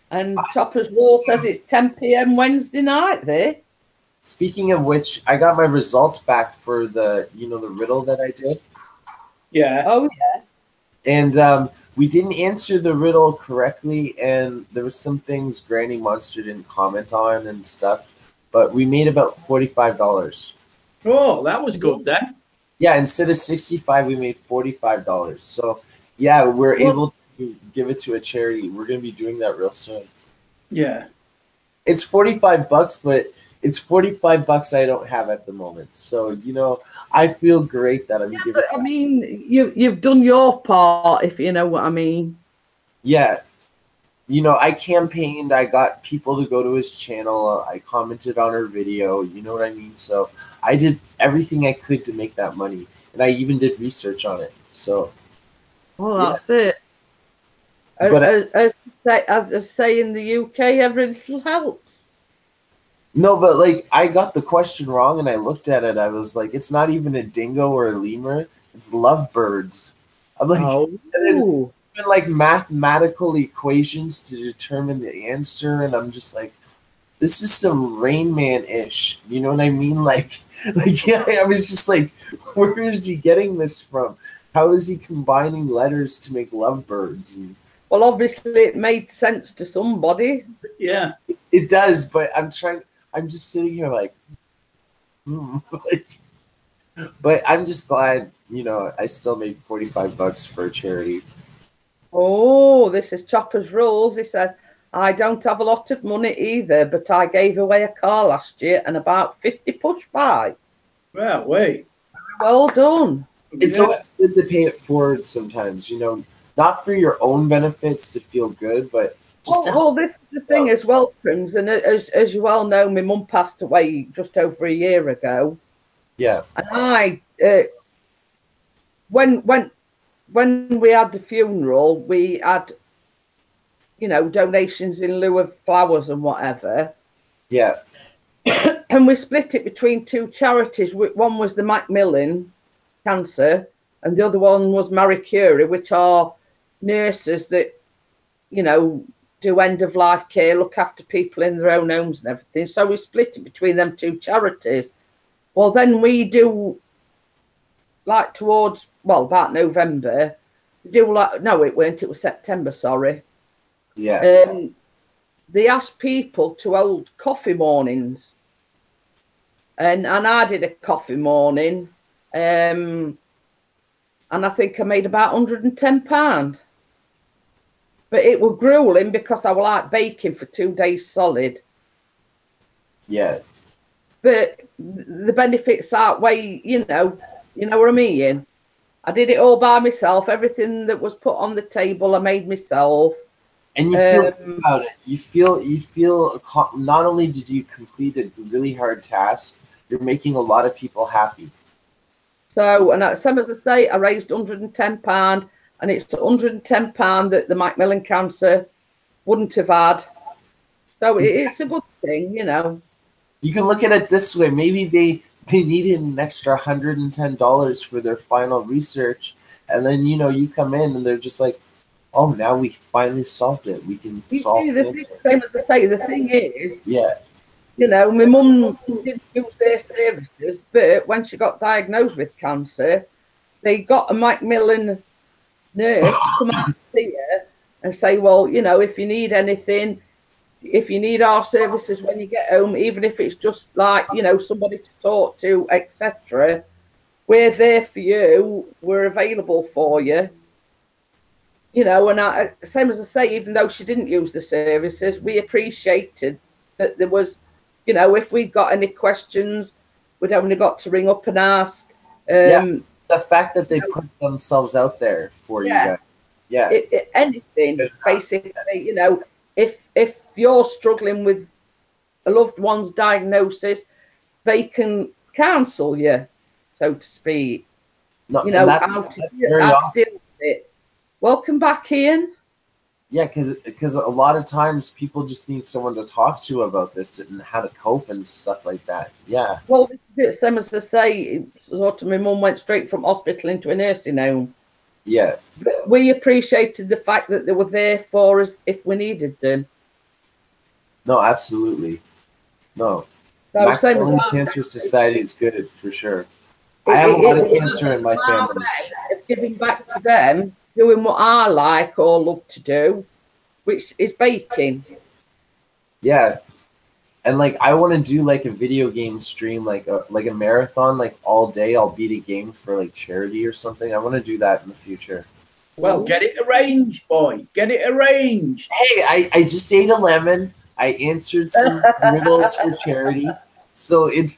And Chopper's Wall says it's 10 p.m. Wednesday night there. Speaking of which, I got my results back for the, you know, the riddle that I did. Yeah. Oh, yeah. And we didn't answer the riddle correctly, and there was some things Granny Monster didn't comment on and stuff, but we made about $45. Oh, that was good then. Yeah, instead of $65, we made $45. So, yeah, we're able to give it to a charity. We're going to be doing that real soon. Yeah. It's $45, but it's $45 I don't have at the moment. So, you know, I feel great that I'm giving. I mean, you've done your part, if you know what I mean. Yeah. You know, I campaigned. I got people to go to his channel. I commented on her video. You know what I mean? So I did everything I could to make that money. And I even did research on it. So. Well, that's it. But as I say in the UK, everything helps. No, but like, I got the question wrong, and I looked at it. I was like, it's not even a dingo or a lemur. It's lovebirds. I'm like, and then even like mathematical equations to determine the answer, and I'm just like, this is some Rain Man-ish. You know what I mean? Like yeah, I was just like, where is he getting this from? How is he combining letters to make lovebirds? And, well, obviously, it made sense to somebody. Yeah, it does, but I'm just sitting here like, but I'm just glad, you know, I still made $45 for a charity. Oh, this is Chopper's Rules. He says, I don't have a lot of money either, but I gave away a car last year and about 50 push bikes. Well, wait. Well done. It's always good to pay it forward sometimes, you know, not for your own benefits to feel good, but just well, this is the thing as well, Prims, and as you well know, my mum passed away just over a year ago. Yeah. And I, when we had the funeral, we had, you know, donations in lieu of flowers and whatever. Yeah. And we split it between two charities. One was the Macmillan Cancer, and the other one was Marie Curie, which are nurses that, you know, do end of life care, look after people in their own homes and everything. So we split it between them two charities. Well, then we do like towards, well, about November, do like, no, it weren't, it was September, sorry. Yeah. They asked people to hold coffee mornings. And I did a coffee morning. And I think I made about £110. But it was grueling because I was like baking for 2 days solid. Yeah. But the benefits outweigh, you know what I mean? I did it all by myself. Everything that was put on the table, I made myself. And you feel about it. You feel not only did you complete a really hard task, you're making a lot of people happy. So, and same as I say, I raised £110, and it's £110 that the Macmillan cancer wouldn't have had. So it's a good thing, you know. You can look at it this way. Maybe they needed an extra $110 for their final research, and then you come in and they're just like, oh, now we finally solved it. We can solve it. Same as I say, the thing is, yeah, my mum didn't use their services, but when she got diagnosed with cancer, they got a Macmillan nurse to come out and see her and say, well, if you need anything, if you need our services when you get home, even if it's just like, somebody to talk to, etc., we're there for you. We're available for you. And same as I say, even though she didn't use the services, we appreciated that there was, if we got any questions, we'd only got to ring up and ask. The fact that they put themselves out there for you guys. Yeah. Anything, basically, if you're struggling with a loved one's diagnosis, they can counsel you, so to speak. No, how to deal with it. Welcome back, Ian. Yeah, because a lot of times people just need someone to talk to about this and how to cope and stuff like that. Yeah. Well, same as I say, sort of my mum went straight from hospital into a nursing home. Yeah. But we appreciated the fact that they were there for us if we needed them. No, absolutely. No. So same as Cancer Society is good for sure. I have a lot of cancer in my family. Way of giving back to them, doing what I like or love to do, which is baking. Yeah. And like I want to do like a video game stream, like a marathon, like all day. I'll beat a game for like charity or something. I want to do that in the future. Well, get it arranged, boy. Get it arranged. Hey, I just ate a lemon. I answered some riddles for charity, so it's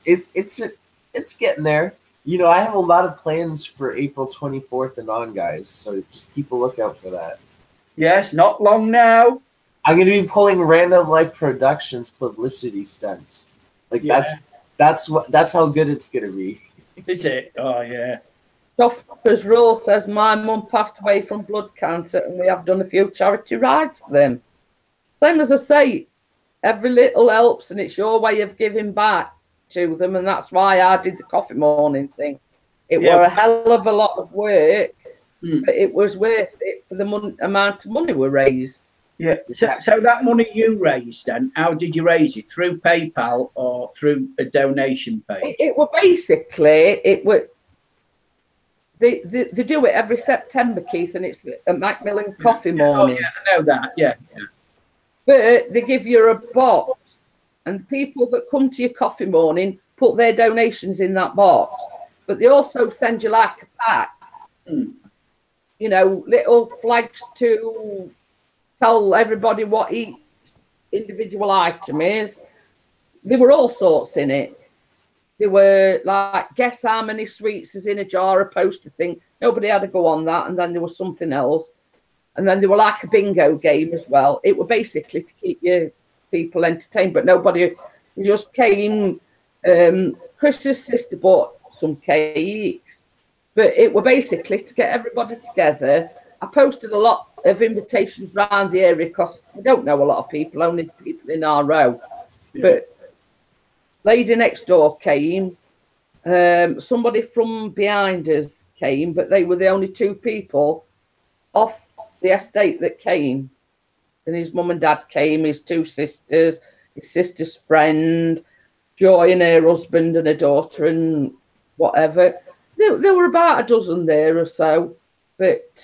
getting there. I have a lot of plans for April 24th and on, guys. So just keep a lookout for that. Yes, not long now. I'm going to be pulling Random Life Productions publicity stunts. Like that's how good it's going to be. Is it? Oh yeah. Shopper's Rule says my mum passed away from blood cancer, and we have done a few charity rides for them. Same as I say, every little helps, and it's your way of giving back to them, and that's why I did the coffee morning thing. It was a hell of a lot of work, but it was worth it for the amount of money we raised. Yeah. So that money you raised, then, how did you raise it? Through PayPal or through a donation page? It was basically, they do it every September, Keith, and it's a Macmillan coffee morning. Oh, yeah, I know that, yeah. But they give you a box, and the people that come to your coffee morning put their donations in that box. But they also send you like a pack, little flags to tell everybody what each individual item is. There were all sorts in it. They were like, guess how many sweets is in a jar, a poster thing. Nobody had to go on that. And then there was something else. And then they were like a bingo game as well. It were basically to keep your people entertained, but nobody just came. Chris's sister bought some cakes, but it were basically to get everybody together. I posted a lot of invitations around the area because we don't know a lot of people, only people in our row. Yeah. But lady next door came. Somebody from behind us came, but they were the only two people off the estate that came. Then his mum and dad came, his two sisters, his sister's friend, Joy and her husband and her daughter and whatever. There were about a dozen there or so, but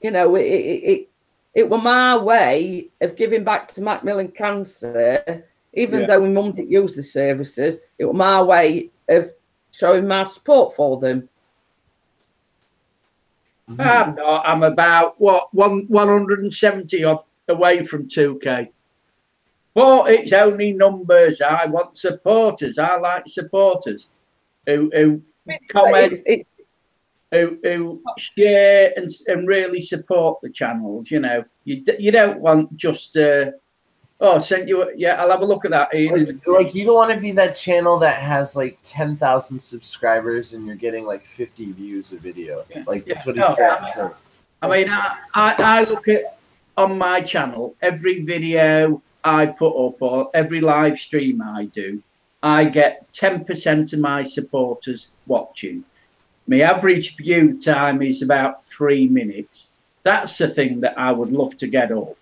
you know, it was my way of giving back to Macmillan Cancer, even though my mum didn't use the services. It was my way of showing my support for them. I'm about 170 odd away from 2K. But it's only numbers. I want supporters. I like supporters who comment, who share and really support the channels. You know, you don't want just sent you. I'll have a look at that. Like you don't want to be that channel that has like 10,000 subscribers and you're getting like 50 views a video. Like that's what he's trying to say. I mean, I look at on my channel every video I put up or every live stream I do, I get 10% of my supporters watching. My average view time is about 3 minutes. That's the thing that I would love to get up.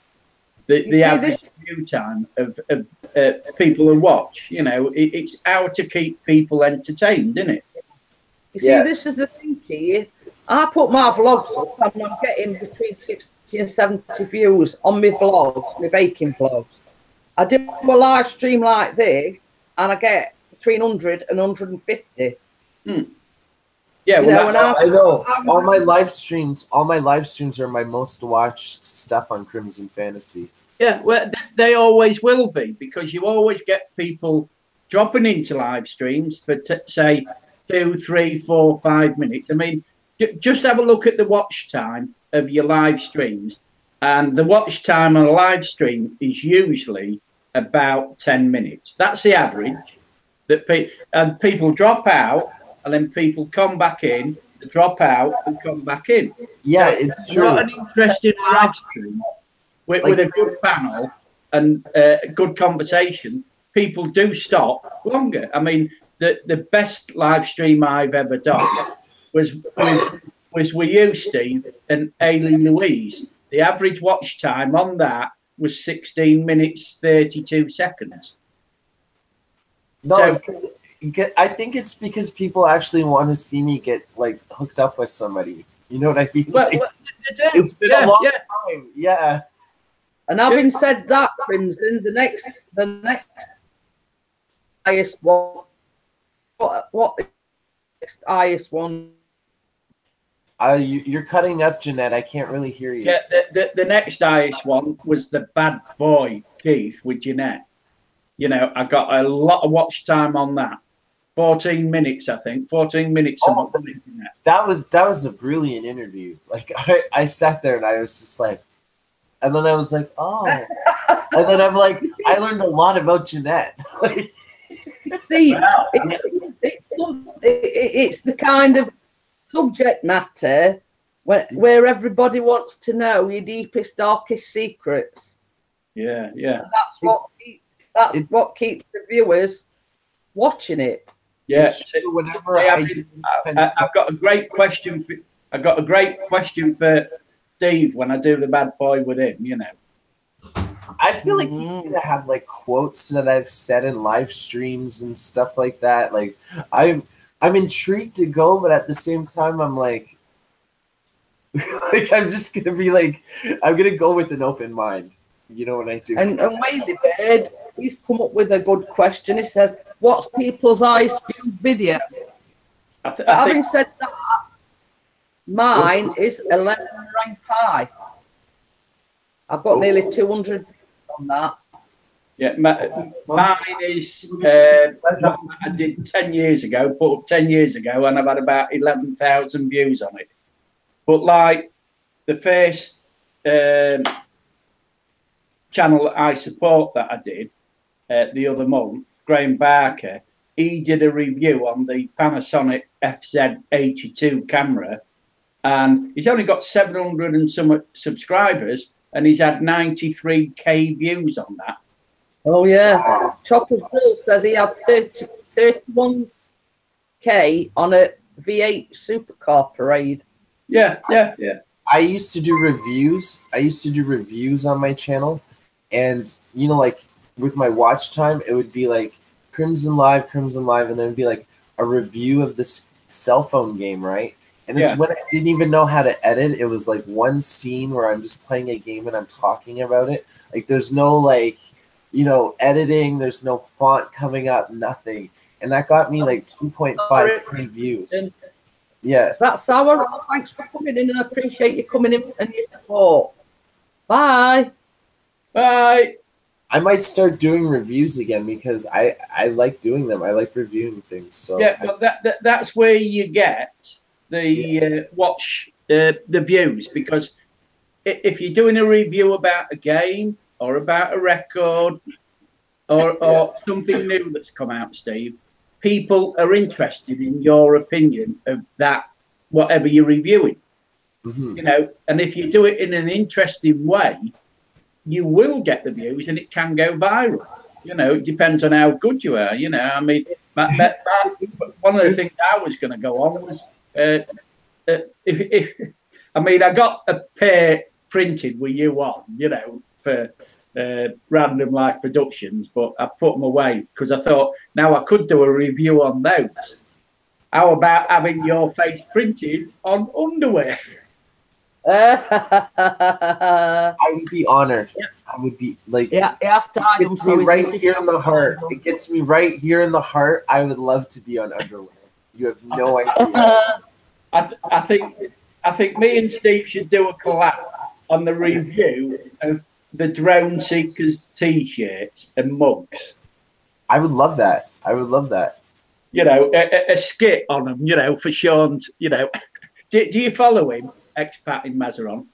The average view time of people who watch, you know, it's how to keep people entertained, isn't it? You see, this is the thing, Keith. I put my vlogs up and I'm getting between 60 and 70 views on my vlogs, my baking vlogs. I do a live stream like this and I get between 100 and 150. Yeah, well, I know. All my live streams are my most watched stuff on Crimson Fantasy. Yeah, well, they always will be, because you always get people dropping into live streams for, say, 2, 3, 4, 5 minutes. I mean, just have a look at the watch time of your live streams. And the watch time on a live stream is usually about 10 minutes. That's the average. And people drop out, and then people come back in, drop out, and come back in. Yeah, so it's true. Not an interesting live stream with a good panel and good conversation. People do stop longer. I mean, the best live stream I've ever done was with you, Steve, and Aileen Louise. The average watch time on that was 16 minutes 32 seconds. No, so, I think it's because people actually want to see me get like hooked up with somebody. You know what I mean? Like, it's been a long time. Yeah. And having said that, Crimson, the next highest one. What the next highest one? You're cutting up, Jeanette. I can't really hear you. Yeah, the next highest one was the Bad Boy Keith with Jeanette. You know, I got a lot of watch time on that. 14 minutes, I think. 14 minutes. Oh, that was a brilliant interview. Like I sat there and I was just like, and then I was like, oh, and then I'm like, I learned a lot about Jeanette. See, it's the kind of subject matter where everybody wants to know your deepest, darkest secrets. Yeah, yeah. And that's what keeps the viewers watching it. Yes. Yeah, whenever I've got a great question. For Steve when I do the Bad Boy with him. You know. I feel like he's gonna have like quotes that I've said in live streams and stuff like that. Like I'm intrigued to go, but at the same time, I'm like I'm just gonna be like, I'm gonna go with an open mind. You know what I do? And Whaley Bird, he's come up with a good question. He says, "What's people's highest viewed video?" Having said that, mine is 11 rank high. I've got nearly 200 on that. Yeah, mine is I did 10 years ago, put up 10 years ago, and I've had about 11,000 views on it. But like the first channel that I support that I did the other month, Graham Barker, he did a review on the Panasonic FZ82 camera, and he's only got 700 and some subscribers, and he's had 93k views on that. Oh yeah, Chopper's Bill says he had 31k on a V8 supercar parade. Yeah. I used to do reviews. I used to do reviews on my channel, and you know, like with my watch time, it would be like Crimson Live, and then it'd be like a review of this cell phone game, right? And it's when I didn't even know how to edit. It was like one scene where I'm just playing a game and I'm talking about it. Like there's no like, you know, editing. There's no font coming up, nothing. And that got me like 2.5 views. Yeah. That's our. Thanks for coming in, and I appreciate you coming in and your support. Bye. Bye. I might start doing reviews again because I like doing them. I like reviewing things. So yeah, but that's where you get the watch the views, because if you're doing a review about a game or about a record or something new that's come out, Steve, people are interested in your opinion of that, whatever you're reviewing. You know, and if you do it in an interesting way, you will get the views and it can go viral. You know, it depends on how good you are. You know, I mean, one of the things I was going to go on was if I mean, I got a pair printed with you on, you know, for Random Life Productions, but I put them away because I thought now I could do a review on those. How about having your face printed on underwear? I would be honored. I would be like, it has to hide so right here in the heart. It gets me right here in the heart. I would love to be on underwear. You have no idea. I think me and Steve should do a collab on the review of the Drone Seekers t-shirts and mugs. I would love that. I would love that. You know, a skit on them, you know, for Sean's, you know. Do you follow him, Expat in Mazaron?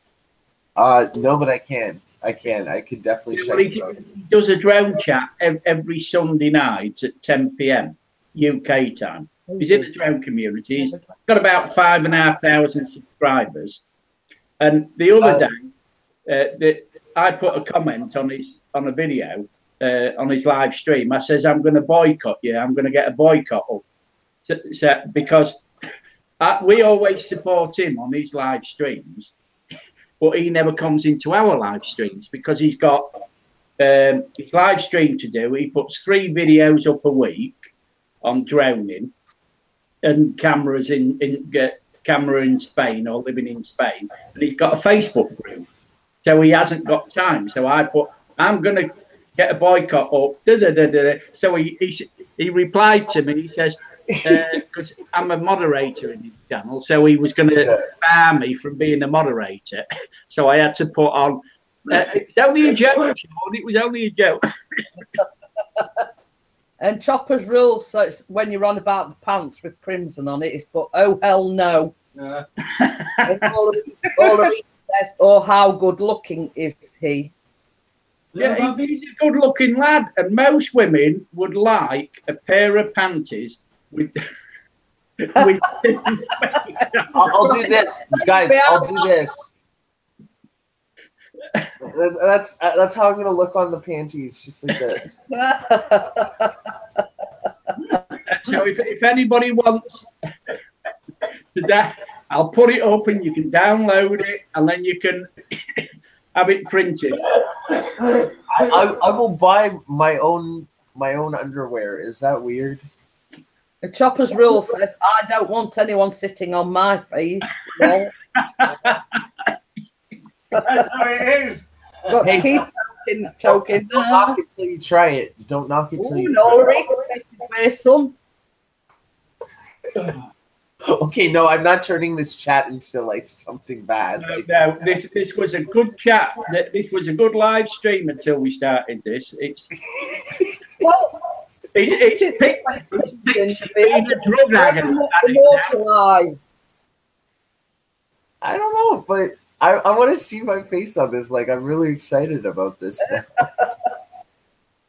No, but I can. I could definitely check it out. He does a drone chat every Sunday night at 10 p.m. UK time. He's in the drone community. He's got about 5,500 subscribers. And the other day, I put a comment on a video on his live stream. I says, I'm going to boycott you. I'm going to get a boycott up. So, because we always support him on his live streams, but he never comes into our live streams because he's got his live stream to do. He puts 3 videos up a week on droning and cameras camera in Spain or living in Spain, and he's got a Facebook group, so he hasn't got time. So I put, I'm going to get a boycott up. So he replied to me. He says, because I'm a moderator in his channel, so he was going to bar me from being a moderator. So I had to put on, it's only a joke, Sean. It was only a joke. And Chopper's rule, so it's when you're on about the pants with crimson on it, it's but oh hell no. And all of it says, oh, how good looking is he? Yeah, he's a good looking lad, and most women would like a pair of panties with I'll do this, guys. I'll do this. That's how I'm gonna look on the panties, just like this. So if anybody wants that, I'll put it up and you can download it, and then you can have it printed. I will buy my own underwear. Is that weird? The Chopper's rule says, I don't want anyone sitting on my face. Well, that's how it is. but Hey, keep choking. Don't knock it till you try it. Don't knock it till you try it. Some. Okay, no, I'm not turning this chat into like something bad. No, this was a good chat. This was a good live stream until we started this. It's well, it's being a drug addict. Immortalized. I don't know, but I want to see my face on this. Like, I'm really excited about this.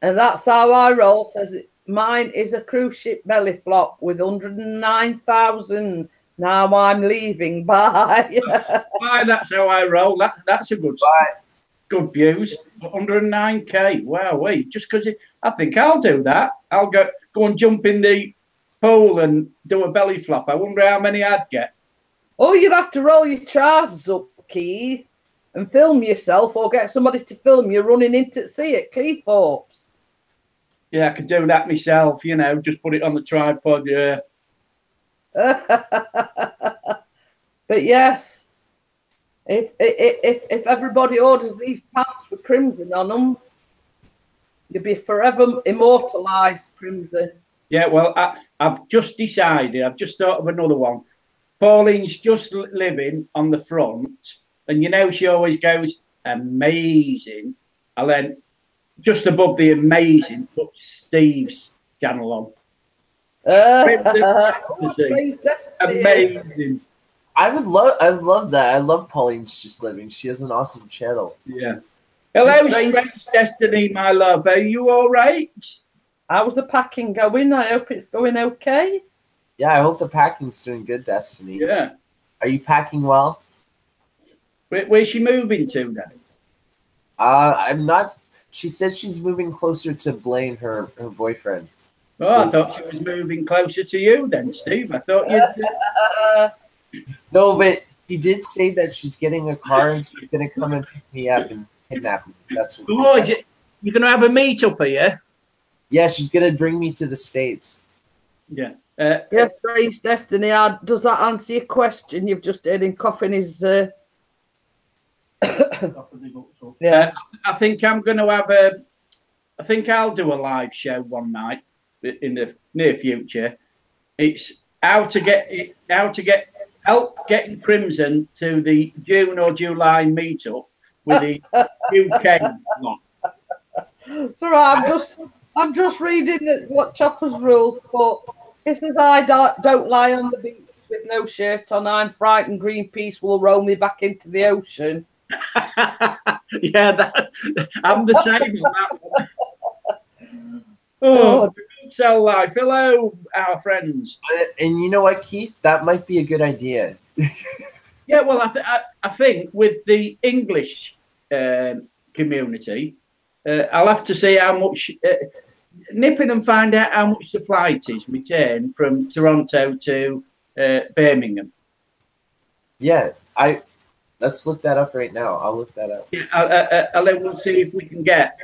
And that's how I roll. Says mine is a cruise ship belly flop with 109,000. Now I'm leaving. Bye. Bye. That's how I roll. That's a good. Bye. Good views. 109k. Wow, wait. Just because I think I'll do that. I'll go and jump in the pool and do a belly flop. I wonder how many I'd get. Oh, you'd have to roll your trousers up Keith, and film yourself, or get somebody to film you running into sea at Cleethorpes. Yeah, I could do that myself, you know, just put it on the tripod, yeah. But yes, if everybody orders these pants with crimson on them, you'll be forever immortalised, Crimson. Yeah, well, I've just decided, I've just thought of another one. Pauline's just living on the front, and you know she always goes, amazing. And then just above the amazing, put Steve's channel on. Amazing. I love that. I love Pauline's Just Living. She has an awesome channel. Yeah. Hello, Strange Destiny, my love. Are you all right? How's the packing going? I hope it's going okay. Yeah, I hope the packing's doing good, Destiny. Yeah. Are you packing well? Where's she moving to then? I'm not. She says she's moving closer to Blaine, her boyfriend. Oh, So I thought she was moving closer to you then, Steve. I thought you. No, but he did say that she's getting a car and she's gonna come and pick me up and kidnap me. That's what she said. You're gonna have a meet up here? Yeah, she's gonna bring me to the States. Yeah. Yes, Strange Destiny. Does that answer your question? You've just heard him coughing his. Yeah, I think I'm going to have a. I think I'll do a live show one night in the near future. It's how to help getting Crimson to the June or July meetup with the UK lot. It's all right. I'm just reading what Chopper's rules put. It says I don't lie on the beach with no shirt on. I'm frightened. Greenpeace will roll me back into the ocean. Yeah, I'm the same on that one. Oh, cell life. Hello, our friends. And you know what, Keith? That might be a good idea. Yeah, well, I think with the English community, I'll have to see how much. Nip in and find out how much the flight is return from Toronto to Birmingham. Yeah, let's look that up right now. I'll look that up. Yeah, we'll see if we can get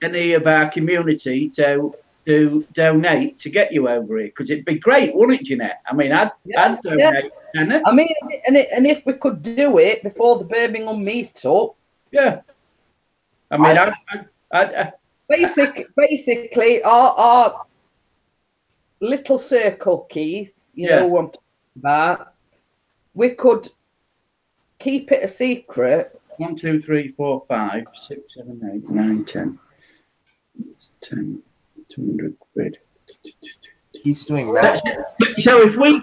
any of our community to donate to get you over here, because it'd be great, wouldn't it, Jeanette? I mean, I'd donate. Yeah. I mean, and if we could do it before the Birmingham meetup. Yeah. I mean, I basically, our little circle, Keith, you know what I'm talking about, we could keep it a secret. 1, 2, 3, 4, 5, 6, 7, 8, 9, 10. It's 10, 200 quid. He's doing that. So if we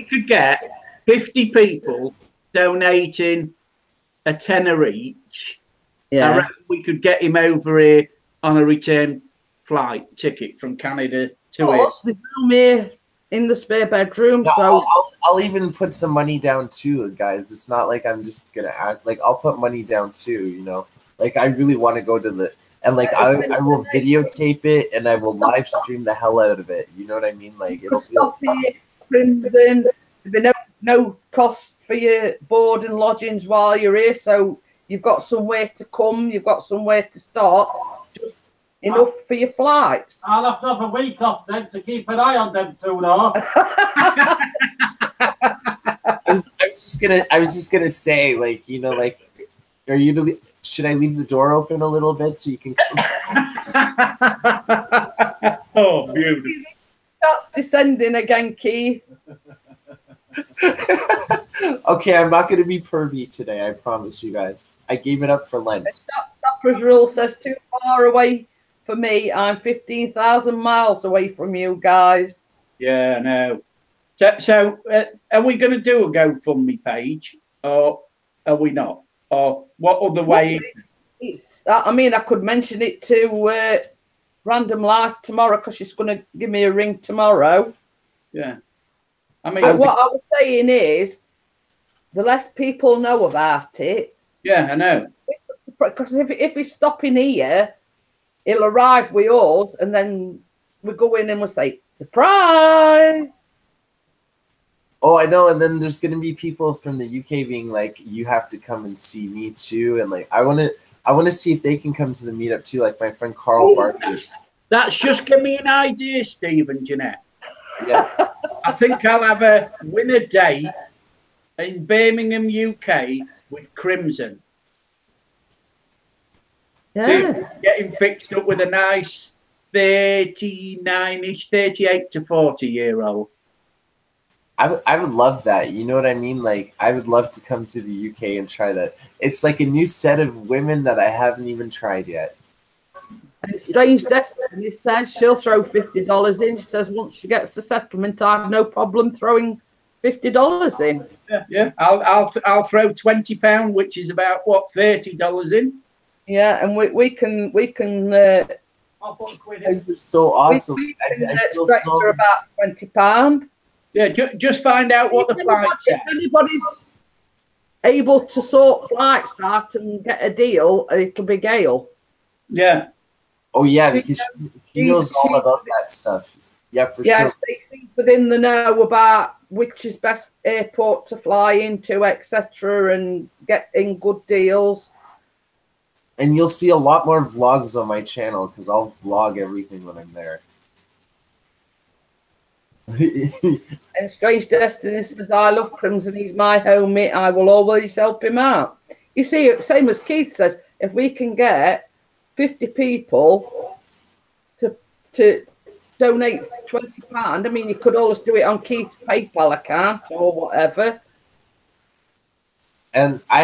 could get 50 people donating a tenner each, I reckon we could get him over here on a return flight ticket from Canada to here. There's room here in the spare bedroom, no, so I'll even put some money down too, guys. It's not like I'm just gonna act like I'll put money down too. You know, like I really want to go to the and like I will videotape it and I will live stream the hell out of it. You know what I mean? Like it'll stop here, Crimson. There'll be no cost for your board and lodgings while you're here, so you've got somewhere to come, you've got somewhere to start, just enough for your flights. I'll have to have a week off then to keep an eye on them two now. I was just gonna say, like, you know, like, should I leave the door open a little bit so you can come? Oh, beautiful. That's descending again, Keith. Okay, I'm not going to be pervy today, I promise you guys. I gave it up for Lent. Stopper's rule says too far away for me. I'm 15,000 miles away from you guys. Yeah, no. So are we going to do a GoFundMe page, or are we not? Or what other way? I mean, I could mention it to Random Life tomorrow, because she's going to give me a ring tomorrow. Yeah. I mean, but what I was saying is, the less people know about it. Yeah, I know. Because if he's stopping here, he'll arrive with us, and then we go in and we'll say, surprise! Oh, I know. And then there's gonna be people from the UK being like, "You have to come and see me too." And like, I wanna see if they can come to the meetup too. Like my friend Carl Barker. That's just give me an idea, Stephen, Jeanette. Yeah. I think I'll have a winner day in Birmingham, UK with Crimson. Yeah. Getting fixed up with a nice 39-ish, 38 to 40-year-old. I would love that. You know what I mean? Like, I would love to come to the UK and try that. It's like a new set of women that I haven't even tried yet. And Strange Destiny says she'll throw $50 in. She says once she gets the settlement, I have no problem throwing $50 in. Yeah. I'll throw £20, which is about what, $30 in. Yeah, and we can I'll put a quid in. This is so awesome. we can I feel stretch so- to about £20. Yeah, just find out what the flight's If at. anybody's able to sort flights out and get a deal, it'll be Gail. Yeah. Oh yeah, because she knows all she's- about that stuff. Yeah, for Yeah, sure. she's within the know about which is best airport to fly into, etc., and get in good deals. And you'll see a lot more vlogs on my channel because I'll vlog everything when I'm there. And Strange Destiny says, I love Crimson, he's my homie, I will always help him out. You see, same as Keith says, if we can get 50 people to donate £20, I mean, you could always do it on Keith's PayPal account or whatever. And I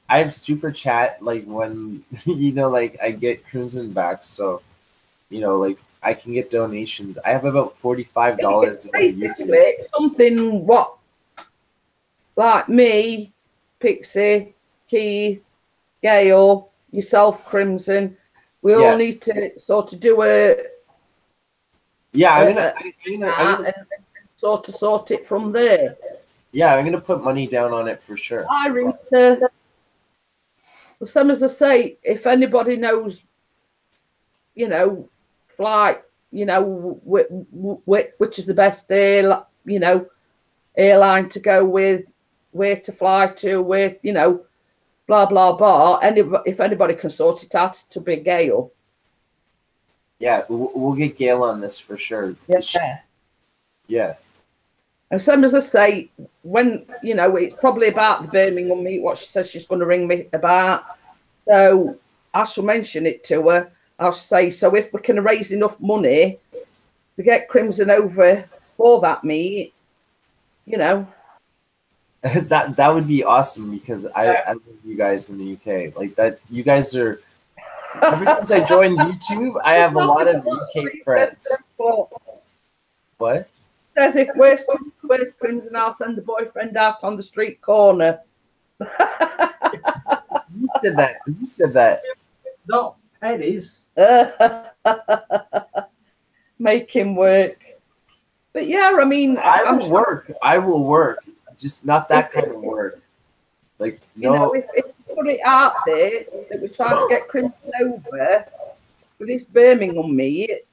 have super chat like when you know, like I get Crimson back, so you know, like I can get donations. I have about $45 in my Basically, YouTube. something what, like me, Pixie, Keith, Gail, yourself, Crimson, we all need to sort of do Yeah, I'm and sort it from there. yeah, I'm gonna put money down on it for sure. I read some, as I say, if anybody knows, you know, flight, you know, which is the best airline to go with, where to fly to, where, you know, blah blah blah. If anybody can sort it out, to be Gail. Yeah, we'll get Gail on this for sure. Yeah. Yeah. And same as I say, when, you know, it's probably about the Birmingham meet, what she says she's going to ring me about. So I shall mention it to her. I'll say, so if we can raise enough money to get Crimson over for that meet, you know. that would be awesome because I love you guys in the UK. Like that, you guys are. Ever since I joined YouTube, I have a lot of UK friends. What? Says if where's Crimson, I'll send the boyfriend out on the street corner. Who said that? Who said that? No, pennies. Make him work. But yeah, I mean, I will work. I will work. Just not that kind of work. Like, no. You know, if you put it out there that we're trying to get Crimson over for this Birmingham meet,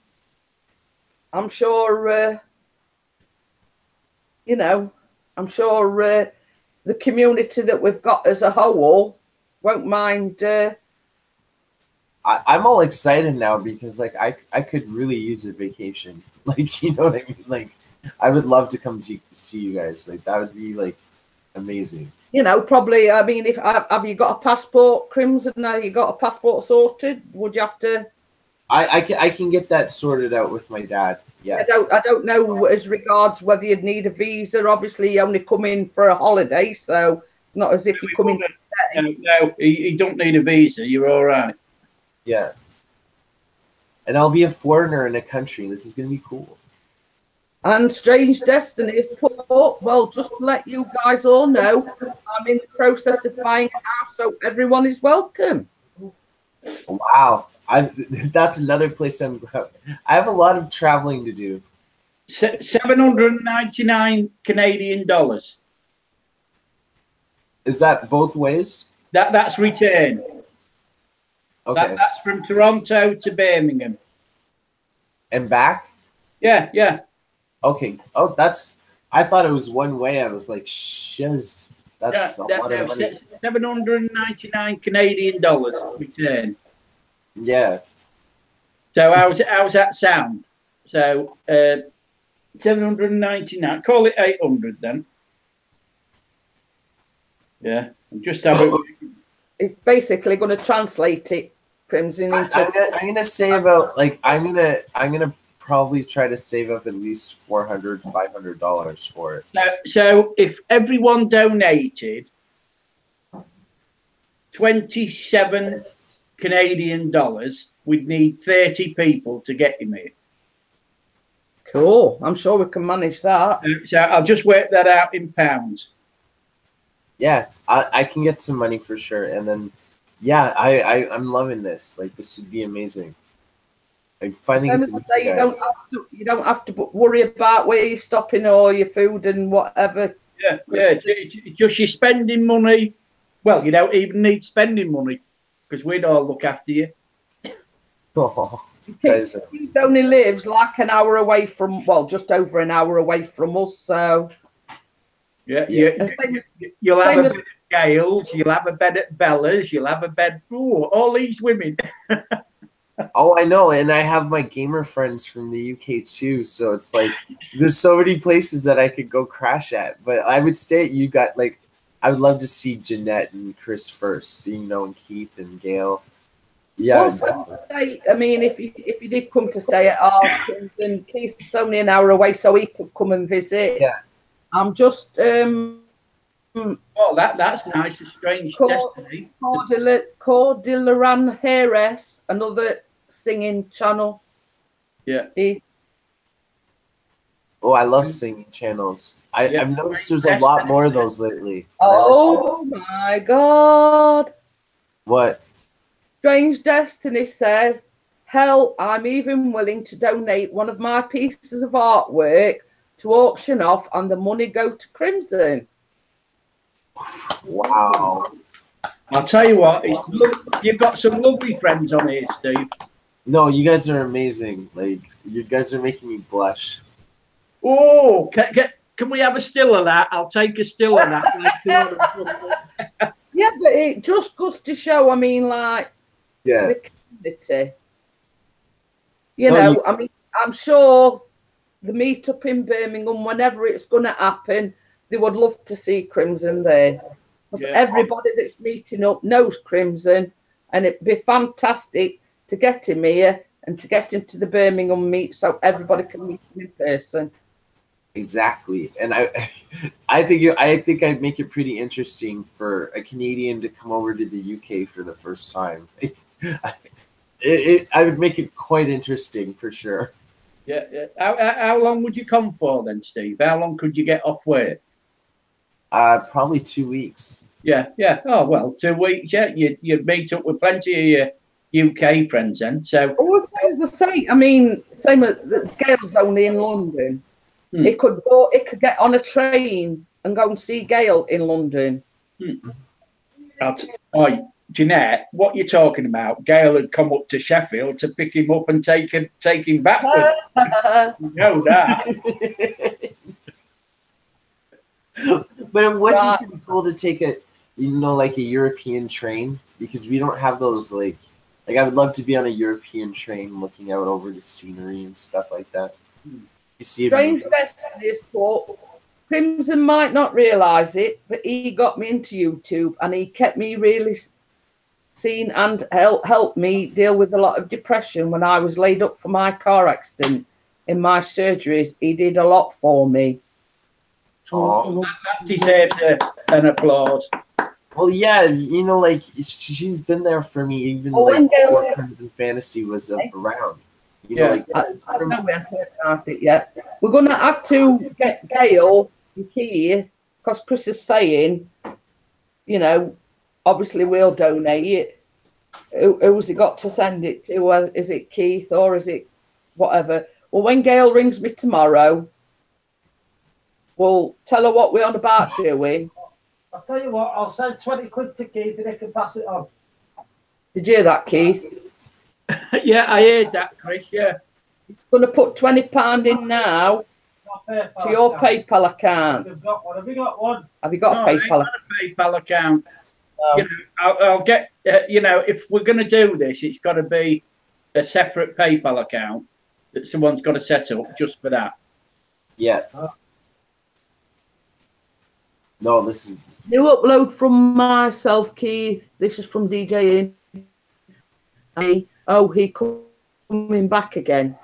I'm sure, you know, I'm sure the community that we've got as a whole won't mind. I'm all excited now because, like, I could really use a vacation. Like, you know what I mean? Like, I would love to come to see you guys. Like, that would be, like, amazing. You know, probably, I mean, if have you got a passport, Crimson? Have you got a passport sorted? Would you have to? I can get that sorted out with my dad. Yeah. I don't know as regards whether you'd need a visa. Obviously, you only come in for a holiday, so not as if you come in to stay. No, you don't need a visa. You're all right. Yeah. And I'll be a foreigner in a country. This is going to be cool. And Strange Destiny is put up. Well, just to let you guys all know, I'm in the process of buying a house, so everyone is welcome. Wow. That's another place I'm going. I have a lot of traveling to do. 799 Canadian dollars. Is that both ways? That's return. Okay. That's from Toronto to Birmingham. And back? Yeah. Okay. Oh, I thought it was one way. I was like, shiz. That's a lot of money. 799 Canadian dollars return. Yeah. So how's that sound? So 799. Call it 800 then. Yeah. Just have it. It's basically going to translate it, Crimson, into. I'm gonna say about like I'm gonna probably try to save up at least $400, $500 for it. So if everyone donated 27 Canadian dollars, we'd need 30 people to get him here. Cool. I'm sure we can manage that. So I'll just work that out in pounds. Yeah, I can get some money for sure, and then yeah, I'm loving this. Like this would be amazing. Like finally, you don't have to worry about where you're stopping or your food and whatever. Yeah. Just your spending money. Well, you don't even need spending money because we'd all look after you. Oh, he only lives like an hour away from, well, just over an hour away from us. So yeah. You'll have a bed at Gales. You'll have a bed at Bella's. You'll have a bed. Ooh, all these women. Oh, I know, and I have my gamer friends from the UK too. So it's like there's so many places that I could go crash at. But I would stay at you got like I would love to see Jeanette and Chris first, you know, and Keith and Gail. Yeah. Also, I mean, if you did come to stay at ours, then Keith's only an hour away, so he could come and visit. Yeah. I'm just Oh, that's nice. A strange destiny. Cordileran Heres, another singing channel. Yeah. Oh, I love singing channels. I've noticed there's a lot more of those lately. Oh my God. What? Strange Destiny says, hell, I'm even willing to donate one of my pieces of artwork to auction off and the money go to Crimson. Wow. I'll tell you what, you've got some lovely friends on here, Steve. No, you guys are amazing. Like, you guys are making me blush. Oh, can we have a still of that? I'll take a still of that. Yeah, but it just goes to show, I mean, like, the community. I mean, I'm sure the meetup in Birmingham, whenever it's going to happen, they would love to see Crimson there. Because everybody that's meeting up knows Crimson, and it'd be fantastic to get him here and to get him to the Birmingham meet so everybody can meet him in person. Exactly, and I think I'd make it pretty interesting for a Canadian to come over to the UK for the first time. I would make it quite interesting for sure. Yeah. How long would you come for then, Steve? How long could you get off work? Probably 2 weeks. Yeah. Oh well, 2 weeks. Yeah, you'd meet up with plenty of your UK friends then. So, as I say, I mean, same as Gail's only in London. It could get on a train and go and see Gail in London. Jeanette, what you're talking about? Gail had come up to Sheffield to pick him up and take him back. You know that. But it would be cool to take a European train, because we don't have those like I would love to be on a European train looking out over the scenery and stuff like that. You see, Strange Destiny is put. Crimson might not realise it, but he got me into YouTube and he kept me really seen and helped me deal with a lot of depression when I was laid up for my car accident in my surgeries. He did a lot for me. That deserves an applause. Well, yeah, like she's been there for me even before Crimson Fantasy was around. I don't know we haven't heard past it yet. We're going to have to get Gail and Keith, because Chris is saying, obviously we'll donate it. Who's he got to send it to? Is it Keith or is it whatever? Well, when Gail rings me tomorrow, we'll tell her what we're on about doing. I'll tell you what, I'll send 20 quid to Keith and he can pass it on. Did you hear that, Keith? Yeah, I heard that, Chris, yeah. He's going to put £20 in now. PayPal to your account? PayPal account. You've got one. Have you got one? Have you got No, a I ain't PayPal got account? a PayPal account. No. You know, I'll get. You know, if we're going to do this, it's got to be a separate PayPal account that someone's got to set up just for that. Yeah. No, this is. New upload from myself, Keith. This is from DJ In. Oh, he coming back again.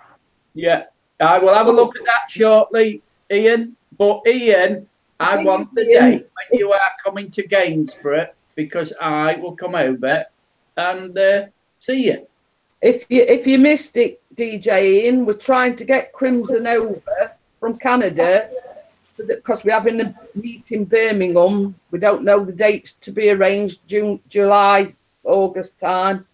Yeah, I will have a look at that shortly, Ian. But Ian, I want the Ian, date when you are coming to Gainsborough, because I will come over and see you. If you missed it, DJ Ian, we're trying to get Crimson over from Canada because we're having a meet in Birmingham. We don't know the dates to be arranged, June, July, August time.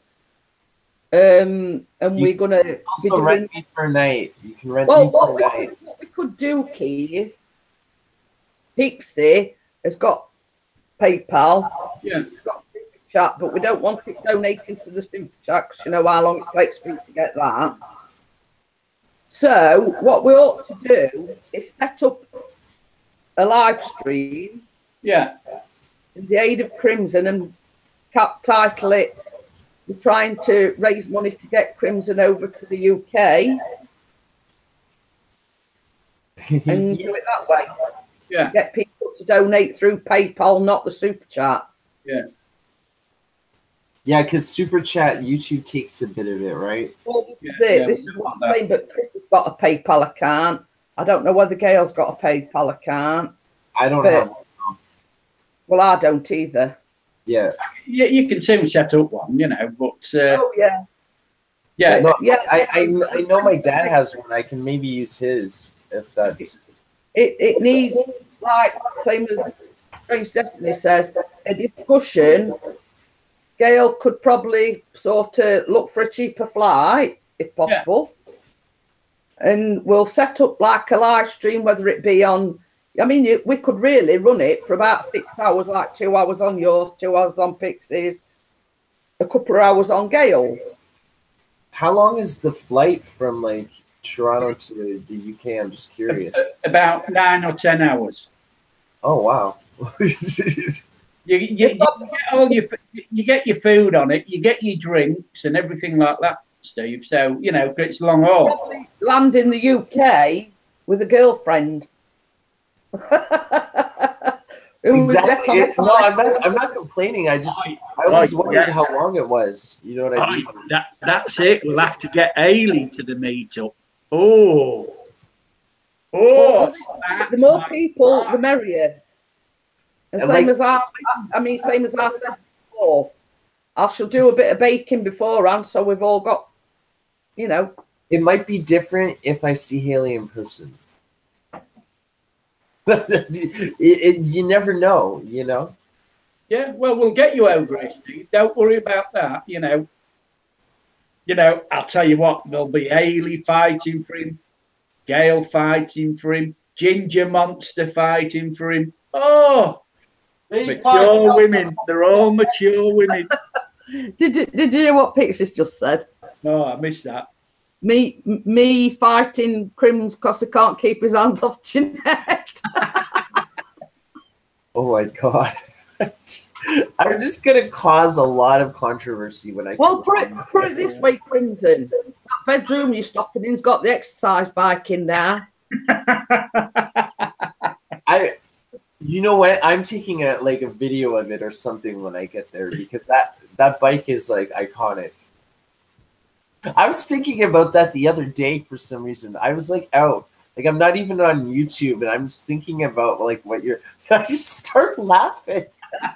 And we're gonna be Also, doing rent me for a night. You can rent well. me for a night. What we could do, Keith, Pixie has got PayPal. Yeah. We've got Super Chat, but we don't want it donating to the Super Chat because you know how long it takes for you to get that. So what we ought to do is set up a live stream. Yeah. In the aid of Crimson and title it. We're trying to raise money to get Crimson over to the UK and do it that way. Yeah. Get people to donate through PayPal, not the Super Chat. Yeah. Yeah, because Super Chat, YouTube takes a bit of it, right? Well, this is it. Yeah, This is what I'm saying, but Chris has got a PayPal account. I don't know whether Gail's got a PayPal account. I don't But- have. Well, I don't either. Yeah. You can soon set up one, you know, but Oh, yeah. yeah. No, Yeah. I know my dad has one. I can maybe use his if that's. It needs, like, same as Strange Destiny says, a discussion. Gail could probably sort of look for a cheaper flight, if possible. And we'll set up like a live stream, whether it be on, I mean, we could really run it for about 6 hours, like 2 hours on yours, 2 hours on Pixie's, a couple of hours on Gail's. How long is the flight from like Toronto to the UK? I'm just curious. About 9 or 10 hours. Oh wow. You get all your you get your food on it, you get your drinks and everything like that, Steve. So you know it's long haul. Probably land in the UK with a girlfriend. Exactly. No, I'm not complaining. I always wondered how long it was. You know what I mean? That's it. We'll have to get Ailey to the meetup. Oh. The more people, the merrier. And same like- as same as I said before, I shall do a bit of baking beforehand, so we've all got, you know. It might be different if I see Haley in person. You never know, you know. Yeah, well, we'll get you over it, Steve. Don't worry about that. You know, I'll tell you what, there'll be Ailey fighting for him, Gail fighting for him, Ginger Monster fighting for him. Oh, mature women. They're all mature women. Did you hear what Pixie's just said? No, I missed that. Me fighting Crims because he can't keep his hands off Jeanette. Oh my god. I'm just gonna cause a lot of controversy when I Well, put it this way, Crimson. That bedroom you're stopping in's got the exercise bike in there. You know what? I'm taking a video of it or something when I get there because that bike is like iconic. I was thinking about that the other day for some reason. I was like out. Like I'm not even on YouTube and I'm just thinking about like what you're I just start laughing.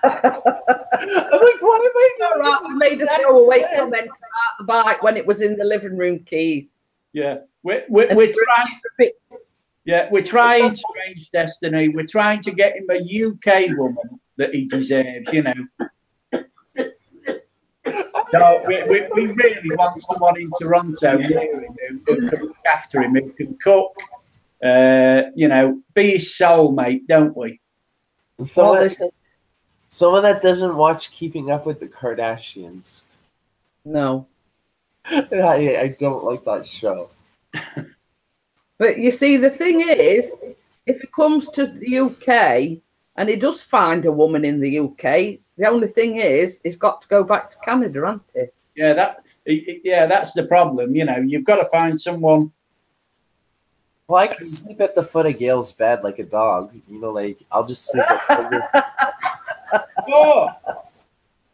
I'm like, what am I doing? Right, we made a throwaway comment about the bike when it was in the living room, Keith. Yeah, we're trying. Yeah, we're trying Strange Destiny. We're trying to get him a UK woman that he deserves, you know. No, we really want someone in Toronto near him who can look after him, who can cook, you know, be his soulmate, don't we? Some of that doesn't watch Keeping Up with the Kardashians. No. I don't like that show. But you see, the thing is, if it comes to the UK and he does find a woman in the UK, the only thing is, he's got to go back to Canada, hasn't he? Yeah, that's the problem. You know, you've got to find someone. Well, I can sleep at the foot of Gail's bed like a dog. You know, like I'll just sleep Oh,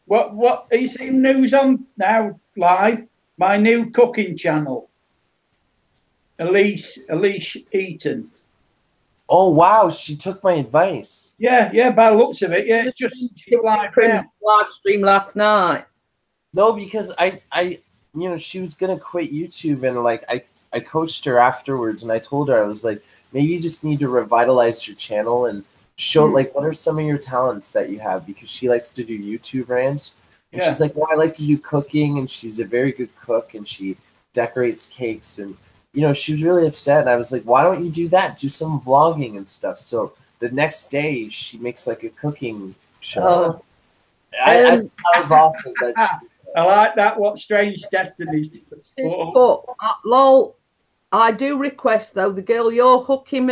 what are you seeing news on now live? My new cooking channel. Elise Eaton. Oh wow, she took my advice. Yeah, by the looks of it, yeah, it's just she's live now. Live stream last night. No, because I you know, she was gonna quit YouTube, and like I coached her afterwards, and I told her, I was like, maybe you just need to revitalize your channel and show like what are some of your talents that you have, because she likes to do YouTube rants. And she's like, well, I like to do cooking, and she's a very good cook, and she decorates cakes, and you know, she was really upset, and I was like, why don't you do that? Do some vlogging and stuff. So the next day, she makes like a cooking show. Oh. That was awesome. I like that. What strange destinies. But lol, I do request though, the girl you're hooking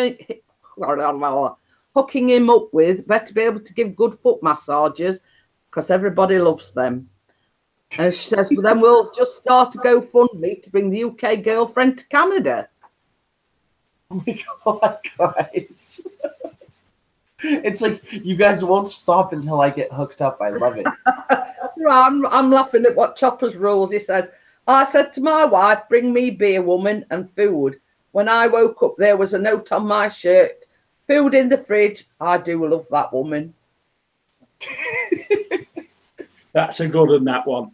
him up with better be able to give good foot massages, because everybody loves them. And she says, well, then we'll just start a GoFundMe to bring the UK girlfriend to Canada. Oh my God, guys. It's like you guys won't stop until I get hooked up. I love it. I'm laughing at what Chopper's rules. He says, I said to my wife, bring me beer, woman, and food. When I woke up, there was a note on my shirt. Food in the fridge. I do love that woman. That's a good one, that one.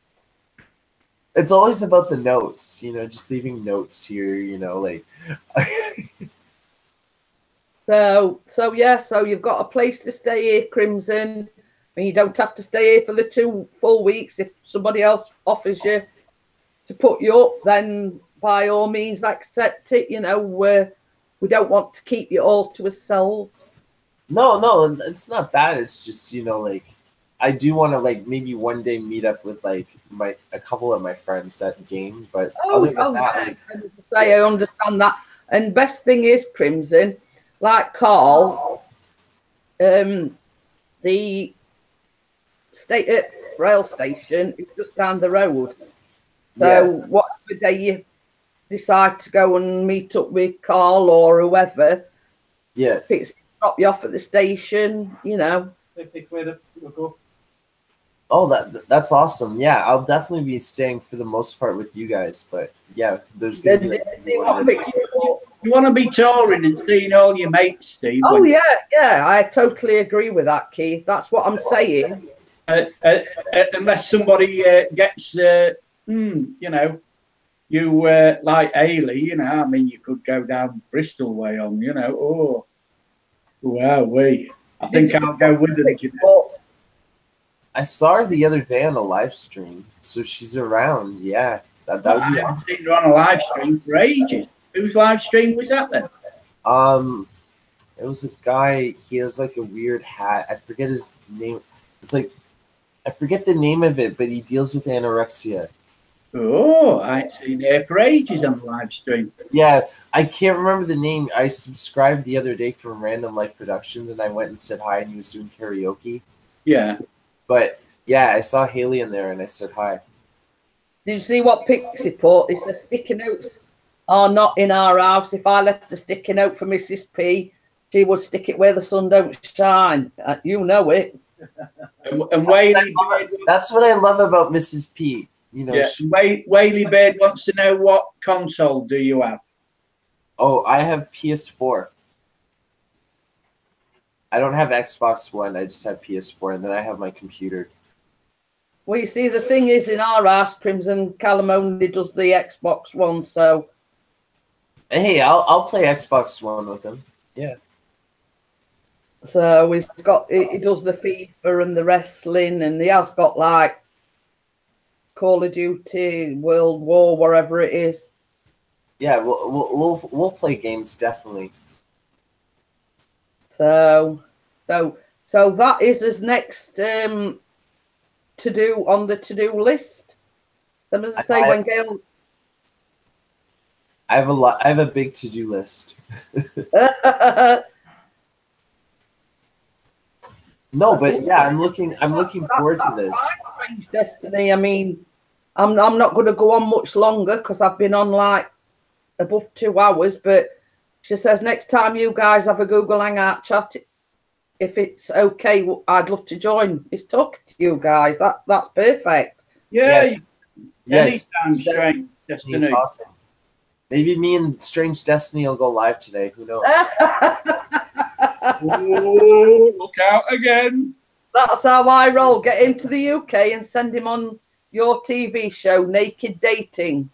It's always about the notes, you know, just leaving notes here, you know, like. So you've got a place to stay here, Crimson. And you don't have to stay here for the 2 full weeks. If somebody else offers you to put you up, then by all means accept it. You know, we don't want to keep you all to ourselves. No, it's not that. It's just, you know, like, I do want to like maybe one day meet up with like a couple of my friends at game, but other than that, I understand that. And best thing is, Crimson, like Carl, the rail station is just down the road. So whatever day you decide to go and meet up with Carl or whoever, drop you off at the station, you know. Oh, that's awesome. Yeah, I'll definitely be staying for the most part with you guys. But yeah, there's going to be. You want to be touring and seeing all your mates, Steve. Oh, yeah, I totally agree with that, Keith. That's what I'm saying. Unless somebody gets, you know, you like Ailey, you know, I mean, you could go down Bristol way on, you know. Oh, wow, I think I'll go with them. You know? I saw her the other day on a live stream, so she's around. Yeah, that would be. I've seen her on a live stream for ages. Whose live stream was that then? It was a guy. He has like a weird hat. I forget his name. It's like I forget the name of it, but he deals with anorexia. Oh, I ain't seen her for ages on the live stream. Yeah, I can't remember the name. I subscribed the other day from Random Life Productions, and I went and said hi, and he was doing karaoke. Yeah. But yeah, I saw Haley in there and I said hi. Did you see what Pixie put? It says sticky notes are not in our house. If I left a sticky note for Mrs. P, she would stick it where the sun don't shine. You know it. And Whaley that's what I love about Mrs. P. You know, Whaley Bird wants to know, what console do you have? Oh, I have PS4. I don't have Xbox One. I just have PS4, and then I have my computer. Well, you see, the thing is, in our house, Crimson Callum only does the Xbox One, so. Hey, I'll play Xbox One with him. Yeah. So he does the FIFA and the wrestling, and he has got like Call of Duty, World War, whatever it is. Yeah, we'll play games definitely. So that is his next to do on the to-do list. So as I say, when Gail, I have a lot. I have a big to-do list. No, but yeah, I'm looking forward to this. Strange Destiny. I mean, I'm not going to go on much longer because I've been on like above 2 hours. But she says next time you guys have a Google Hangout chat, if it's okay, I'd love to join. It's talking to you guys. That's perfect. Yeah, Yes. Yeah, anytime, Strange Destiny. Awesome. Maybe me and Strange Destiny will go live today. Who knows? Ooh, look out again. That's how I roll. Get him to the UK and send him on your TV show, Naked Dating.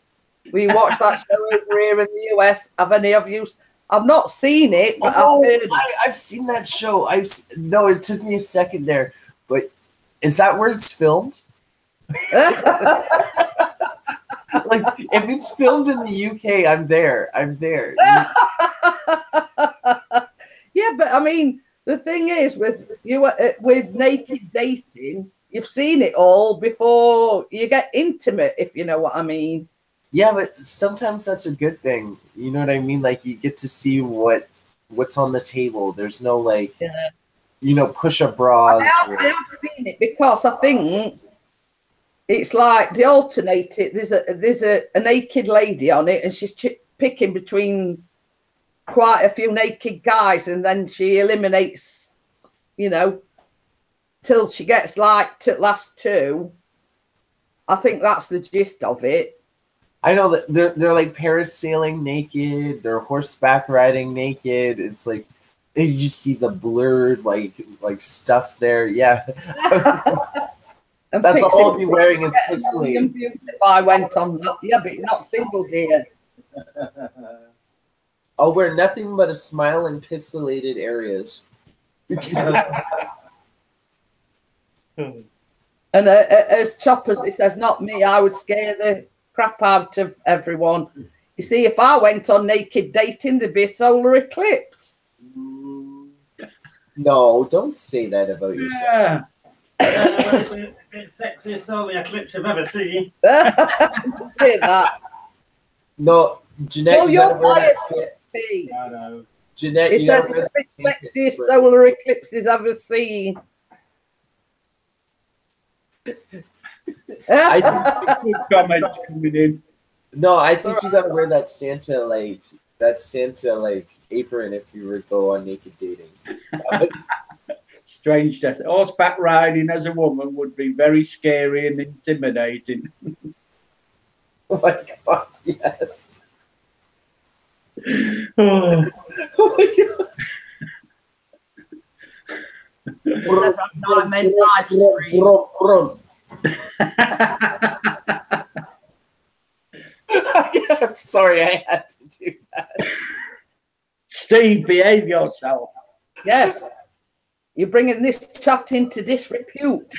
We watch that show over here in the US. Have any of you? I've not seen it, but I've heard. I've seen that show. No, it took me a second there, but is that where it's filmed? Like, if it's filmed in the UK, I'm there. I'm there. Yeah, but I mean, the thing is, with Naked Dating, you've seen it all before you get intimate, if you know what I mean. Yeah, but sometimes that's a good thing. You know what I mean? Like, you get to see what's on the table. There's no push-up bras. I have seen it because I think it's like they alternate it. There's a naked lady on it, and she's picking between quite a few naked guys, and then she eliminates, till she gets like to last two. I think that's the gist of it. I know that they're like parasailing naked, they're horseback riding naked. It's like you just see the blurred like stuff there. Yeah. That's all I'll be wearing is pixelated. If I went on that, yeah, but you're not single, dear. I'll wear nothing but a smile in pixelated areas. And as Choppers, it says, not me, I would scare the crap out of everyone. You see, if I went on Naked Dating, there'd be a solar eclipse. No, don't say that about yourself. Yeah. It's sexiest solar eclipse I've ever seen. Hear that? No, Jeanette. Well, you're biased. I know. Jeanette, It says it's the sexiest solar eclipse he's ever seen. Good comments coming in. No, I think you gotta wear that Santa apron if you were to go on Naked Dating. Strange that horseback riding as a woman would be very scary and intimidating. Oh my god, yes. Oh. Oh my god. I'm sorry, I had to do that. Steve, behave yourself. Yes. You're bringing this chat into disrepute.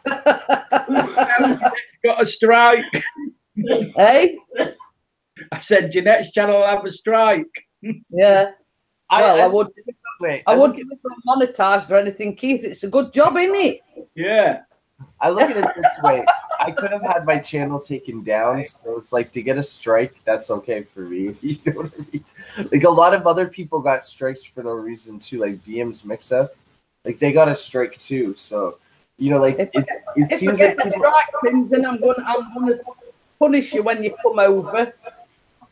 Got a strike. Hey? I said Jeanette's channel will have a strike. Yeah. Well, I wouldn't wait, give it monetized or anything, Keith. It's a good job, isn't it? Yeah. I look at it this way. I could have had my channel taken down, so it's like to get a strike, that's okay for me. You know what I mean? Like a lot of other people got strikes for no reason too, like DM's Mix-Up. Like they got a strike too. So like it seems like people... strike things, then I'm gonna punish you when you come over.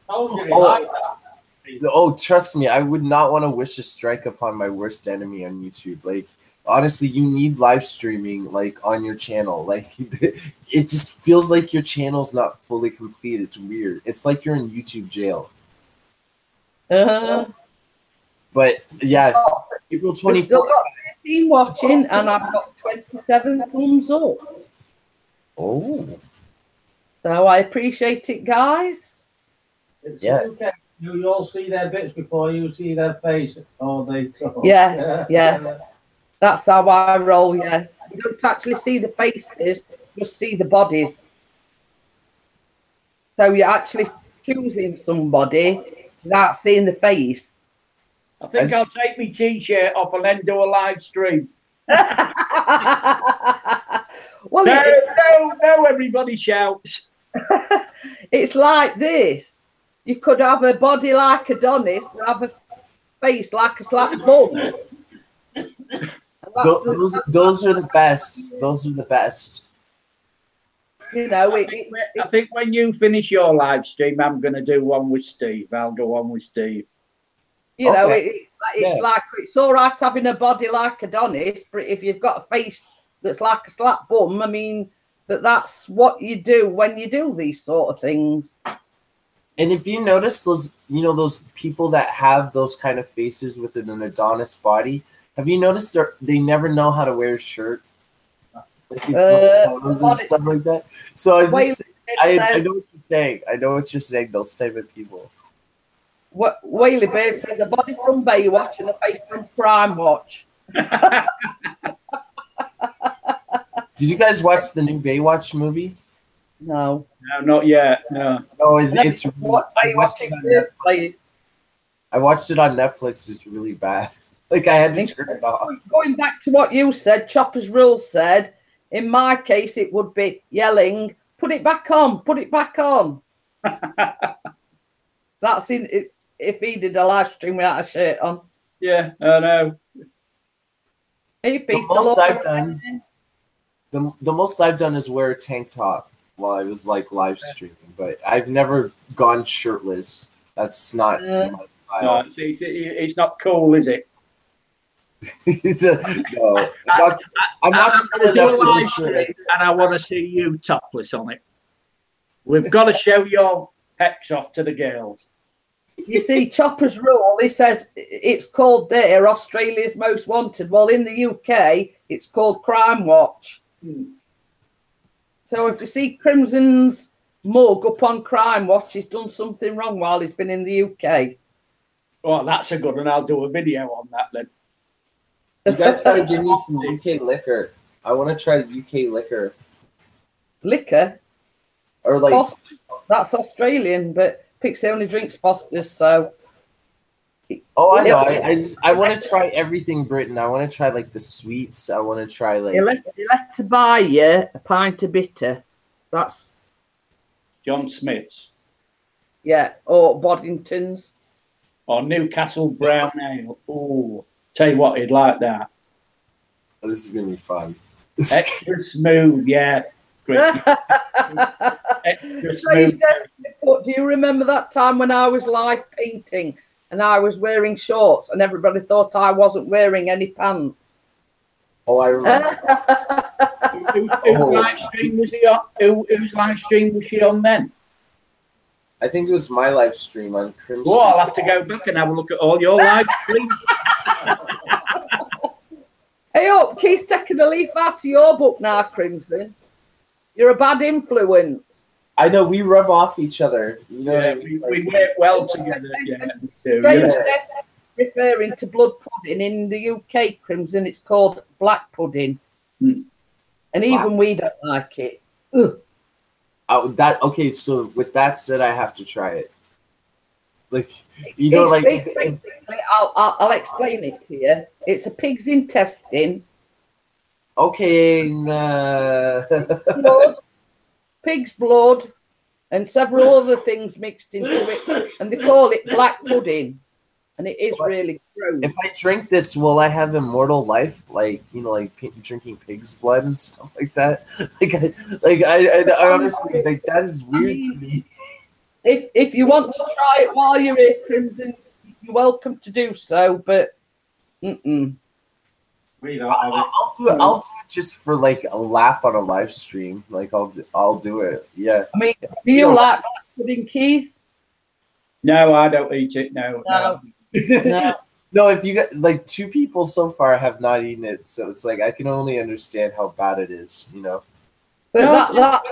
Oh, trust me, I would not want to wish a strike upon my worst enemy on YouTube. Like honestly, you need live streaming like on your channel. Like it just feels like your channel's not fully complete. It's weird. It's like you're in YouTube jail. But yeah, April 24th. We've still got 13 watching, and I've got 27 thumbs up. Oh. So I appreciate it, guys. Yeah. Okay. You all see their bits before you see their face. Oh, they talk. Yeah. That's how I roll, yeah. You don't actually see the faces, just see the bodies. So you're actually choosing somebody without seeing the face. I think I'll take my t-shirt off and then do a live stream. Well, no, everybody shouts. It's like this. You could have a body like Adonis, but have a face like a slap bum. Those are the best. Those are the best. You know, I think when you finish your live stream, I'm going to do one with Steve. I'll go on with Steve. You know, Okay. it's like it's all right having a body like Adonis, but if you've got a face that's like a slap bum, I mean, that's what you do when you do these sort of things. And if you notice those, you know, those people that have those kind of faces with an Adonis body, have you noticed they never know how to wear a shirt? Like photos and stuff like that. So I know what you're saying. I know what you're saying. Those type of people. What Whaley Beard says, a body from Baywatch and a face from Crime Watch. Did you guys watch the new Baywatch movie? No. No, not yet. No. No, it's I watched it on Netflix. It's really bad. Like I had to turn it off. Going back to what you said, Chopper's Rules said, in my case, it would be yelling, put it back on, put it back on. That's if he did a live stream without a shirt on. Yeah, I know. Hey, Peter, the most I've done is wear a tank top while I was like live streaming, but I've never gone shirtless. That's not my style. No, it's not cool, is it? No, I'm not going to do a live stream, and I want to see you topless on it. We've got to show your pecs off to the girls. You see, Chopper's Rule, he says it's called there Australia's Most Wanted. Well, in the UK, it's called Crime Watch. So if you see Crimson's mug up on Crime Watch, he's done something wrong while he's been in the UK. Oh, that's a good one. I'll do a video on that then. You guys gotta give me some UK liquor. I want to try UK liquor. Liquor? Or like Foster. That's Australian, but Pixie only drinks Fosters, so. Oh, I know. I want to try everything Britain. I want to try like the sweets. I want to try like. He'll have to buy you a pint of bitter. That's John Smith's. Yeah, or Boddington's. Or Newcastle Brown Ale. Oh, tell you what, he'd like that. Oh, this is gonna be fun. Extra smooth, yeah. Great. Extra smooth. Do you remember that time when I was live painting and I was wearing shorts and everybody thought I wasn't wearing any pants? Oh, I remember. Whose live stream was he on? Whose live stream was she on then? I think it was my live stream on Crimson. Oh, I'll have to go back and have a look at all your live streams. Hey up, Keith's taking a leaf out of your book now, Crimson. You're a bad influence. I know, we rub off each other. You know what I mean? We work well together. Referring to blood pudding in the UK, Crimson, it's called black pudding. And even we don't like it. Ugh. Okay, so with that said, I have to try it. Like, you know, like I'll explain it to you. It's a pig's intestine. Okay. Pig's blood, and several other things mixed into it, and they call it black pudding. And it is really gross. If I drink this, will I have immortal life? Like, you know, like drinking pig's blood and stuff like that. I honestly, like, that is weird to me. If you want to try it while you're here, Crimson, you're welcome to do so. But I'll do it just for like a laugh on a live stream. Like I'll do it. Yeah. I mean, do you like black pudding, Keith? No, I don't eat it. No. No, if you got like two people so far have not eaten it, so it's like I can only understand how bad it is, you know. But that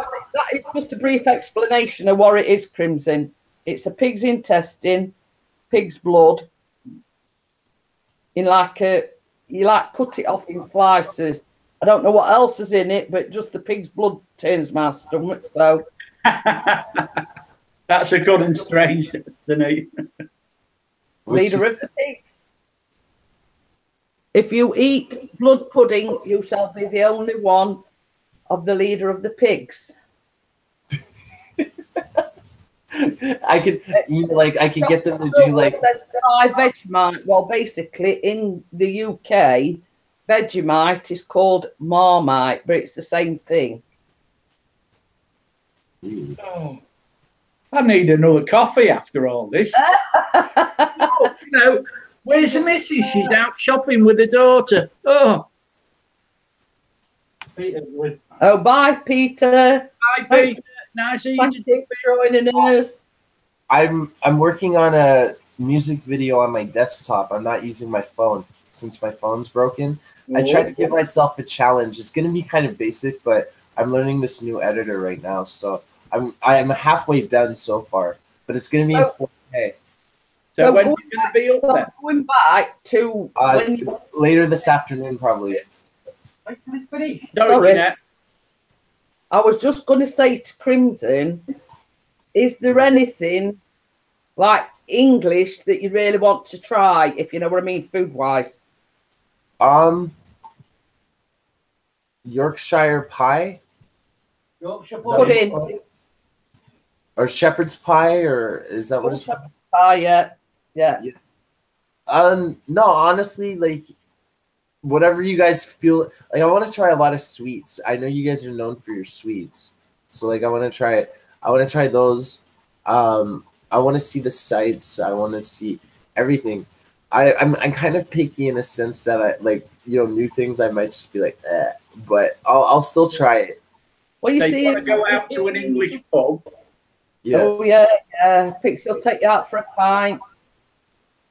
is just a brief explanation of what it is, Crimson. It's a pig's intestine, pig's blood. You cut it off in slices. I don't know what else is in it, but just the pig's blood turns my stomach. So that's a good and strange destiny. Leader of the pigs. If you eat blood pudding, you shall be the only one of the leader of the pigs. I could, I could get them to do like. There's dry Vegemite. Well, basically, in the UK, Vegemite is called Marmite, but it's the same thing. Oh, I need another coffee after all this. Oh, where's the missus? She's out shopping with her daughter. Oh. Oh, bye, Peter. Hi, Peter. Nice of you Thank you for joining us. I'm working on a music video on my desktop. I'm not using my phone since my phone's broken. I tried to give myself a challenge. It's gonna be kind of basic, but I'm learning this new editor right now, so I'm halfway done so far. But it's gonna be in 4K. So when are you gonna be up there? Going back to later this afternoon, probably. Sorry. I was just going to say to Crimson, is there anything like English that you really want to try, if you know what I mean, food-wise? Yorkshire pie? Yorkshire pudding. Or shepherd's pie, or is that what it's called? Pie, yeah. No, honestly, like, whatever you guys feel like. I want to try a lot of sweets. I know you guys are known for your sweets, so like I want to try it. I want to try those. I want to see the sights. I want to see everything. I'm kind of picky in a sense that I like, new things. I might just be like, but I'll still try it. Well, you see, want to go out to an English pub. Yeah. Oh yeah. Pixie will take you out for a pint.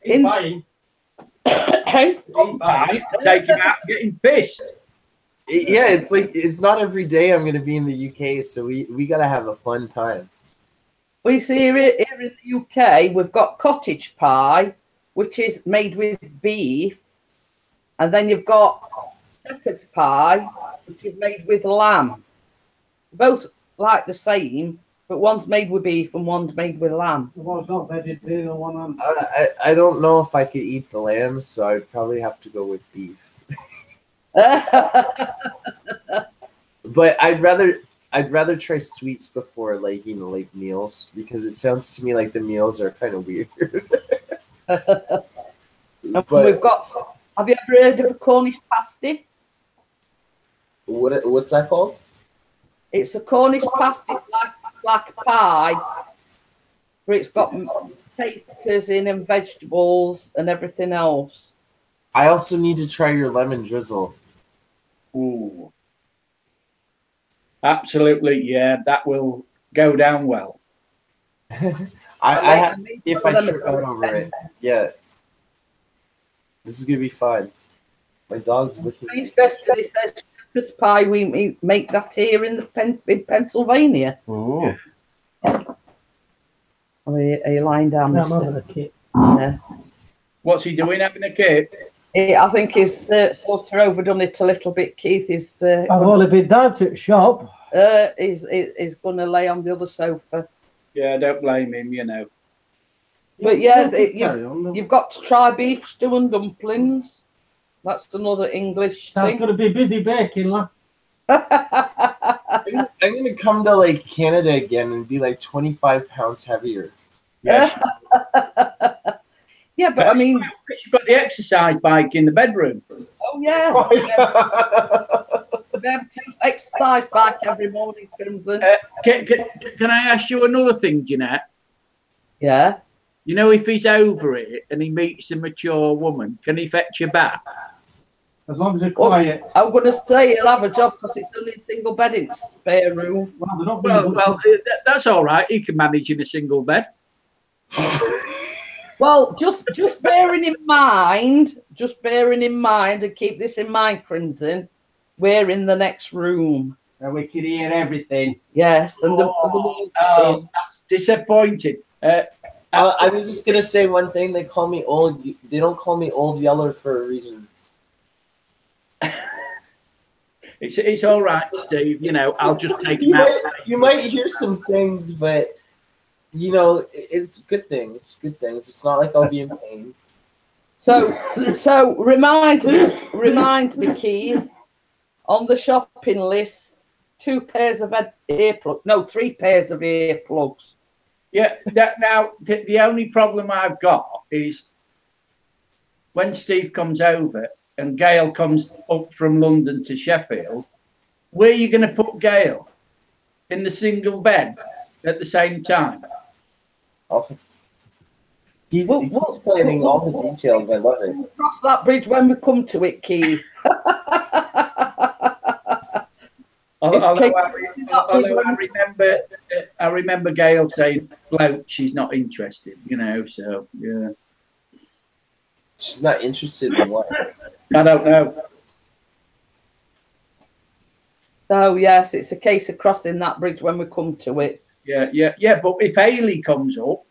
Buying. Take him out getting pissed. Yeah, it's like it's not every day I'm gonna be in the UK, so we gotta have a fun time. Well, you see, here in the UK, we've got cottage pie, which is made with beef, and then you've got shepherd's pie, which is made with lamb. Both like the same, but one's made with beef and one's made with lamb. One's not vegetarian, one. I don't know if I could eat the lamb, so I'd probably have to go with beef. But I'd rather try sweets before like meals, because it sounds to me like the meals are kind of weird. We've got. Have you ever heard of a Cornish pasty? What's that called? It's a Cornish pasty, like a pie, but it's got potatoes in and vegetables and everything else. I also need to try your lemon drizzle. Ooh. Absolutely, yeah, that will go down well. I have if I trip out over it. Yeah. This is gonna be fun. My dog's looking. Destiny says shepherd's pie. We make that here in Pennsylvania. Oh. Are you lying down? I'm having a kip. Yeah. What's he doing, having a kip? I think he's sort of overdone it a little bit, Keith. I've only been down to the shop. He's going to lay on the other sofa. Yeah, don't blame him, But yeah, you've got to try beef stew and dumplings. That's another English That's thing. going to be busy baking, lads. I'm gonna come to like Canada again and be like 25 pounds heavier. Yeah. Yeah, but I mean, you've got the exercise bike in the bedroom. Oh yeah. We have to exercise back every morning, Crimson. Can I ask you another thing, Jeanette? Yeah. You know, if he's over it and he meets a mature woman, can he fetch you back? As long as you're quiet. I'm going to say he'll have a job because it's only a single bed in spare room. Well, that's all right. He can manage in a single bed. Well, just bearing in mind, and keep this in mind, Crimson, we're in the next room. And we can hear everything. Yes, and that's disappointing. I'm just gonna say one thing. They call me old. They don't call me Old Yeller for a reason. It's all right, Steve. I'll just take him out. You might hear some things, but it's a good thing. It's good things. It's not like I'll be in pain. So remind me, Keith, on the shopping list, 3 pairs of earplugs. Yeah. Now, the only problem I've got is when Steve comes over and Gail comes up from London to Sheffield, where are you going to put Gail? In the single bed at the same time? Oh. He's planning all the details. I love it. We'll cross that bridge when we come to it, Keith. Although I remember Gail saying, "Bloke, she's not interested," you know. So yeah, she's not interested in what? I don't know. So yes, it's a case of crossing that bridge when we come to it. Yeah. But if Ailey comes up,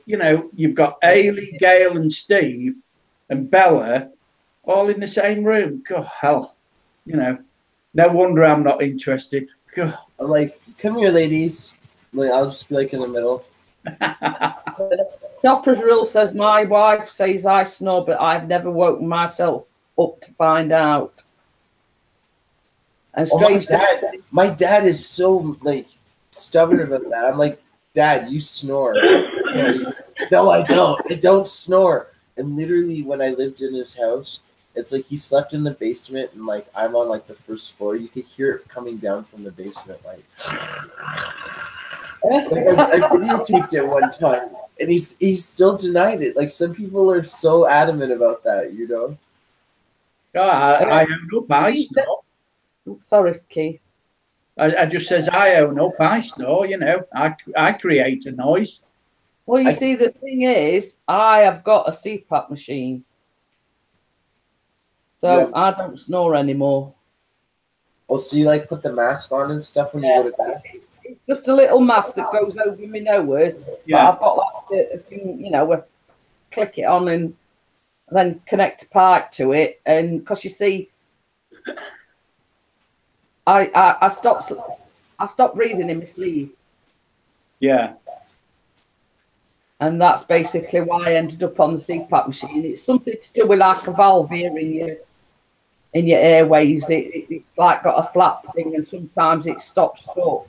you know, you've got Ailey, Gail, and Steve, and Bella, all in the same room. God, hell, you know. No wonder I'm not interested. God. I'm like, come here, ladies. Like, I'll just be like in the middle. Chopper's rule says my wife says I snore, but I've never woken myself up to find out. And strange, my dad is so like stubborn about that. I'm like, Dad, you snore. He's like, no, I don't. I don't snore. And literally, when I lived in his house, it's like he slept in the basement, and like I'm on like the first floor. You could hear it coming down from the basement, like. I videotaped it one time, and he's still denied it. Like some people are so adamant about that, you know. Oh, I own up. I snore. Sorry, Keith. I just says I own up. I snore. You know, I create a noise. Well, you see, the thing is, I have got a CPAP machine, so I don't snore anymore. Oh, so you like put the mask on and stuff when you go to bed? It's just a little mask that goes over my nose. Yeah. But I've got like a thing, you know, where click it on and then connect a pipe to it. And because you see, I stopped breathing in my sleep. Yeah. And that's basically why I ended up on the CPAP machine. It's something to do with like a valve here in your airways. It's like got a flap thing, and sometimes it stops short.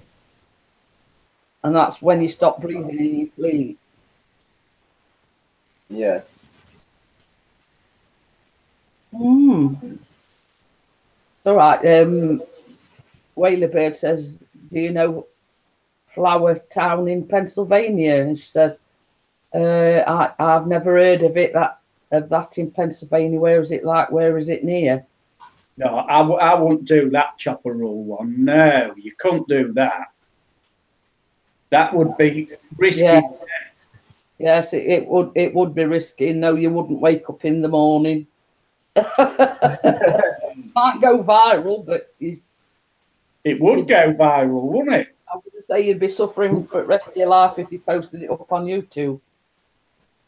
And that's when you stop breathing in your sleep. Yeah. All right. Whaler Bird says, do you know Flower Town in Pennsylvania? And she says, I've never heard of that in Pennsylvania. Where is it like? Where is it near? No, I wouldn't do that chopper rule one. No, you couldn't do that. That would be risky. Yeah. Yes, it would be risky. No, you wouldn't wake up in the morning. Might go viral, but it would go viral, wouldn't it? I would say you'd be suffering for the rest of your life if you posted it up on YouTube.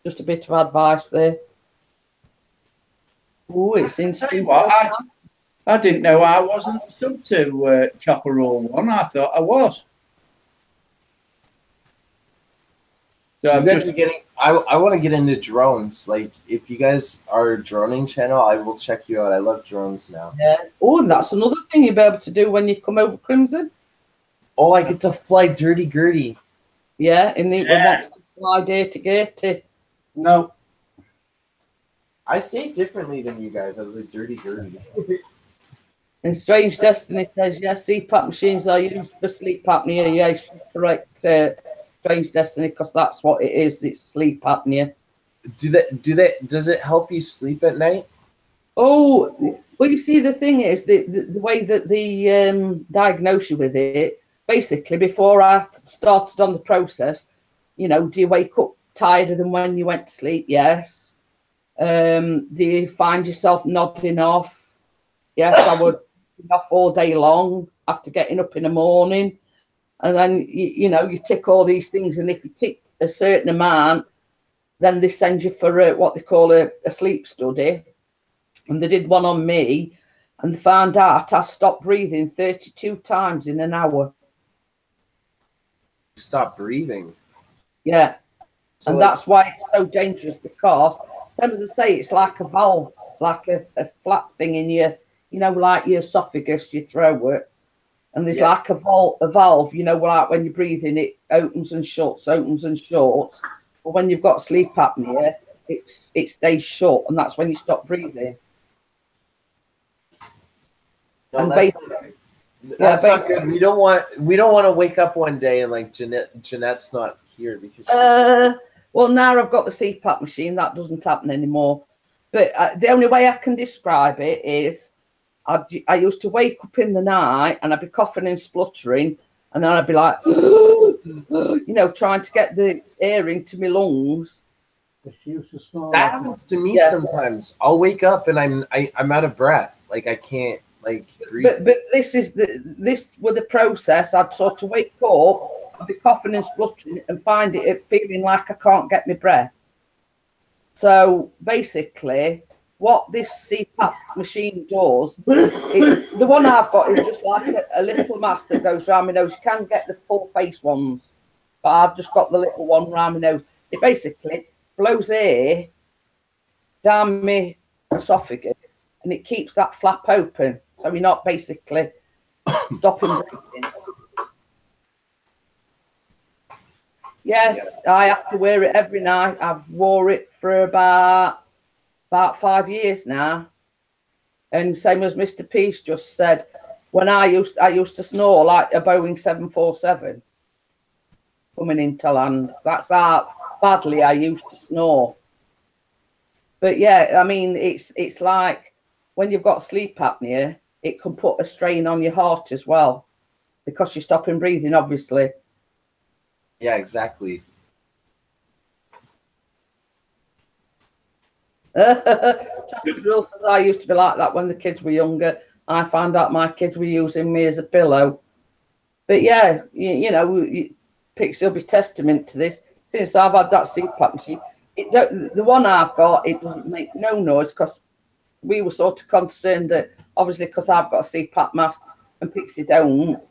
Just a bit of advice there. Oh, it's in. I didn't know I wasn't sub to chopper rule one. I thought I was. So I want to get into drones. Like, if you guys are a droning channel, I will check you out. I love drones now. Yeah. Oh, and that's another thing you'll be able to do when you come over Crimson. Oh, I get to fly Dirty Gertie. Yeah, and it wants to fly day to gate. No. I say it differently than you guys. I was like Dirty Gertie. And Strange Destiny says, yes, CPAP machines are used for sleep apnea. Yes, correct. Strange Destiny, because that's what it is. It's sleep apnea. Does it help you sleep at night? Oh, well, you see, the thing is, the way that the diagnose you with it, basically, before I started on the process, you know, do you wake up tireder than when you went to sleep? Yes. Do you find yourself nodding off? Yes, I would off all day long after getting up in the morning. And then, you know, you tick all these things. And if you tick a certain amount, then they send you for what they call a sleep study. And they did one on me and they found out I stopped breathing 32 times in an hour. Stop breathing? Yeah. So and that's why it's so dangerous, because, same as I say, it's like a valve, like a flap thing in your, you know, like your esophagus, your throat. And there's like a valve, you know, like when you're breathing, it opens and shuts, opens and shuts. But when you've got sleep apnea, it stays shut, and that's when you stop breathing. No, And that's not good. We don't want to wake up one day and like Jeanette's not here because well, now I've got the CPAP machine, that doesn't happen anymore. But the only way I can describe it is I used to wake up in the night and I'd be coughing and spluttering, and then I'd be like, you know, trying to get the air into my lungs. That happens to me sometimes. I'll wake up and I'm out of breath, like I can't like breathe. But this was the process. I'd sort of wake up, I'd be coughing and spluttering, and find it feeling like I can't get my breath. So basically, what this CPAP machine does, the one I've got is just like a little mask that goes around my nose. You can get the full face ones, but I've just got the little one around my nose. It basically blows air down my esophagus, and it keeps that flap open, so you're not basically stopping breathing. Yes, I have to wear it every night. I've wore it for about 5 years now, and same as Mr. Peace just said, when I used to snore like a Boeing 747 coming into land. That's how badly I used to snore. But yeah, I mean, it's like when you've got sleep apnea, it can put a strain on your heart as well, because you're stopping breathing, obviously. Yeah, exactly. Drill says I used to be like that when the kids were younger. I found out my kids were using me as a pillow. But yeah, you know, Pixie will be testament to this. Since I've had that CPAP machine, the one I've got, it doesn't make no noise, because we were sort of concerned that obviously because I've got a CPAP mask and Pixie don't,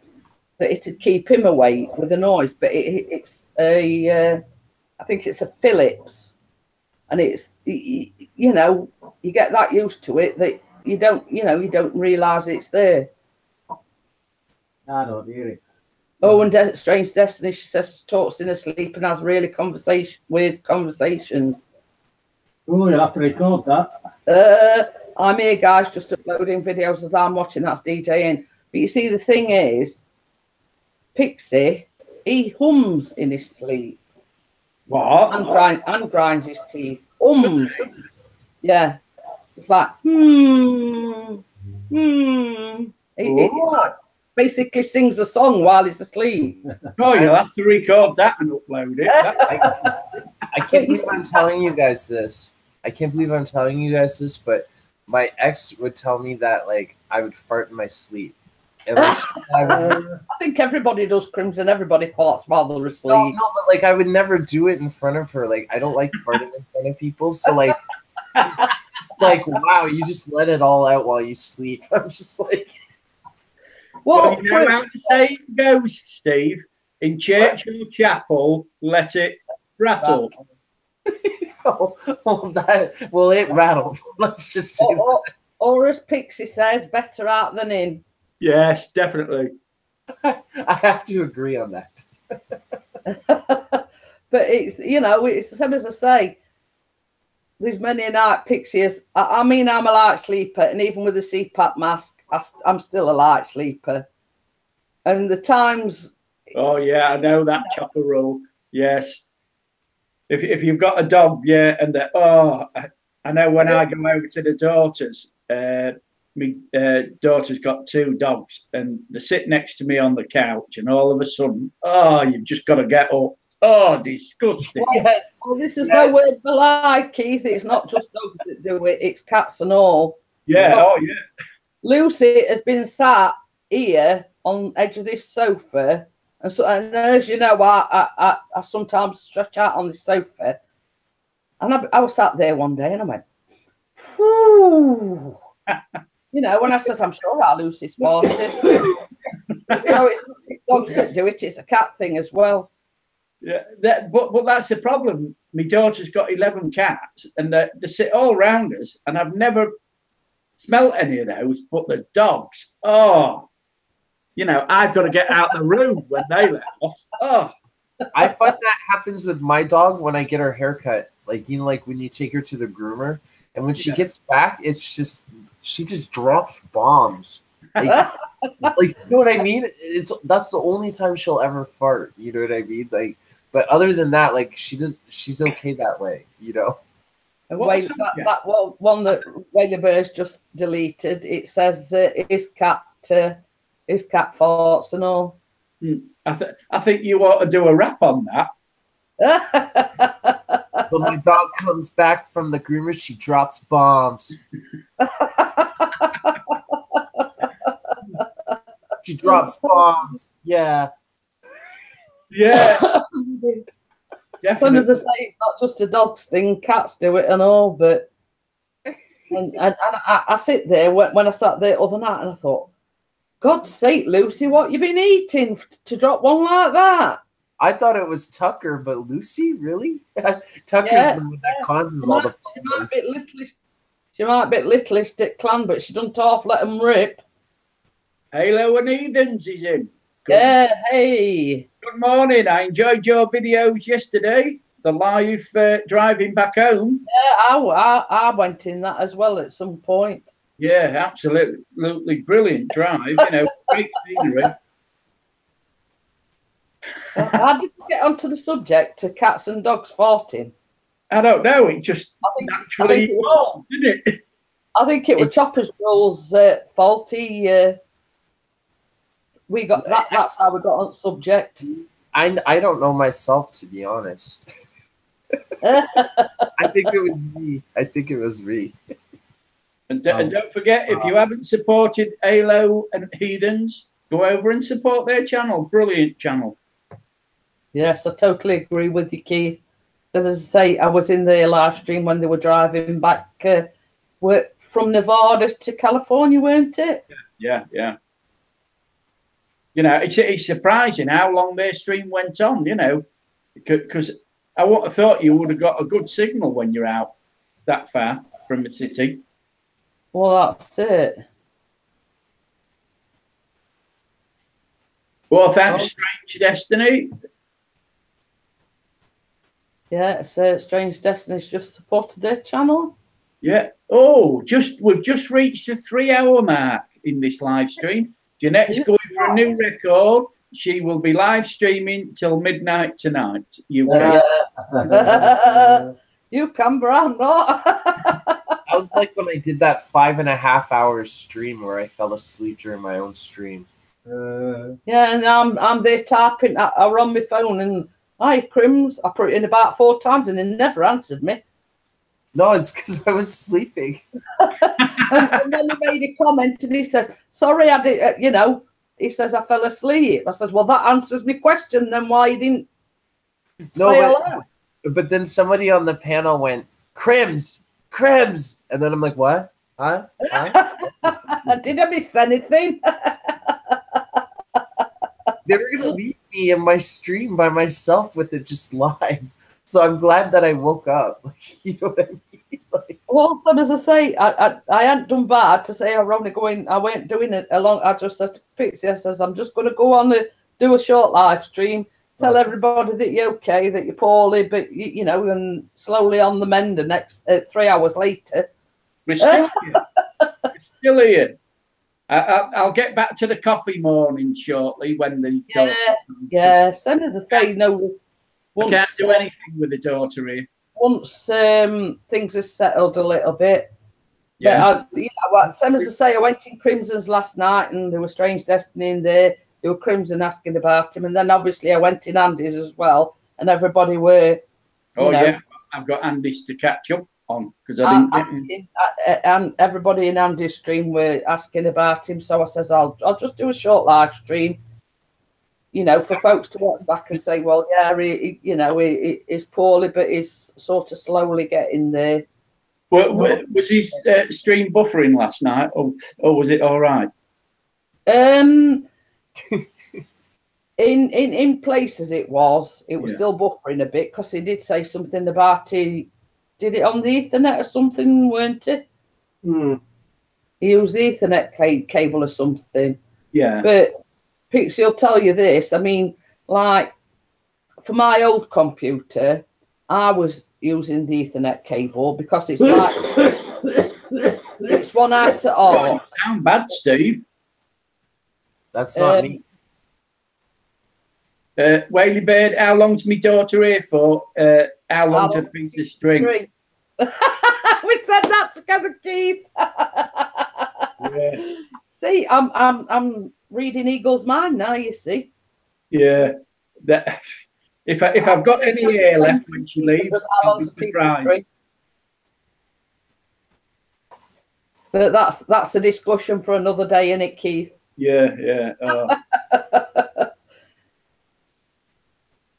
that it'd keep him awake with the noise. But it's I think it's a Philips. And it's, you know, you get that used to it that you don't realise it's there. I don't hear it. Oh, and Strange Destiny, she says she talks in her sleep and has really weird conversations. Oh, you'll have to record that. I'm here, guys, just uploading videos as I'm watching. That's DJing. But you see, the thing is, Pixie, he hums in his sleep. What? And grinds his teeth. Yeah. It's like, He like basically sings a song while he's asleep. Oh, you'll have to record that and upload it. I can't believe I'm telling you guys this. But my ex would tell me that, like, I would fart in my sleep. And like, I think everybody does, Crimson. Everybody farts while they're asleep. No, but like I would never do it in front of her. Like I don't like farting in front of people. So like, wow, you just let it all out while you sleep. I'm just like, well, you know how to say it goes, Steve. In church or chapel, let it rattle. It rattled. Let's just say or as Pixie says, better out than in. Yes, definitely. I have to agree on that. But it's, you know, it's the same as I say. There's many a night Pixie is. I mean, I'm a light sleeper, and even with a CPAP mask, I'm still a light sleeper. And the times. Oh yeah, I know that chopper rule. Yes. If you've got a dog, yeah, and I know when I go over to the daughters. My daughter's got 2 dogs, and they sit next to me on the couch, and all of a sudden, you've just got to get up. Oh, disgusting. Yes. Well, this is no word for lie, Keith. It's not just dogs that do it, it's cats and all. Yeah, because yeah. Lucy has been sat here on the edge of this sofa, and as you know, I sometimes stretch out on the sofa, and I was sat there one day, and I went, whew. You know, when I said, I'm sure our Lucy farted. So it's not just dogs that do it, it's a cat thing as well. Yeah, but that's the problem. My daughter's got 11 cats, and they sit all round us, and I've never smelt any of those, but the dogs, You know, I've got to get out the room when they let off. Oh, I find that happens with my dog when I get her haircut. Like, you know, like when you take her to the groomer, and when she gets back, it's just she just drops bombs. Like, like, you know what I mean? That's the only time she'll ever fart. You know what I mean? Like, but other than that, like she's okay that way. You know. One that Whaler Bear's just deleted. It says his cat farts and all. I think you ought to do a rap on that. When my dog comes back from the groomer, she drops bombs. She drops bombs. Yeah. Yeah. Definitely. As I say, it's not just a dog's thing. Cats do it and all, but and I sit there when I sat there the other night and I thought, God's sake, Lucy, what you been eating to drop one like that? I thought it was Tucker, but Lucy, really? Tucker's the one that causes all the problems. She might be littlest at clan, but she don't half let them rip. Halo and Edens is in. Hey. Good morning. I enjoyed your videos yesterday. The live driving back home. Yeah, I went in that as well at some point. Yeah, absolutely brilliant drive. You know, great scenery. How did you get onto the subject of cats and dogs farting? I don't know. It just naturally evolved, didn't it? I think it was Chopper's Rules faulty. We got that. That's how we got on subject. I don't know myself, to be honest. I think it was me. And don't forget, if you haven't supported Halo and Hedons, go over and support their channel. Brilliant channel. Yes, I totally agree with you, Keith. There was I was in their live stream when they were driving back from Nevada to California, weren't it? Yeah. You know, it's surprising how long their stream went on, you know, because I would have thought you would have got a good signal when you're out that far from the city. Well, that's it. Well, thanks, Strange Destiny. Yeah, it's Strange Destiny's just supported their channel. Yeah. Oh, we've just reached the 3-hour mark in this live stream. Jeanette's going for a new record. She will be live streaming till midnight tonight. You can, but I'm not. I was like when I did that 5.5 hours stream where I fell asleep during my own stream. Yeah, and I'm there typing. I run my phone and hi, Crims. I put it in about 4 times and it never answered me. No, it's because I was sleeping. And then he made a comment and he says, sorry, I did, you know, he says, I fell asleep. I says, well, that answers my question. Then why you didn't say hello? But then somebody on the panel went, Crims. And then I'm like, what? Huh? Did I miss anything? They were going to leave me in my stream by myself with it just live. So I'm glad that I woke up. Like, you know what I mean? Like, well, so as I say, I hadn't done bad to say I weren't doing it along. I just said to Pixie, I says, I'm just going to go on do a short live stream, tell everybody that you're okay, that you're poorly, but you know, and slowly on the mend. The next 3 hours later, we're still here. We're still here. I'll get back to the coffee morning shortly when the Same as I say, you know, I can't do anything with the daughter here. Once things are settled a little bit. Yes. Same as I say, I went in Crimson's last night and there was Strange Destiny in there. There were Crimson asking about him. And then obviously I went in Andy's as well. And everybody were, yeah, I've got Andy's to catch up on because I didn't and everybody in Andy's stream were asking about him. So I says, I'll just do a short live stream. You know, for folks to watch back and say, well, yeah, he is poorly, but he's sort of slowly getting there. Well, was his stream buffering last night, or was it all right? In places it was still buffering a bit because he did say something about he did it on the Ethernet or something, weren't it? He used the Ethernet cable or something. Yeah, but. Pixie will tell you this. I mean, like, for my old computer, I was using the Ethernet cable because it's like, it's one out to all. Sound bad, Steve. That's not me. Whaley Bird, how long's my daughter here for? How long's a piece of string? We said that together, Keith. Yeah. See, I'm reading Eagle's mind now. You see. Yeah. That if I've got any hair left when she leaves, I'll be surprised. But that's a discussion for another day, isn't it, Keith? Yeah, yeah.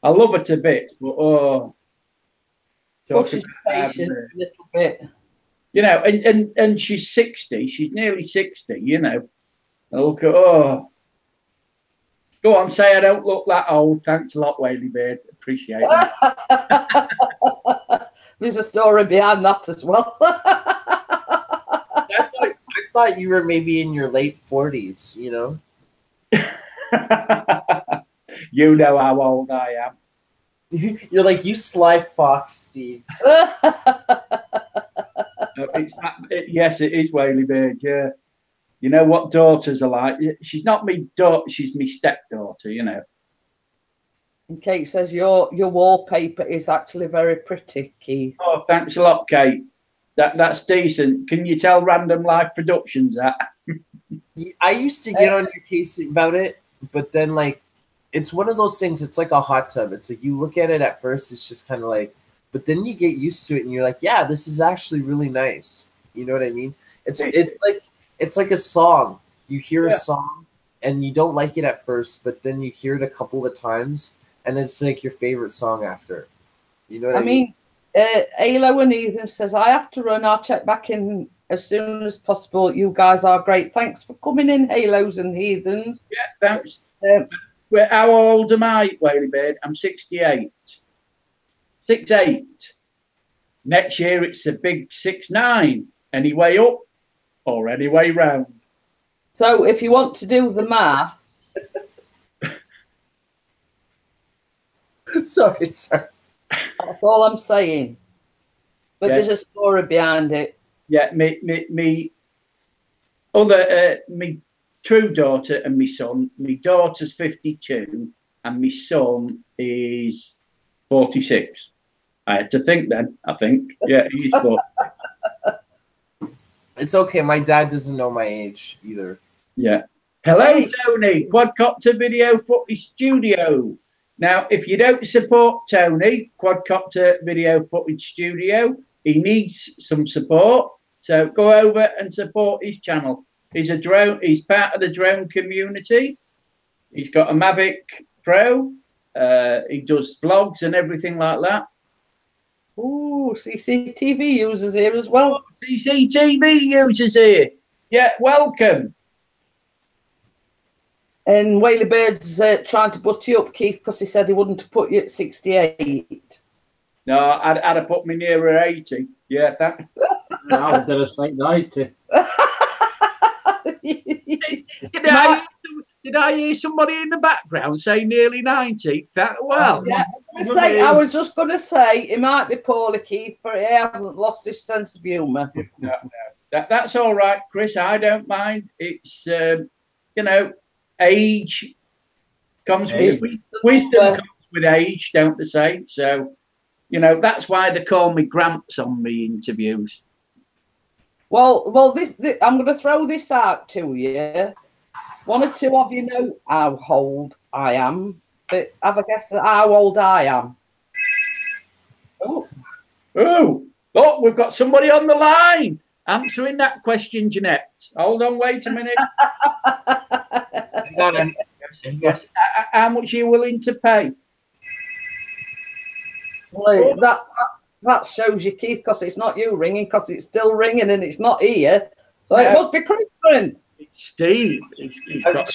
I love her to bits, but she's patient a little bit. You know, and she's 60. She's nearly 60. You know, I look at Go on, say I don't look that old. Thanks a lot, Whaley Bird. Appreciate that. There's a story behind that as well. I thought you were maybe in your late 40s, you know? You know how old I am. You're like, you sly fox, Steve. Yes, it is Whaley Bird, yeah. You know what daughters are like? She's not me daughter, she's me stepdaughter, you know. And Kate says your wallpaper is actually very pretty, Keith. Oh, thanks a lot, Kate. That's decent. Can you tell Random Life Productions that? I used to get on your case about it, but then, like, it's one of those things, it's like a hot tub. It's like you look at it at first, it's just kind of like, but then you get used to it and you're like, yeah, this is actually really nice. You know what I mean? It's like a song. You hear a song and you don't like it at first, but then you hear it a couple of times and it's like your favorite song after. You know what I mean? Halo and Ethan says, I have to run. I'll check back in as soon as possible. You guys are great. Thanks for coming in, Halos and Heathens. Yeah, thanks. How old am I, Whaley Bird? I'm 68. 6'8". Next year it's a big 6'9". Any way up or any way round. So if you want to do the maths. Sorry. That's all I'm saying. But there's a story behind it. Yeah, me other me true daughter and my son. My daughter's 52 and my son is 46. I had to think then, I think. Yeah, he's 4. It's okay. My dad doesn't know my age either. Yeah. Hello, Tony. Quadcopter Video Footage Studio. Now, if you don't support Tony, Quadcopter Video Footage Studio, he needs some support. So go over and support his channel. He's a drone. He's part of the drone community. He's got a Mavic Pro. He does vlogs and everything like that. Ooh, CCTV users here as well. CCTV users here. Yeah, welcome. And Whaley Bird's trying to butt you up, Keith, because he said he wouldn't have put you at 68. No, I'd have put me nearer 80. Yeah, that. No, I was going to say 90. Did I hear somebody in the background say nearly 90? Well, yeah, I was just going to say it might be poorly, Keith, but he hasn't lost his sense of humour. No. That's all right, Chris. I don't mind. It's you know, age comes with wisdom comes with age, don't they say? So, you know, that's why they call me Gramps on me interviews. Well, this I'm going to throw this out to you. One or two of you know how old I am, but have a guess at how old I am. Oh, look, we've got somebody on the line answering that question, Jeanette. Hold on, wait a minute. Yes. How much are you willing to pay? Well, that shows you, Keith, because it's not you ringing, because it's still ringing and it's not here. So it must be Chris. Steve. He's got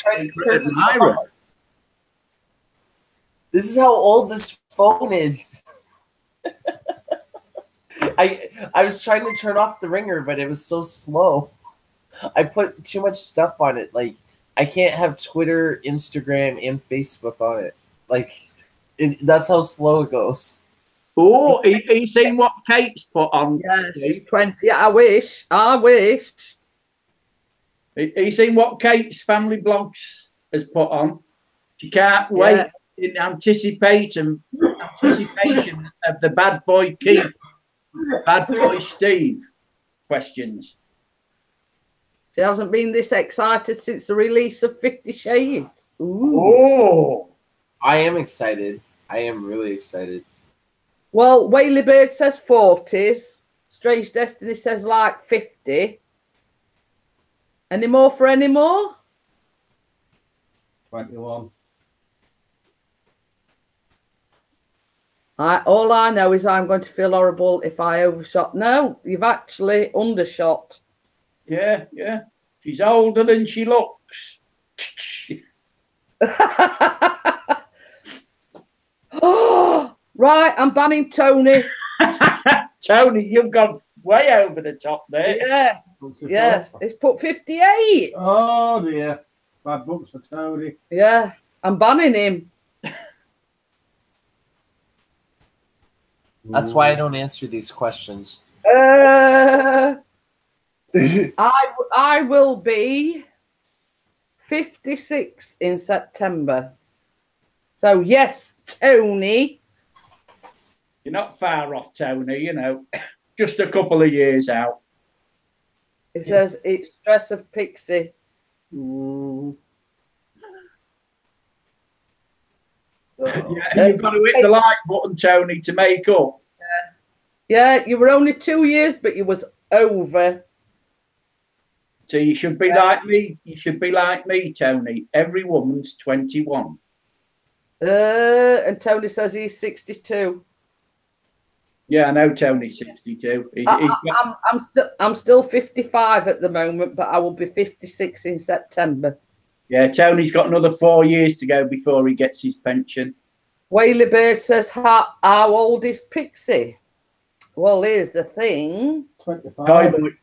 this is how old this phone is. I was trying to turn off the ringer, but it was so slow. I put too much stuff on it, like I can't have Twitter, Instagram, and Facebook on it. Like, that's how slow it goes. Oh, you seen what Kate's put on? Yes, Steve? 20. Yeah, I wish. I wish. You seen what Kate's family blogs has put on? She can't wait in anticipation of the bad boy Keith, bad boy Steve questions. She hasn't been this excited since the release of 50 Shades. Ooh. Oh, I am excited. I am really excited. Well, Whaley Bird says 40s. Strange Destiny says like 50. Any more for any more? 21. All I know is I'm going to feel horrible if I overshot. No, you've actually undershot. yeah. She's older than she looks. Oh, right, I'm banning Tony. Tony, you've gone way over the top there. Yes, yes. It's put 58. Oh dear. Bad books for Tony. Yeah, I'm banning him. That's why I don't answer these questions. I will be 56 in September. So yes, Tony. You're not far off, Tony, you know, just a couple of years out. It says it's stress of Pixie. Yeah, you've got to hit the like button, Tony, to make up. Yeah, you were only 2 years, but you was over. So you should be like me. You should be like me, Tony. Every woman's 21. And Tony says he's 62. Yeah, I know Tony's 62. I'm still 55 at the moment, but I will be 56 in September. Yeah, Tony's got another 4 years to go before he gets his pension. Whaley Bird says, how old is Pixie? Well, here's the thing. 25.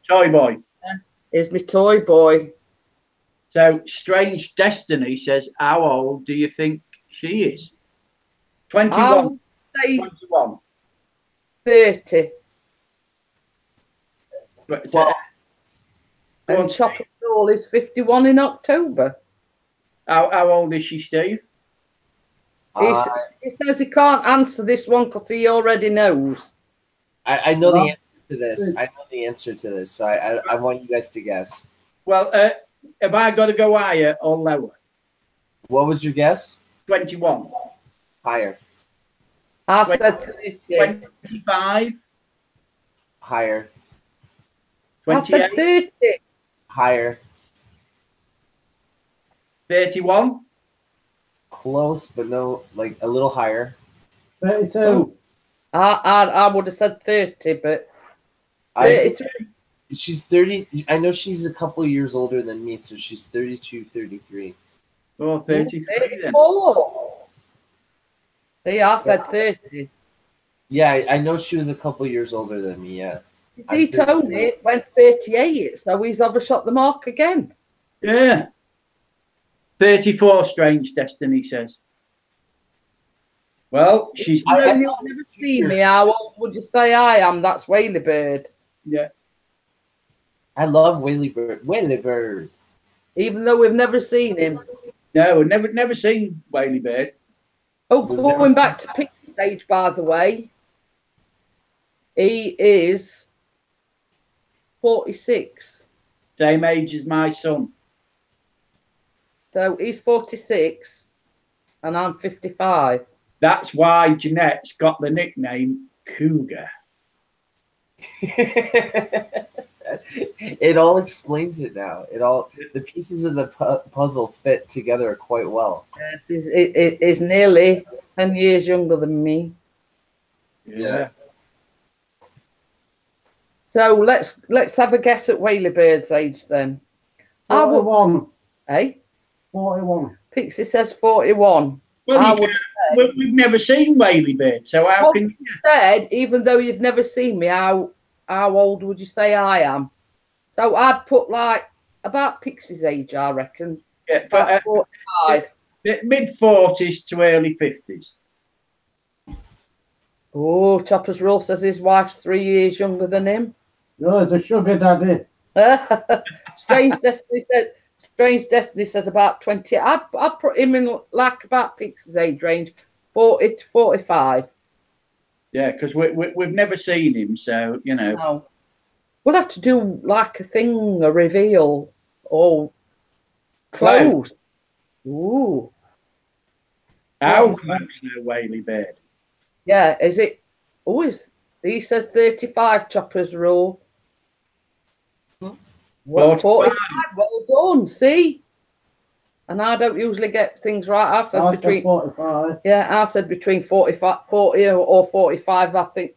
Toy boy. Yes, is my toy boy. So Strange Destiny says, how old do you think she is? 21. I'll say 21. 30. Well, And top of it all is 51 in October. how old is she, Steve? He says he can't answer this one because he already knows. I know the answer to this. I know the answer to this. So I want you guys to guess. Well, have I got to go higher or lower? What was your guess? 21. Higher. I said 30. 25. Higher. I said 30. Higher. 31. Close, but no, like a little higher. 32. I would have said 30, but she's 30. I know she's a couple of years older than me, so she's 32, 33. Oh, 33 then. 34. See, I said 30. Yeah, I know she was a couple of years older than me, yeah. He told me it went 38, so he's overshot the mark again. Yeah. 34, Strange Destiny says. Well, she's... You'll never see me. How old would you say I am? That's Whaley Bird. Yeah. I love Whaley Bird. Whaley Bird. Even though we've never seen him. No, never seen Whaley Bird. Oh, going back to Pixie Stage, by the way. He is 46. Same age as my son. So he's 46 and I'm 55. That's why Jeanette's got the nickname Cougar. It all explains it now. The pieces of the puzzle fit together quite well. Yes, he's nearly 10 years younger than me. Yeah. So let's have a guess at Whaley Bird's age then. 41. Eh? 41. Pixie says 41. Well, we've never seen Whaley Bird, so how can you... said, even though you've never seen me, how old would you say I am? So I'd put like about Pixie's age, I reckon. Yeah, About 45. mid-40s to early 50s. Oh, Chopper's Rule says his wife's 3 years younger than him. No, it's a sugar daddy. Strange Destiny says about 20. I'd put him in like about Pixie's age range, 40 to 45. Yeah, because we've never seen him, so you know. No. We'll have to do like a thing, a reveal, or close. Ooh. How close now, Whaley Bird? Yeah, is it? Oh, he says 35 Chopper's Rule. Well, 45. Well done. See, and I don't usually get things right. I said between 45. Yeah, I said between 45, 40 or 45. I think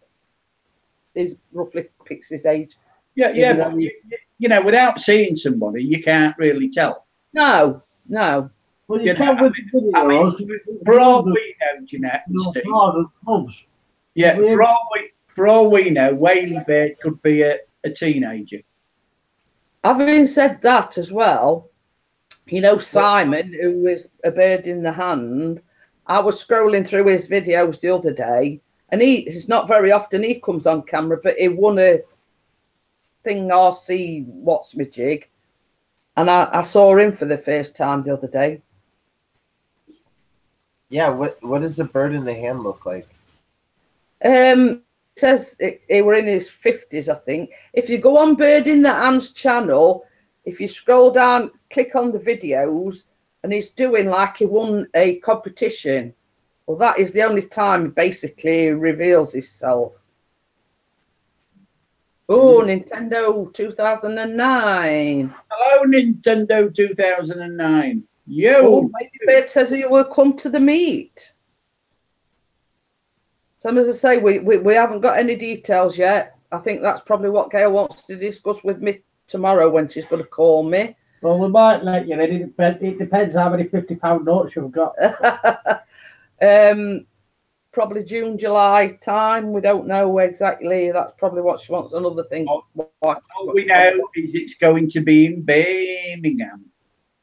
is roughly Pixie's age. Yeah, but you know, without seeing somebody, you can't really tell. No. Well, you can with the videos. For all we know, Jeanette and Steve. Yeah, for all we know, Whaley Bird could be a teenager. Having said that as well, you know, Simon, who is a bird in the hand, I was scrolling through his videos the other day, and it's not very often he comes on camera, but he won a thing, RC What's My Jig, and I saw him for the first time the other day. Yeah, what does the bird in the hand look like? It says he were in his 50s, I think. If you go on Bird in the Hand's channel, if you scroll down, click on the videos, and he's doing like he won a competition. Well, that is the only time he basically reveals himself. Oh, Nintendo 2009. Hello, Nintendo 2009. Yo. Oh, Bird says he will come to the meet. So as I say, we haven't got any details yet. I think that's probably what Gail wants to discuss with me tomorrow when she's going to call me. Well, we might let you in. It depends how many £50 notes you've got. Probably June, July time. We don't know exactly. That's probably what she wants. Another thing. All we know is it's going to be in Birmingham.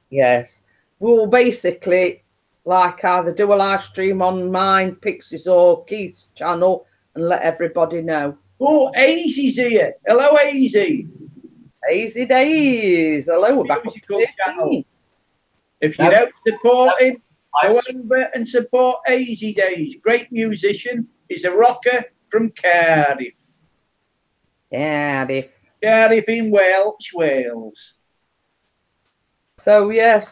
Yes. We'll basically like either do a live stream on mine, Pixie's or Keith's channel and let everybody know. Oh, Aisy's here. Hello, Aisy. Easy days. Hello, we're back up to channel. If you don't support him, go over and support Easy Days. Great musician. He's a rocker from Cardiff. Cardiff in Wales. So yeah, it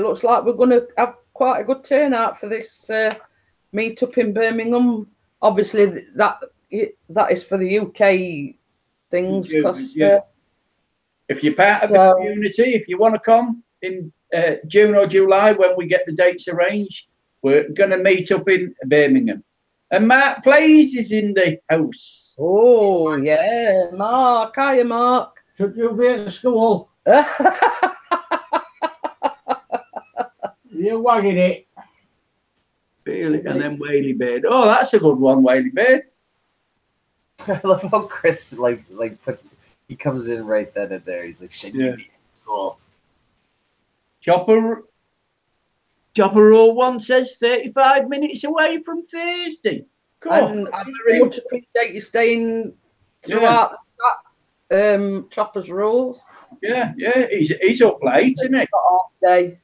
looks like we're going to have quite a good turnout for this meet up in Birmingham. Obviously, that is for the UK things. Yeah. If you're part of the community, if you want to come in June or July when we get the dates arranged, we're going to meet up in Birmingham. And Mark Plays is in the house. Oh yeah, Mark. Hiya, Mark. Should you be at school? You're wagging it. And then Whaley Bird. Oh, that's a good one, Whaley Bird. I love how Chris puts, he comes in right then and there. He's like, should you be at school? Chopper Rule 1 says 35 minutes away from Thursday. Cool. And I very much appreciate you staying throughout Chopper's Rules. Yeah, he's up late, isn't he? Half day.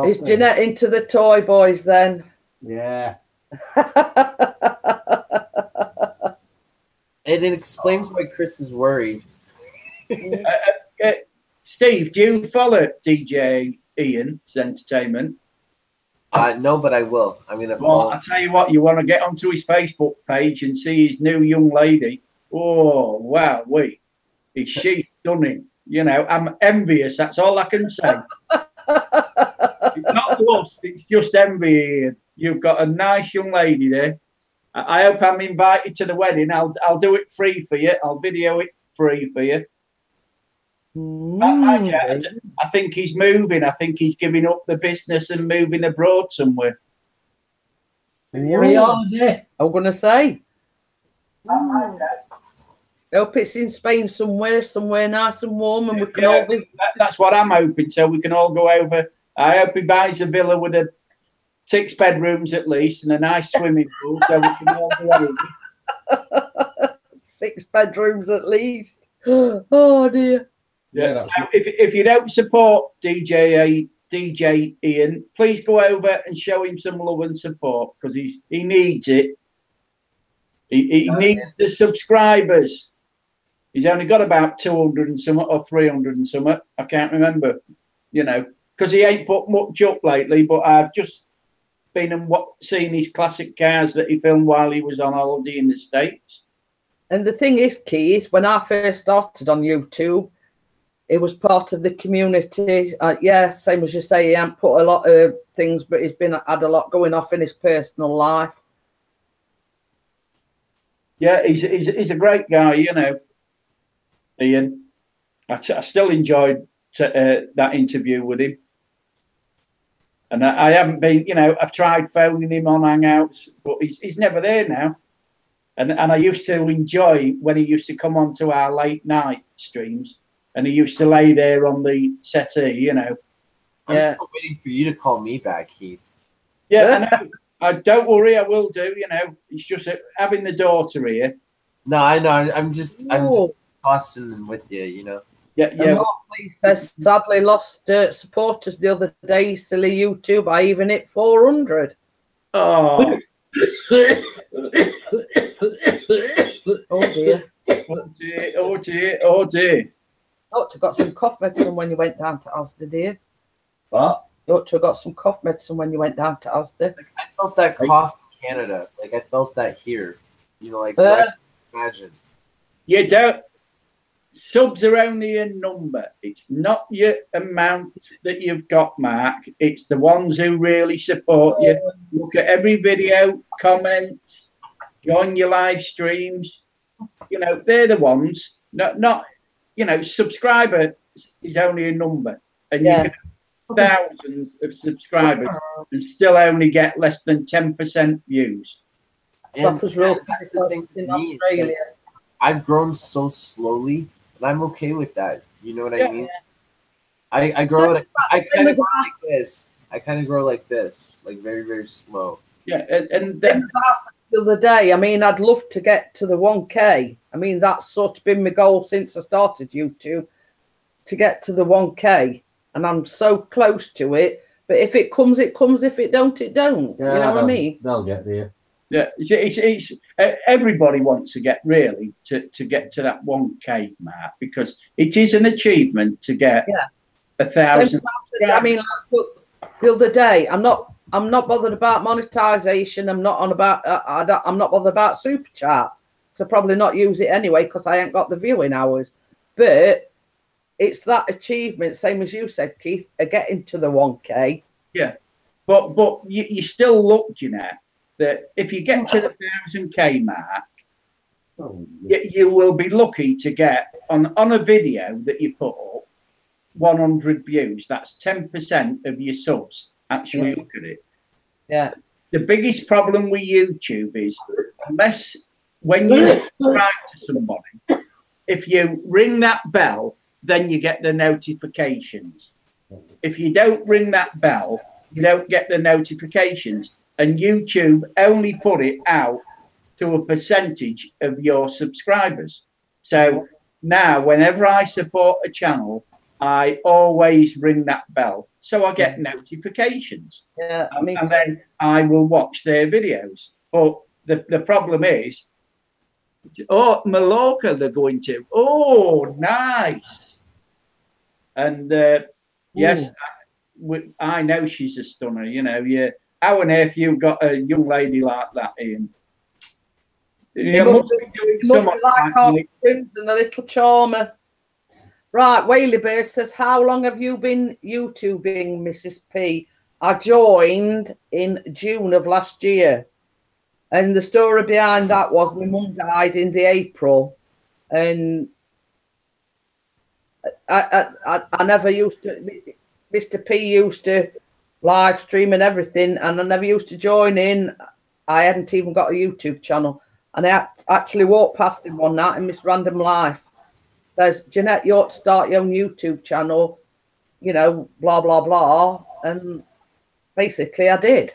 Is Jeanette into the toy boys then? Yeah. And it explains why Chris is worried. Steve, do you follow DJ Ian's Entertainment? No, but I will. I'm going to follow. Well, I'll tell you what, you want to get onto his Facebook page and see his new young lady. Oh, wow, is she stunning? You know, I'm envious. That's all I can say. It's not lust, it's just envy. You've got a nice young lady there. I hope I'm invited to the wedding. I'll do it free for you. I'll video it free for you. I think he's moving. I think he's giving up the business and moving abroad somewhere. I'm going to say. I hope it's in Spain somewhere nice and warm, and we can all visit. That's what I'm hoping. So we can all go over. I hope he buys a villa with 6 bedrooms at least and a nice swimming pool, so we can all go over. 6 bedrooms at least. Oh dear. Yeah. So if you don't support DJ Ian, please go over and show him some love and support, because he needs it. He needs the subscribers. He's only got about 200 and something or 300 and something. I can't remember, because he ain't put much up lately. But I've just been and seen his classic cars that he filmed while he was on holiday in the States. And the thing is, Keith, when I first started on YouTube, it was part of the community. Same as you say, he hasn't put a lot of things, but he's had a lot going off in his personal life. Yeah, he's a great guy, Ian. I still enjoyed that interview with him. And I haven't been, I've tried phoning him on Hangouts, but he's never there now. And I used to enjoy when he used to come on to our late night streams, and he used to lay there on the settee, I'm still waiting for you to call me back, Keith. Yeah, I know. Don't worry, I will do. It's just having the daughter here. No, I know. I'm just tossing with you. Yeah. Mark Lee says, sadly lost supporters the other day. Silly YouTube. I even hit 400. Oh. Oh dear. Oh dear. You ought to have got some cough medicine when you went down to Asda, dear. What? You ought to have got some cough medicine when you went down to Asda. I felt that cough in Canada. I felt that here. So I can imagine. You don't. Subs are only a number. It's not your amount that you've got, Mark. It's the ones who really support you. Look at every video, comments, join your live streams. They're the ones. Not subscriber is only a number. And you can have thousands of subscribers and still only get less than 10% views. That's the thing in Australia. I've grown so slowly, and I'm okay with that. You know what I mean? I grow I kind of grow like this. I kind of grow like this, like very, very slow. Yeah, and then the other day, I'd love to get to the 1K. That's sort of been my goal since I started YouTube, to get to the 1K, and I'm so close to it. But if it comes, it comes. If it don't, it don't. Yeah, you know what I mean? They'll get there. Yeah, it's everybody wants to get to get to that 1K mark, because it is an achievement to get 1,000. The other day, I'm not bothered about monetization. I'm not bothered about super chat. So probably not use it anyway, because I ain't got the viewing hours. But it's that achievement, same as you said, Keith, of getting to the 1K. Yeah, but you still look, that if you get to the 1,000K mark, you will be lucky to get on a video that you put up 100 views. That's 10% of your subs actually look at it. Yeah. The biggest problem with YouTube is, unless when you subscribe to somebody, if you ring that bell, then you get the notifications. If you don't ring that bell, you don't get the notifications. And YouTube only put it out to a percentage of your subscribers. So now, whenever I support a channel, I always ring that bell, so I get notifications. Yeah, and then I will watch their videos. But the problem is, Mallorca they're going to. Oh, nice. And yes, I know she's a stunner. How on earth you've got a young lady like that, Ian? It must be like our and a little charmer. Right, Whaley Bird says, how long have you been YouTubing, Mrs. P? I joined in June of last year. And the story behind that was my mum died in the April. And I never used to, Mr. P used to live stream and everything, and I never used to join in. I hadn't even got a YouTube channel. And I actually walked past him one night in Miss Random Life. There's Jeanette, you ought to start your own YouTube channel, you know, blah, blah, blah. And basically I did.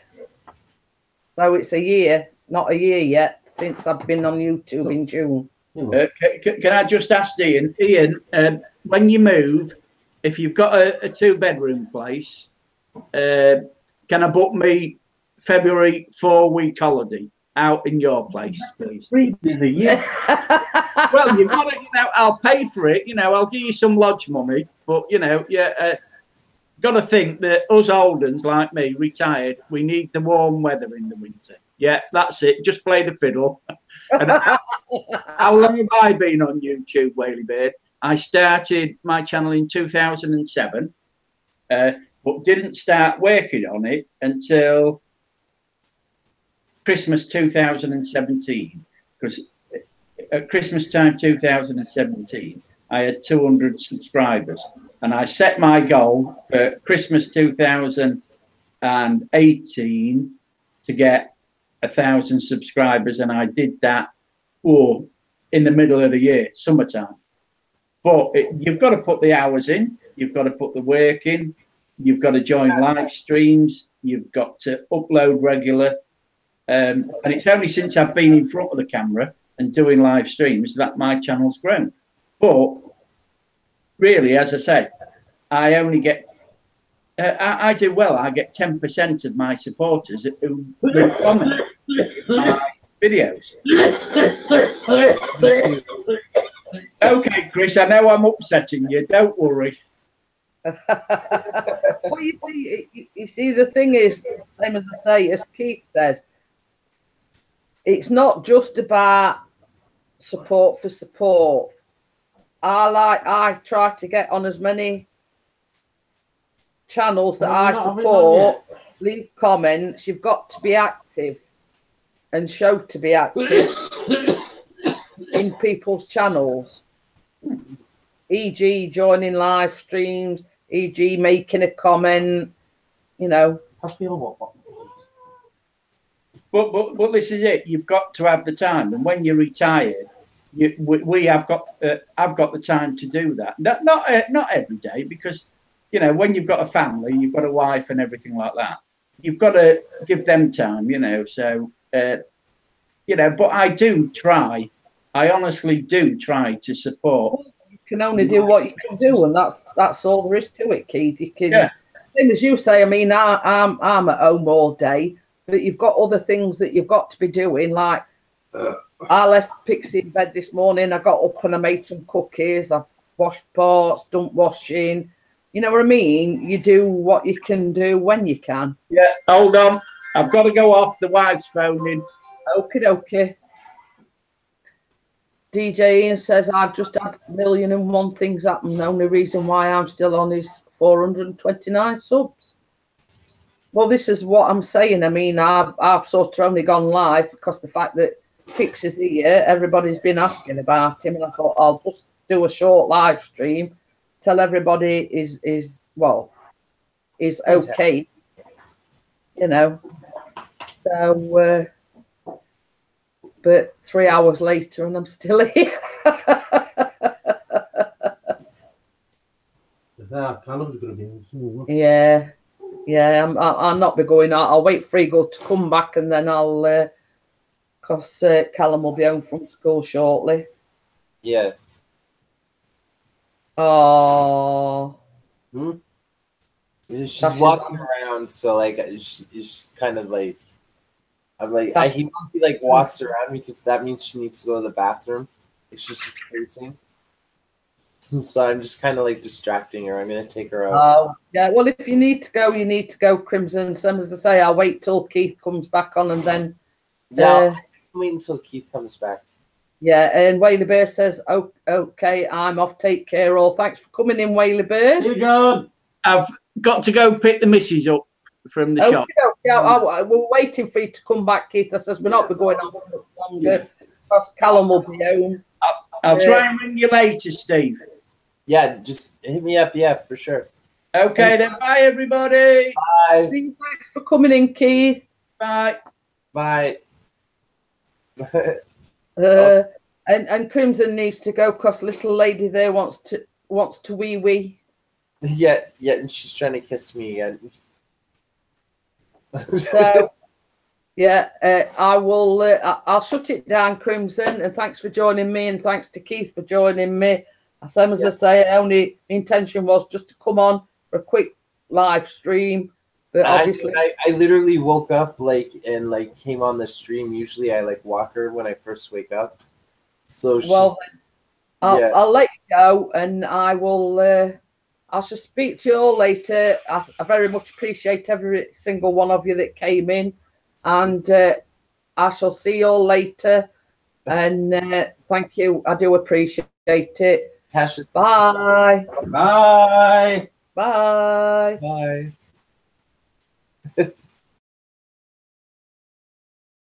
So it's a year, not a year yet, since I've been on YouTube in June. Can I just ask Ian, when you move, if you've got a 2-bedroom place, can I book me February 4-week holiday out in your place, please? Yeah. Well, you've got to, you know, I'll pay for it. You know, I'll give you some lodge money, but you know, got to think that us old uns like me, retired, we need the warm weather in the winter. Yeah, that's it. Just play the fiddle. And how long have I been on YouTube, Whaley Bird? I started my channel in 2007, but didn't start working on it until Christmas 2017. Because at Christmas time 2017, I had 200 subscribers. And I set my goal for Christmas 2018 to get 1,000 subscribers, and I did that in the middle of the year, summertime. But you've got to put the hours in, you've got to put the work in, you've got to join live streams, you've got to upload regular. And it's only since I've been in front of the camera and doing live streams that my channel's grown. But really, as I say, I only get I do well. I get 10% of my supporters who comment on my videos. Okay, Chris, I know I'm upsetting you. Don't worry. Well, you see, the thing is, same as I say, as Keith says, it's not just about support for support. I try to get on as many channels that I support, leave comments. You've got to be active and show to be active in people's channels, e.g. joining live streams, e.g. making a comment, you know. But this is it. You've got to have the time, and when you're retired, I've got the time to do that. Not every day, because you know, when you've got a family, you've got a wife and everything like that, you've got to give them time, you know. So, you know, but I do try. I honestly do try to support. You can only do what you can do, and that's all there is to it, Keith. You can, same as you say. I mean, I'm at home all day, but you've got other things that you've got to be doing. Like, I left Pixie in bed this morning. I got up and I made some cookies. I washed pots, done washing. You know what I mean? You do what you can do when you can. Yeah, hold on. I've got to go off. The wife's phoning. Okie dokie. DJ Ian says, I've just had 1,000,001 things happen. The only reason why I'm still on is 429 subs. Well, this is what I'm saying. I mean, I've sort of only gone live because the fact that Fix is here, everybody's been asking about him, and I thought I'll just do a short live stream, tell everybody is okay, you know. So, but 3 hours later, and I'm still here. Yeah, I'll not be going out. I'll wait for Eagle to come back, and then I'll, because Callum will be home from school shortly. Yeah. Oh. She's walking around, so like it's just kind of like he like walks around because that means she needs to go to the bathroom. It's just pacing. So I'm just kind of like distracting her. I'm gonna take her out. Oh yeah. Well, if you need to go, you need to go, Crimson. Some as I say, I'll wait till Keith comes back on, and then. Yeah, I'll wait until Keith comes back. Yeah, and Whaley Bear says, "Oh, okay, I'm off. Take care, all. Thanks for coming in, Whaley Bear." You, John. I've got to go pick the missus up from the shop. Yeah, we're waiting for you to come back, Keith. I says we're not be going on longer because Callum will be home. I'll try and ring you later, Steve. Yeah, just hit me up. Yeah, for sure. Okay, then. Bye, everybody. Bye. Steve, thanks for coming in, Keith. Bye. Bye. And Crimson needs to go because little lady there wants to wee wee. Yeah, and she's trying to kiss me again. So yeah, I will. I'll shut it down, Crimson. And thanks for joining me, and thanks to Keith for joining me. Same as I say, only intention was just to come on for a quick live stream. But obviously, I literally woke up and came on the stream. Usually, I walk her when I first wake up. So I'll let you go, and I will. I shall speak to you all later. I very much appreciate every single one of you that came in, and I shall see you all later. And thank you. I do appreciate it. Tasha. Bye. Bye. Bye. Bye.